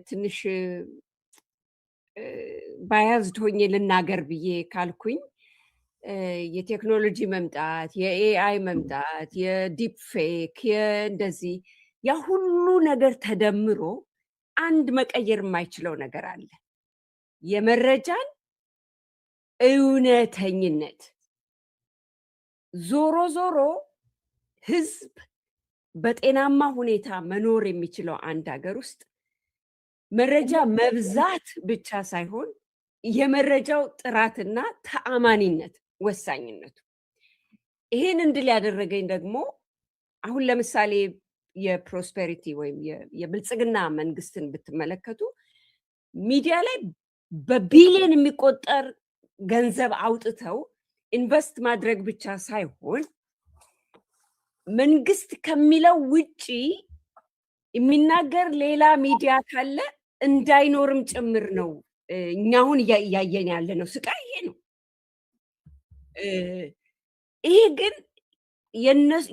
ትንሽ ባያዝድ ሆኜ ልናገር ብዬ ካልኩኝ የቴክኖሎጂ መምጣት፣ የኤአይ መምጣት፣ የዲፕ ፌክ እንደዚህ ያ ሁሉ ነገር ተደምሮ አንድ መቀየር የማይችለው ነገር አለ። የመረጃን እውነተኝነት። ዞሮ ዞሮ ህዝብ በጤናማ ሁኔታ መኖር የሚችለው አንድ ሀገር ውስጥ መረጃ መብዛት ብቻ ሳይሆን የመረጃው ጥራትና ተአማኒነት ወሳኝነቱ። ይህን እንድል ያደረገኝ ደግሞ አሁን ለምሳሌ የፕሮስፔሪቲ ወይም የብልጽግና መንግስትን ብትመለከቱ ሚዲያ ላይ በቢሊዮን የሚቆጠር ገንዘብ አውጥተው ኢንቨስት ማድረግ ብቻ ሳይሆን መንግስት ከሚለው ውጪ የሚናገር ሌላ ሚዲያ ካለ እንዳይኖርም ጭምር ነው። እኛ አሁን እያየን ያለ ነው ስቃይ ይሄ ነው። ይሄ ግን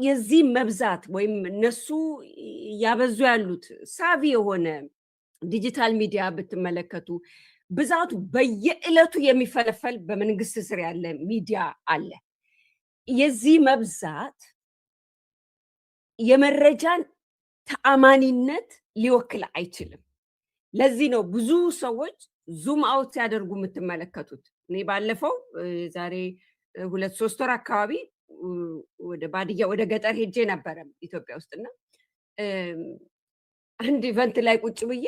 የዚህ መብዛት ወይም እነሱ ያበዙ ያሉት ሳቢ የሆነ ዲጂታል ሚዲያ ብትመለከቱ ብዛቱ በየዕለቱ የሚፈለፈል በመንግስት ስር ያለ ሚዲያ አለ። የዚህ መብዛት የመረጃን ተአማኒነት ሊወክል አይችልም። ለዚህ ነው ብዙ ሰዎች ዙም አውት ሲያደርጉ የምትመለከቱት። እኔ ባለፈው ዛሬ 2-3 ወር አካባቢ ወደ ባድያ ወደ ገጠር ሄጄ ነበረ ኢትዮጵያ ውስጥና አንድ ኢቨንት ላይ ቁጭ ብዬ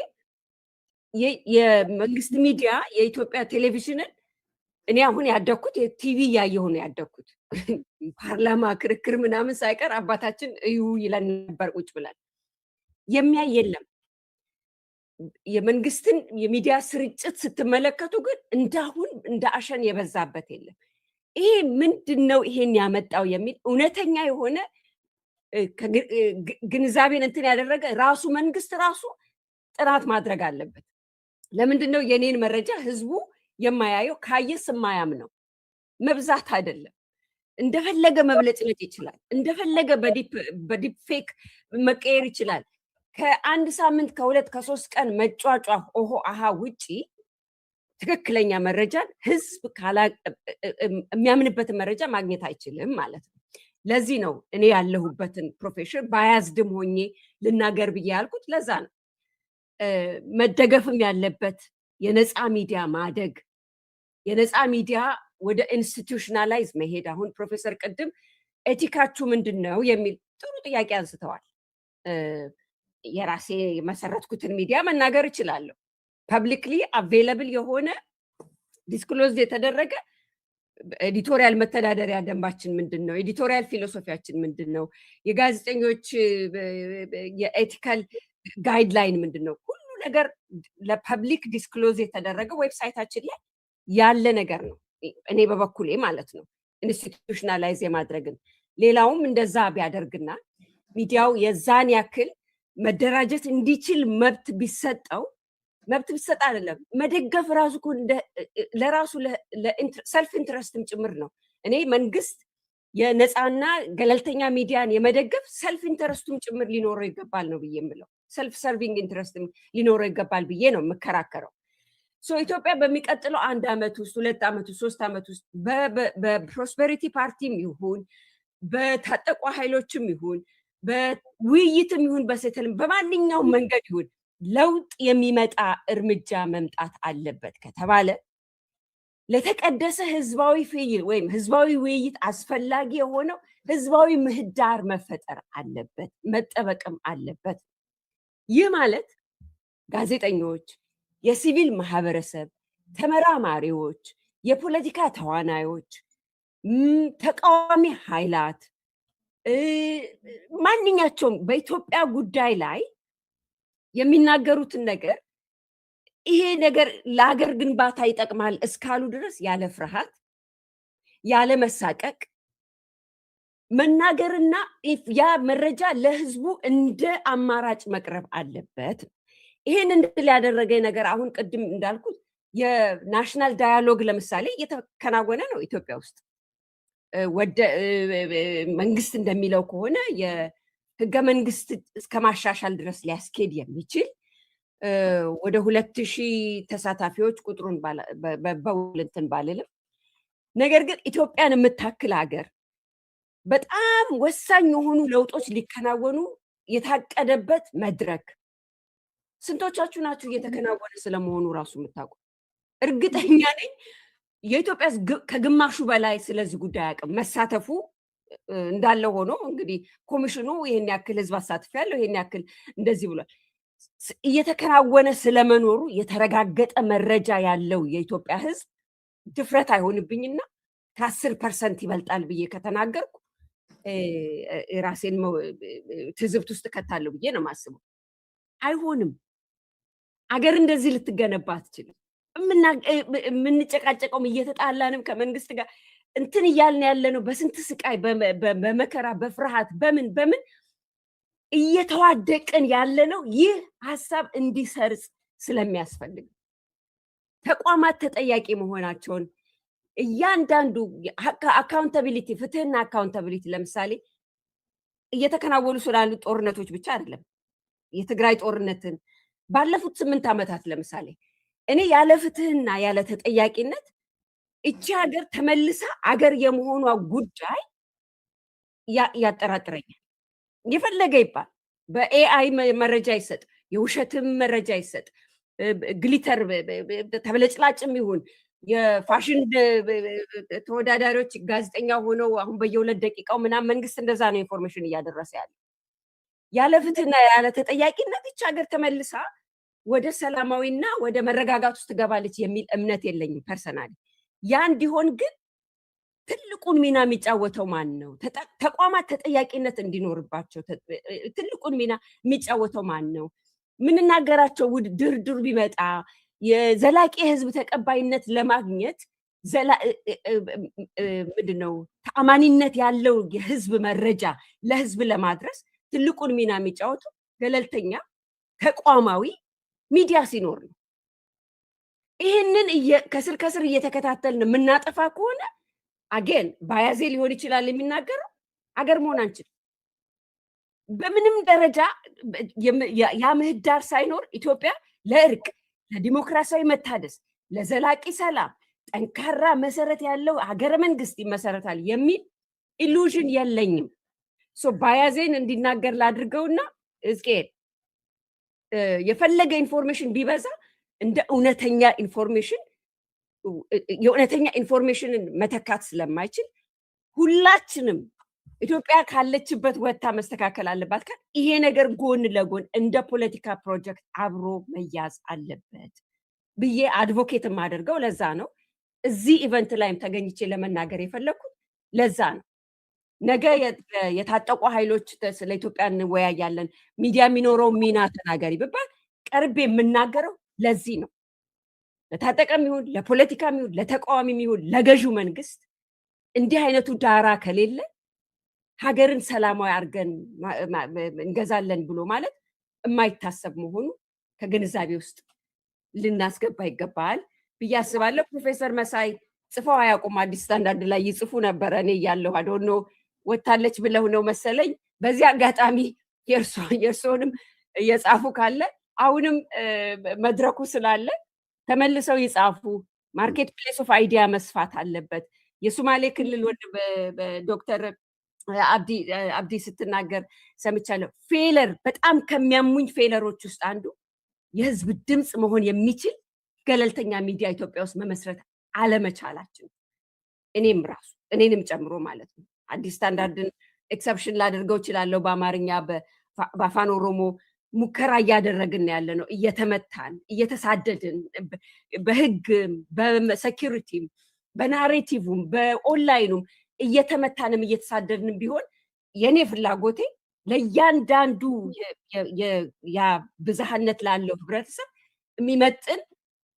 የመንግስት ሚዲያ የኢትዮጵያ ቴሌቪዥንን እኔ አሁን ያደግኩት የቲቪ እያየሁ ነው ያደግኩት። ፓርላማ ክርክር ምናምን ሳይቀር አባታችን እዩ ይለን ነበር ቁጭ ብለን። የሚያይ የለም። የመንግስትን የሚዲያ ስርጭት ስትመለከቱ ግን እንዳሁን እንደ አሸን የበዛበት የለም። ይሄ ምንድነው ይሄን ያመጣው የሚል እውነተኛ የሆነ ግንዛቤን እንትን ያደረገ ራሱ መንግስት ራሱ ጥናት ማድረግ አለበት። ለምንድነው የኔን መረጃ ህዝቡ የማያየው? ካየስ የማያምነው መብዛት አይደለም። እንደፈለገ መብለጭለጭ ይችላል። እንደፈለገ በዲፕ ፌክ መቀየር ይችላል። ከአንድ ሳምንት ከ2 ከ3 ቀን መጫጫህ ኦሆ አሃ ውጪ ትክክለኛ መረጃን ህዝብ የሚያምንበትን መረጃ ማግኘት አይችልም ማለት ነው። ለዚህ ነው እኔ ያለሁበትን ፕሮፌሽን ባያዝድም ሆኜ ልናገር ብዬ ያልኩት ለዛ ነው። መደገፍም ያለበት የነፃ ሚዲያ ማደግ፣ የነፃ ሚዲያ ወደ ኢንስቲትዩሽናላይዝ መሄድ። አሁን ፕሮፌሰር ቅድም ኤቲካችሁ ምንድን ነው የሚል ጥሩ ጥያቄ አንስተዋል። የራሴ የመሰረትኩትን ሚዲያ መናገር እችላለሁ። ፐብሊክሊ አቬይለብል የሆነ ዲስክሎዝ የተደረገ ኤዲቶሪያል መተዳደሪያ ደንባችን ምንድን ነው? ኤዲቶሪያል ፊሎሶፊያችን ምንድን ነው? የጋዜጠኞች የኤቲካል ጋይድላይን ምንድን ነው? ሁሉ ነገር ለፐብሊክ ዲስክሎዝ የተደረገ ዌብሳይታችን ላይ ያለ ነገር ነው። እኔ በበኩሌ ማለት ነው ኢንስቲትዩሽናላይዝ የማድረግን ሌላውም እንደዛ ቢያደርግና ሚዲያው የዛን ያክል መደራጀት እንዲችል መብት ቢሰጠው መብት ቢሰጥ አይደለም መደገፍ ራሱ ለራሱ ሰልፍ ኢንትረስትም ጭምር ነው። እኔ መንግስት የነፃና ገለልተኛ ሚዲያን የመደገፍ ሰልፍ ኢንትረስቱም ጭምር ሊኖረው ይገባል ነው ብዬ የምለው። ሰልፍ ሰርቪንግ ኢንትረስትም ሊኖረው ይገባል ብዬ ነው የምከራከረው። ኢትዮጵያ በሚቀጥለው 1 ዓመት ውስጥ 2 ዓመት ውስጥ 3 ዓመት ውስጥ በፕሮስፐሪቲ ፓርቲም ይሁን በታጠቁ ኃይሎችም ይሁን በውይይትም ይሁን በሴትልም በማንኛውም መንገድ ይሁን ለውጥ የሚመጣ እርምጃ መምጣት አለበት ከተባለ ለተቀደሰ ህዝባዊ ፍይል ወይም ህዝባዊ ውይይት አስፈላጊ የሆነው ህዝባዊ ምህዳር መፈጠር አለበት፣ መጠበቅም አለበት። ይህ ማለት ጋዜጠኞች፣ የሲቪል ማህበረሰብ፣ ተመራማሪዎች፣ የፖለቲካ ተዋናዮች፣ ተቃዋሚ ኃይላት ማንኛቸውም በኢትዮጵያ ጉዳይ ላይ የሚናገሩትን ነገር ይሄ ነገር ለሀገር ግንባታ ይጠቅማል እስካሉ ድረስ ያለ ፍርሃት ያለ መሳቀቅ መናገርና ያ መረጃ ለህዝቡ እንደ አማራጭ መቅረብ አለበት። ይሄን እንድል ያደረገ ነገር አሁን ቅድም እንዳልኩት የናሽናል ዳያሎግ ለምሳሌ እየተከናወነ ነው ኢትዮጵያ ውስጥ። ወደ መንግስት እንደሚለው ከሆነ የህገ መንግስት እስከ ማሻሻል ድረስ ሊያስኬድ የሚችል ወደ 2000 ተሳታፊዎች ቁጥሩን በውልንትን ባልልም፣ ነገር ግን ኢትዮጵያን የምታክል ሀገር በጣም ወሳኝ የሆኑ ለውጦች ሊከናወኑ የታቀደበት መድረክ ስንቶቻችሁ ናችሁ እየተከናወነ ስለመሆኑ ራሱ የምታውቁ? እርግጠኛ ነኝ የኢትዮጵያ ከግማሹ በላይ ስለዚህ ጉዳይ አቅም መሳተፉ እንዳለ ሆኖ እንግዲህ ኮሚሽኑ ይሄን ያክል ህዝብ አሳትፍ ያለው ይሄን ያክል እንደዚህ ብሏል። እየተከናወነ ስለመኖሩ የተረጋገጠ መረጃ ያለው የኢትዮጵያ ህዝብ ድፍረት አይሆንብኝና ከ10% ይበልጣል ብዬ ከተናገርኩ ራሴን ትዝብት ውስጥ ከታለው ብዬ ነው የማስበው። አይሆንም። አገር እንደዚህ ልትገነባ አትችልም። የምንጨቃጨቀውም እየተጣላንም ከመንግስት ጋር እንትን እያልን ያለ ነው። በስንት ስቃይ በመከራ በፍርሃት በምን እየተዋደቅን ያለ ነው። ይህ ሀሳብ እንዲሰርጽ ስለሚያስፈልግ ተቋማት ተጠያቂ መሆናቸውን እያንዳንዱ አካውንታቢሊቲ ፍትህና አካውንታቢሊቲ ለምሳሌ እየተከናወኑ ስላሉ ጦርነቶች ብቻ አይደለም። የትግራይ ጦርነትን ባለፉት 8 ዓመታት ለምሳሌ እኔ ያለ ፍትህና ያለ ተጠያቂነት እቺ ሀገር ተመልሳ አገር የመሆኗ ጉዳይ ያጠራጥረኛል። የፈለገ ይባል በኤአይ መረጃ ይሰጥ፣ የውሸትም መረጃ ይሰጥ፣ ግሊተር ተበለጭላጭም ይሁን የፋሽን ተወዳዳሪዎች ጋዜጠኛ ሆነው አሁን በየ2 ደቂቃው ምናምን መንግስት እንደዛ ነው ኢንፎርሜሽን እያደረሰ ያለ። ያለ ፍትህና ያለ ተጠያቂነት ይች ሀገር ተመልሳ ወደ ሰላማዊና ወደ መረጋጋት ውስጥ ትገባለች የሚል እምነት የለኝም ፐርሰናሊ። ያ እንዲሆን ግን ትልቁን ሚና የሚጫወተው ማን ነው? ተቋማት ተጠያቂነት እንዲኖርባቸው ትልቁን ሚና የሚጫወተው ማን ነው? ምንናገራቸው ድርድር ቢመጣ የዘላቂ ህዝብ ተቀባይነት ለማግኘት ምንድነው ተአማኒነት ያለው የህዝብ መረጃ ለህዝብ ለማድረስ ትልቁን ሚና የሚጫወተው ገለልተኛ ተቋማዊ ሚዲያ ሲኖር ነው። ይህንን ከስር እየተከታተልን የምናጠፋ ከሆነ አገን ባያዜ ሊሆን ይችላል የሚናገረው አገር መሆን አንችልም። በምንም ደረጃ ያ ምህዳር ሳይኖር ኢትዮጵያ ለእርቅ ለዲሞክራሲያዊ መታደስ ለዘላቂ ሰላም ጠንካራ መሰረት ያለው ሀገረ መንግስት ይመሰረታል የሚል ኢሉዥን የለኝም። ባያዜን እንዲናገር ላድርገውና ሕዝቅኤል የፈለገ ኢንፎርሜሽን ቢበዛ እንደ እውነተኛ ኢንፎርሜሽን የእውነተኛ ኢንፎርሜሽንን መተካት ስለማይችል ሁላችንም ኢትዮጵያ ካለችበት ወታ መስተካከል አለባት። ይሄ ነገር ጎን ለጎን እንደ ፖለቲካ ፕሮጀክት አብሮ መያዝ አለበት ብዬ አድቮኬት የማደርገው ለዛ ነው። እዚህ ኢቨንት ላይም ተገኝቼ ለመናገር የፈለኩት ለዛ ነው። ነገ የታጠቁ ኃይሎች ስለ ኢትዮጵያ እንወያያለን፣ ሚዲያ የሚኖረው ሚና ተናገሪ ብባል ቀርቤ የምናገረው ለዚህ ነው። ለታጠቀም ይሁን ለፖለቲካም ይሁን ለተቃዋሚም ይሁን ለገዢው መንግስት እንዲህ አይነቱ ዳራ ከሌለ ሀገርን ሰላማዊ አድርገን እንገዛለን ብሎ ማለት የማይታሰብ መሆኑ ከግንዛቤ ውስጥ ልናስገባ ይገባል ብዬ አስባለሁ። ፕሮፌሰር መሳይ ጽፈው አያውቁም። አዲስ ስታንዳርድ ላይ ይጽፉ ነበረ እኔ እያለሁ አዶኖ ወታለች ብለው ነው መሰለኝ። በዚህ አጋጣሚ የእርስዎንም እየጻፉ ካለ አሁንም መድረኩ ስላለ ተመልሰው ይጻፉ። ማርኬት ፕሌስ ኦፍ አይዲያ መስፋት አለበት። የሶማሌ ክልል ዶክተር አብዲ ስትናገር ሰምቻለሁ። ፌለር በጣም ከሚያሙኝ ፌለሮች ውስጥ አንዱ የህዝብ ድምፅ መሆን የሚችል ገለልተኛ ሚዲያ ኢትዮጵያ ውስጥ መመስረት አለመቻላችን፣ እኔንም ጨምሮ ማለት ነው። አዲስ ስታንዳርድን ኤክሰፕሽን ላደርገው እችላለሁ። በአማርኛ በአፋን ኦሮሞ ሙከራ እያደረግን ያለ ነው። እየተመታን እየተሳደድን በህግም በሴኪሪቲም በናሬቲቭም በኦንላይኑም እየተመታንም እየተሳደድንም ቢሆን የኔ ፍላጎቴ ለእያንዳንዱ ያ ብዝሃነት ላለው ህብረተሰብ የሚመጥን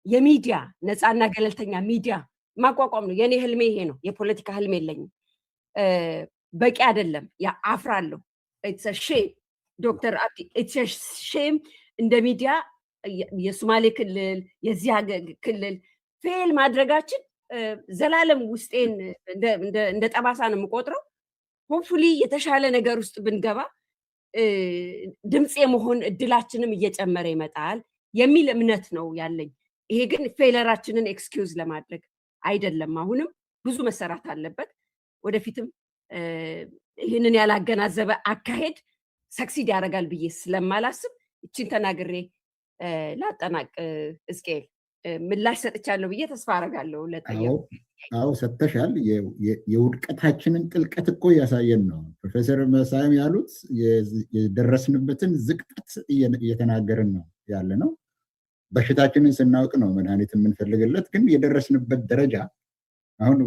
የሚዲያ ነፃና ገለልተኛ ሚዲያ ማቋቋም ነው። የኔ ህልሜ ይሄ ነው። የፖለቲካ ህልም የለኝም። በቂ አይደለም። አፍራለሁ። ሼም ዶክተር አብዲ ሼም እንደ ሚዲያ የሶማሌ ክልል የዚህ ክልል ፌል ማድረጋችን ዘላለም ውስጤን እንደ ጠባሳ ነው የምቆጥረው። ሆፕፉሊ የተሻለ ነገር ውስጥ ብንገባ ድምፅ የመሆን እድላችንም እየጨመረ ይመጣል የሚል እምነት ነው ያለኝ። ይሄ ግን ፌለራችንን ኤክስኪውዝ ለማድረግ አይደለም። አሁንም ብዙ መሰራት አለበት። ወደፊትም ይህንን ያላገናዘበ አካሄድ ሰክሲድ ያደርጋል ብዬ ስለማላስብ እችን ተናግሬ ላጠናቅ። ሕዝቅኤል ምላሽ ሰጥቻለሁ ብዬ ተስፋ አደርጋለሁ። አዎ ሰጥተሻል። የውድቀታችንን ጥልቀት እኮ እያሳየን ነው። ፕሮፌሰር መሳይም ያሉት የደረስንበትን ዝቅጠት እየተናገርን ነው ያለ ነው። በሽታችንን ስናውቅ ነው መድኃኒት የምንፈልግለት። ግን የደረስንበት ደረጃ አሁን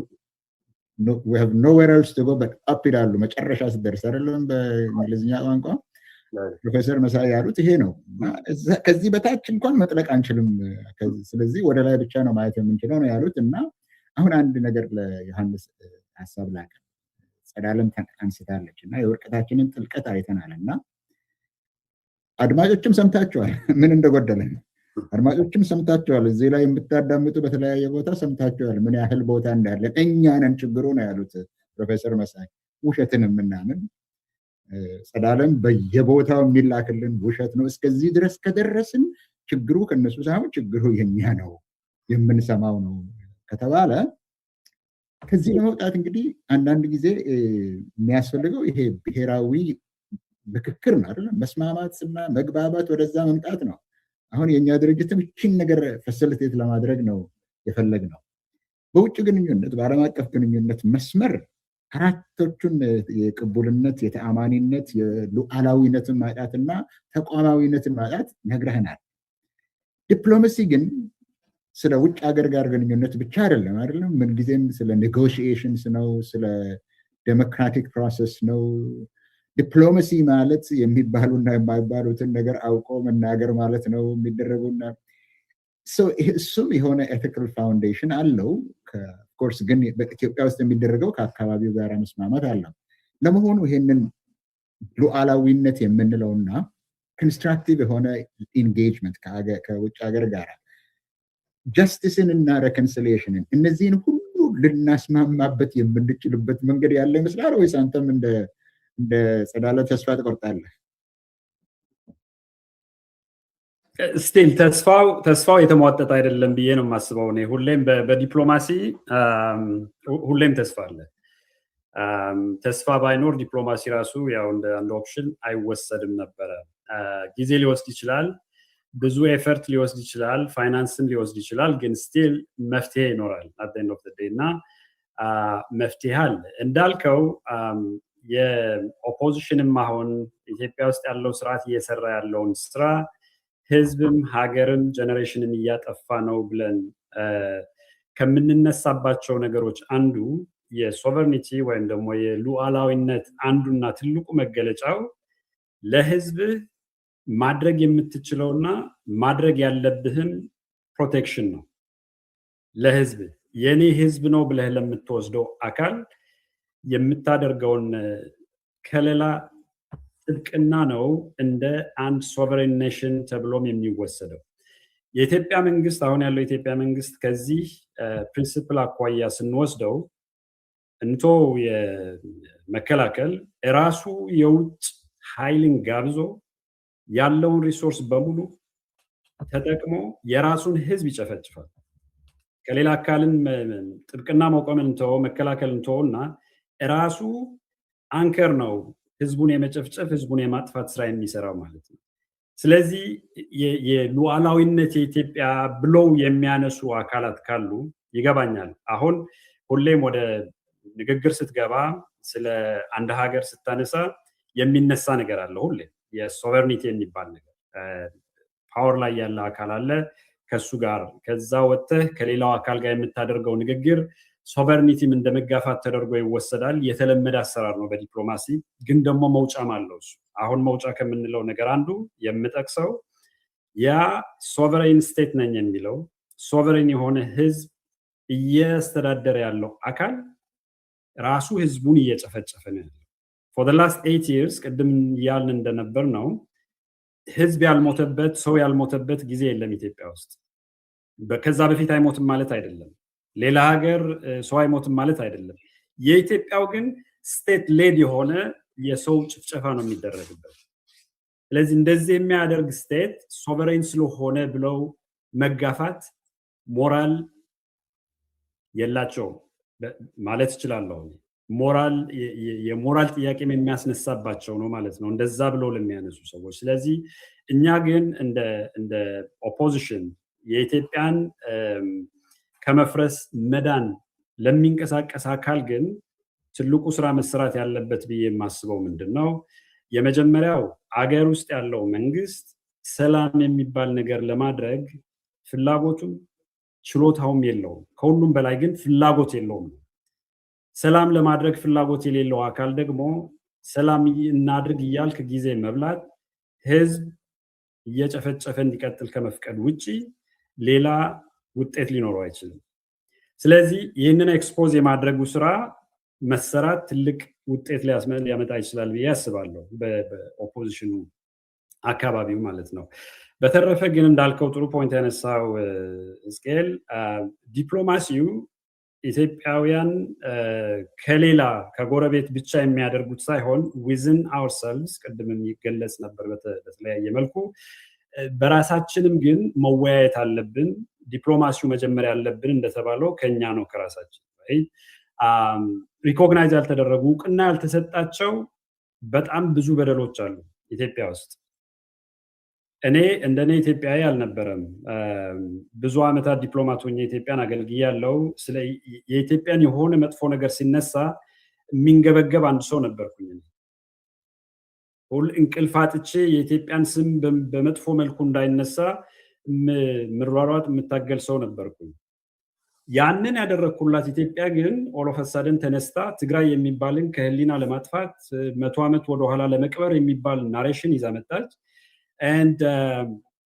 we have nowhere else to go but up ይላሉ። መጨረሻ ስደርስ አይደለም በእንግሊዝኛ ቋንቋ ፕሮፌሰር መሳይ ያሉት ይሄ ነው። ከዚህ በታች እንኳን መጥለቅ አንችልም፣ ስለዚህ ወደ ላይ ብቻ ነው ማየት የምንችለው ነው ያሉት። እና አሁን አንድ ነገር ለዮሐንስ ሀሳብ ላቀ ጸዳለም አንስታለች እና የውድቀታችንን ጥልቀት አይተናል እና አድማጮችም ሰምታችኋል ምን እንደጎደለን። አድማጮችም ሰምታችኋል፣ እዚህ ላይ የምታዳምጡ በተለያየ ቦታ ሰምታችኋል ምን ያህል ቦታ እንዳለ። እኛ ነን ችግሩ ነው ያሉት ፕሮፌሰር መሳይ። ውሸትን የምናምን ጸዳለም በየቦታው የሚላክልን ውሸት ነው። እስከዚህ ድረስ ከደረስን ችግሩ ከነሱ ሳይሆን ችግሩ የኛ ነው የምንሰማው ነው ከተባለ ከዚህ ለመውጣት እንግዲህ አንዳንድ ጊዜ የሚያስፈልገው ይሄ ብሔራዊ ምክክር ነው አይደለም፣ መስማማትና መግባባት ወደዛ መምጣት ነው። አሁን የኛ ድርጅትም ይህችን ነገር ፋሲሊቴት ለማድረግ ነው የፈለግነው። በውጭ ግንኙነት በዓለም አቀፍ ግንኙነት መስመር አራቶቹን የቅቡልነት፣ የተአማኒነት፣ የሉዓላዊነትን ማጣትና ተቋማዊነትን ማጣት ነግረህናል። ዲፕሎማሲ ግን ስለ ውጭ ሀገር ጋር ግንኙነት ብቻ አይደለም። ምንጊዜም ስለ ኔጎሽዬሽንስ ነው፣ ስለ ዴሞክራቲክ ፕሮሰስ ነው። ዲፕሎማሲ ማለት የሚባሉና የማይባሉትን ነገር አውቆ መናገር ማለት ነው የሚደረጉና እሱም የሆነ ኤቲካል ፋውንዴሽን አለው። ኮርስ ግን በኢትዮጵያ ውስጥ የሚደረገው ከአካባቢው ጋር መስማማት አለው። ለመሆኑ ይሄንን ሉዓላዊነት የምንለውና ኮንስትራክቲቭ የሆነ ኢንጌጅመንት ከውጭ ሀገር ጋር ጀስቲስን እና ሬኮንሲሊዬሽንን እነዚህን ሁሉ ልናስማማበት የምንችልበት መንገድ ያለ ይመስላል ወይስ አንተም እንደ ጸዳለ ተስፋ ትቆርጣለህ? ስቲል ተስፋው የተሟጠጠ አይደለም ብዬ ነው የማስበው። እኔ ሁሌም በዲፕሎማሲ ሁሌም ተስፋ አለ። ተስፋ ባይኖር ዲፕሎማሲ ራሱ ያው እንደ አንድ ኦፕሽን አይወሰድም ነበረ። ጊዜ ሊወስድ ይችላል፣ ብዙ ኤፈርት ሊወስድ ይችላል፣ ፋይናንስም ሊወስድ ይችላል። ግን ስቲል መፍትሄ ይኖራል አት ዘ ኤንድ ኦፍ ዘ ዴይ እና መፍትሄ አለ እንዳልከው። የኦፖዚሽንም አሁን ኢትዮጵያ ውስጥ ያለው ስርዓት እየሰራ ያለውን ስራ ህዝብም ሀገርም ጀነሬሽንን እያጠፋ ነው ብለን ከምንነሳባቸው ነገሮች አንዱ የሶቨርኒቲ ወይም ደግሞ የሉዓላዊነት አንዱና ትልቁ መገለጫው ለህዝብ ማድረግ የምትችለውና ማድረግ ያለብህን ፕሮቴክሽን ነው። ለህዝብ የኔ ህዝብ ነው ብለህ ለምትወስደው አካል የምታደርገውን ከሌላ ጥብቅና ነው እንደ አንድ ሶቨሬን ኔሽን ተብሎም የሚወሰደው። የኢትዮጵያ መንግስት አሁን ያለው የኢትዮጵያ መንግስት ከዚህ ፕሪንሲፕል አኳያ ስንወስደው እንቶ የመከላከል ራሱ የውጭ ኃይልን ጋብዞ ያለውን ሪሶርስ በሙሉ ተጠቅሞ የራሱን ህዝብ ይጨፈጭፋል። ከሌላ አካልን ጥብቅና መቆምን እንተው መከላከል እንተውና ራሱ አንከር ነው ህዝቡን የመጨፍጨፍ ህዝቡን የማጥፋት ስራ የሚሰራው ማለት ነው። ስለዚህ የሉዓላዊነት የኢትዮጵያ ብለው የሚያነሱ አካላት ካሉ ይገባኛል። አሁን ሁሌም ወደ ንግግር ስትገባ ስለ አንድ ሀገር ስታነሳ የሚነሳ ነገር አለ። ሁሌ የሶቨርኒቲ የሚባል ነገር ፓወር ላይ ያለ አካል አለ። ከሱ ጋር ከዛ ወጥተህ ከሌላው አካል ጋር የምታደርገው ንግግር ሶቨርኒቲም እንደመጋፋት ተደርጎ ይወሰዳል። የተለመደ አሰራር ነው በዲፕሎማሲ። ግን ደግሞ መውጫም አለው እሱ። አሁን መውጫ ከምንለው ነገር አንዱ የምጠቅሰው ያ ሶቨሬን ስቴት ነኝ የሚለው ሶቨሬን የሆነ ህዝብ እያስተዳደረ ያለው አካል ራሱ ህዝቡን እየጨፈጨፈ ነው ያለው። for the last 8 years ቅድም ያልን እንደነበር ነው ህዝብ ያልሞተበት ሰው ያልሞተበት ጊዜ የለም ኢትዮጵያ ውስጥ። ከዛ በፊት አይሞትም ማለት አይደለም። ሌላ ሀገር ሰው አይሞትም ማለት አይደለም። የኢትዮጵያው ግን ስቴት ሌድ የሆነ የሰው ጭፍጨፋ ነው የሚደረግበት። ስለዚህ እንደዚህ የሚያደርግ ስቴት ሶቨሬን ስለሆነ ብለው መጋፋት ሞራል የላቸውም ማለት እችላለሁ። ሞራል የሞራል ጥያቄም የሚያስነሳባቸው ነው ማለት ነው እንደዛ ብለው ለሚያነሱ ሰዎች። ስለዚህ እኛ ግን እንደ ኦፖዚሽን የኢትዮጵያን ከመፍረስ መዳን ለሚንቀሳቀስ አካል ግን ትልቁ ስራ መስራት ያለበት ብዬ የማስበው ምንድነው? የመጀመሪያው አገር ውስጥ ያለው መንግስት ሰላም የሚባል ነገር ለማድረግ ፍላጎቱም ችሎታውም የለውም። ከሁሉም በላይ ግን ፍላጎት የለውም። ሰላም ለማድረግ ፍላጎት የሌለው አካል ደግሞ ሰላም እናድርግ እያልክ ጊዜ መብላት፣ ህዝብ እየጨፈጨፈ እንዲቀጥል ከመፍቀድ ውጪ ሌላ ውጤት ሊኖረው አይችልም። ስለዚህ ይህንን ኤክስፖዝ የማድረጉ ስራ መሰራት ትልቅ ውጤት ሊያመጣ ይችላል ብዬ አስባለሁ፣ በኦፖዚሽኑ አካባቢው ማለት ነው። በተረፈ ግን እንዳልከው ጥሩ ፖይንት ያነሳው እስቄል ዲፕሎማሲው ኢትዮጵያውያን ከሌላ ከጎረቤት ብቻ የሚያደርጉት ሳይሆን ዊዝን አወርሰልቭስ ቅድም የሚገለጽ ነበር በተለያየ መልኩ በራሳችንም ግን መወያየት አለብን። ዲፕሎማሲው መጀመሪያ ያለብን እንደተባለው ከኛ ነው ከራሳችን። ሪኮግናይዝ ያልተደረጉ እውቅና ያልተሰጣቸው በጣም ብዙ በደሎች አሉ ኢትዮጵያ ውስጥ። እኔ እንደኔ ኢትዮጵያዊ አልነበረም። ብዙ ዓመታት ዲፕሎማት ሆኜ ኢትዮጵያን አገልግያለሁ። ስለ የኢትዮጵያን የሆነ መጥፎ ነገር ሲነሳ የሚንገበገብ አንድ ሰው ነበርኩኝ። ሁል እንቅልፍ አጥቼ የኢትዮጵያን ስም በመጥፎ መልኩ እንዳይነሳ ምሯሯጥ የምታገል ሰው ነበርኩኝ። ያንን ያደረኩላት ኢትዮጵያ ግን ኦሎፈሳደን ተነስታ ትግራይ የሚባልን ከህሊና ለማጥፋት 100 ዓመት ወደኋላ ለመቅበር የሚባል ናሬሽን ይዛ መጣች። and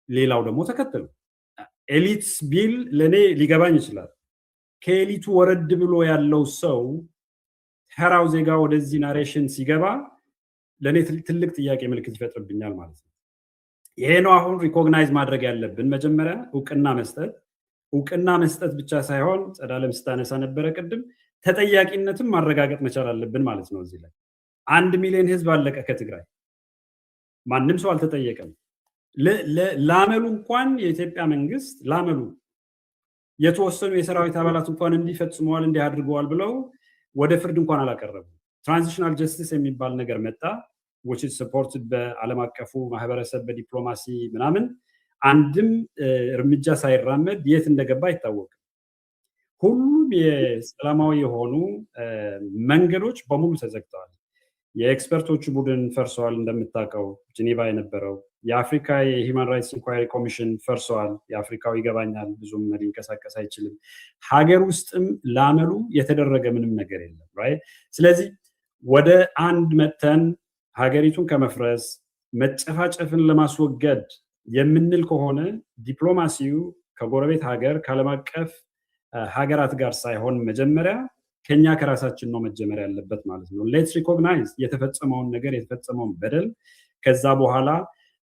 ሌላው ደግሞ ተከተሉ። ኤሊትስ ቢል ለኔ ሊገባኝ ይችላል። ከኤሊቱ ወረድ ብሎ ያለው ሰው ተራው ዜጋ ወደዚህ ናሬሽን ሲገባ ለኔ ትልቅ ጥያቄ ምልክት ይፈጥርብኛል ማለት ነው። ይሄ ነው አሁን ሪኮግናይዝ ማድረግ ያለብን። መጀመሪያ እውቅና መስጠት ብቻ ሳይሆን ጸዳለም ስታነሳ ነበረ ቅድም ተጠያቂነትም ማረጋገጥ መቻል አለብን ማለት ነው። እዚህ ላይ 1 ሚሊዮን ህዝብ አለቀ ከትግራይ ማንም ሰው አልተጠየቀም። ላመሉ እንኳን የኢትዮጵያ መንግስት ላመሉ የተወሰኑ የሰራዊት አባላት እንኳን እንዲፈጽመዋል እንዲያድርገዋል ብለው ወደ ፍርድ እንኳን አላቀረቡም። ትራንዚሽናል ጀስቲስ የሚባል ነገር መጣ which is supported በዓለም አቀፉ ማህበረሰብ በዲፕሎማሲ ምናምን አንድም እርምጃ ሳይራመድ የት እንደገባ አይታወቅም። ሁሉም የሰላማዊ የሆኑ መንገዶች በሙሉ ተዘግተዋል። የኤክስፐርቶቹ ቡድን ፈርሰዋል። እንደምታውቀው ጄኔቫ የነበረው የአፍሪካ የሂውማን ራይትስ ኢንኳይሪ ኮሚሽን ፈርሰዋል። የአፍሪካው ይገባኛል ብዙም ሊንቀሳቀስ አይችልም። ሀገር ውስጥም ላመሉ የተደረገ ምንም ነገር የለም ራይት። ስለዚህ ወደ አንድ መተን ሀገሪቱን ከመፍረስ መጨፋጨፍን ለማስወገድ የምንል ከሆነ ዲፕሎማሲው ከጎረቤት ሀገር ከዓለም አቀፍ ሀገራት ጋር ሳይሆን መጀመሪያ ከኛ ከራሳችን ነው መጀመር ያለበት ማለት ነው። ሌትስ ሪኮግናይዝ የተፈጸመውን ነገር የተፈጸመውን በደል ከዛ በኋላ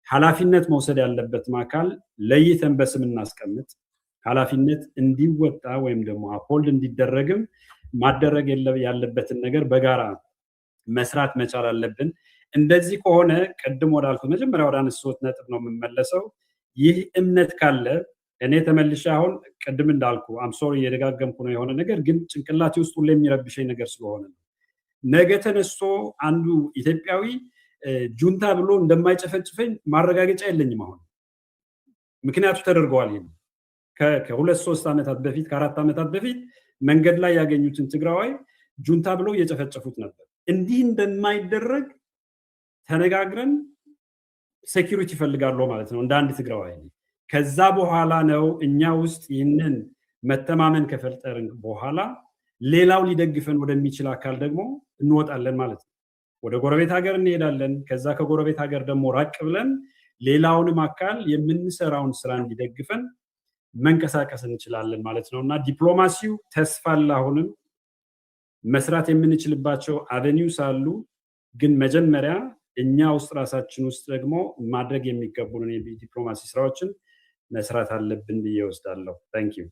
ኃላፊነት መውሰድ ያለበት አካል ለይተን በስም እናስቀምጥ። ኃላፊነት እንዲወጣ ወይም ደግሞ አፖልድ እንዲደረግም ማደረግ ያለበትን ነገር በጋራ መስራት መቻል አለብን። እንደዚህ ከሆነ ቅድም ወዳልኩት መጀመሪያ ወደ አነሳሁት ነጥብ ነው የምመለሰው። ይህ እምነት ካለ እኔ ተመልሼ አሁን ቅድም እንዳልኩ አም ሶሪ እየደጋገምኩ ነው የሆነ ነገር ግን ጭንቅላቴ ውስጥ ሁሌ የሚረብሸኝ ነገር ስለሆነ ነው። ነገ ተነስቶ አንዱ ኢትዮጵያዊ ጁንታ ብሎ እንደማይጨፈጭፈኝ ማረጋገጫ የለኝም አሁን። ምክንያቱ ተደርገዋል። ይሄ ከ2-3 ዓመታት በፊት ከ4 ዓመታት በፊት መንገድ ላይ ያገኙትን ትግራዋይ ጁንታ ብሎ እየጨፈጨፉት ነበር። እንዲህ እንደማይደረግ ተነጋግረን ሴኩሪቲ ፈልጋለሁ ማለት ነው እንደ አንድ ትግራዋይ። ከዛ በኋላ ነው እኛ ውስጥ ይህንን መተማመን ከፈጠርን በኋላ ሌላው ሊደግፈን ወደሚችል አካል ደግሞ እንወጣለን ማለት ነው። ወደ ጎረቤት ሀገር እንሄዳለን። ከዛ ከጎረቤት ሀገር ደግሞ ራቅ ብለን ሌላውንም አካል የምንሰራውን ስራ እንዲደግፈን መንቀሳቀስ እንችላለን ማለት ነው። እና ዲፕሎማሲው ተስፋ አሁንም መስራት የምንችልባቸው አቬኒውስ አሉ። ግን መጀመሪያ እኛ ውስጥ ራሳችን ውስጥ ደግሞ ማድረግ የሚገቡንን የዲፕሎማሲ ስራዎችን መስራት አለብን ብዬ ወስዳለሁ። ታንክ ዩ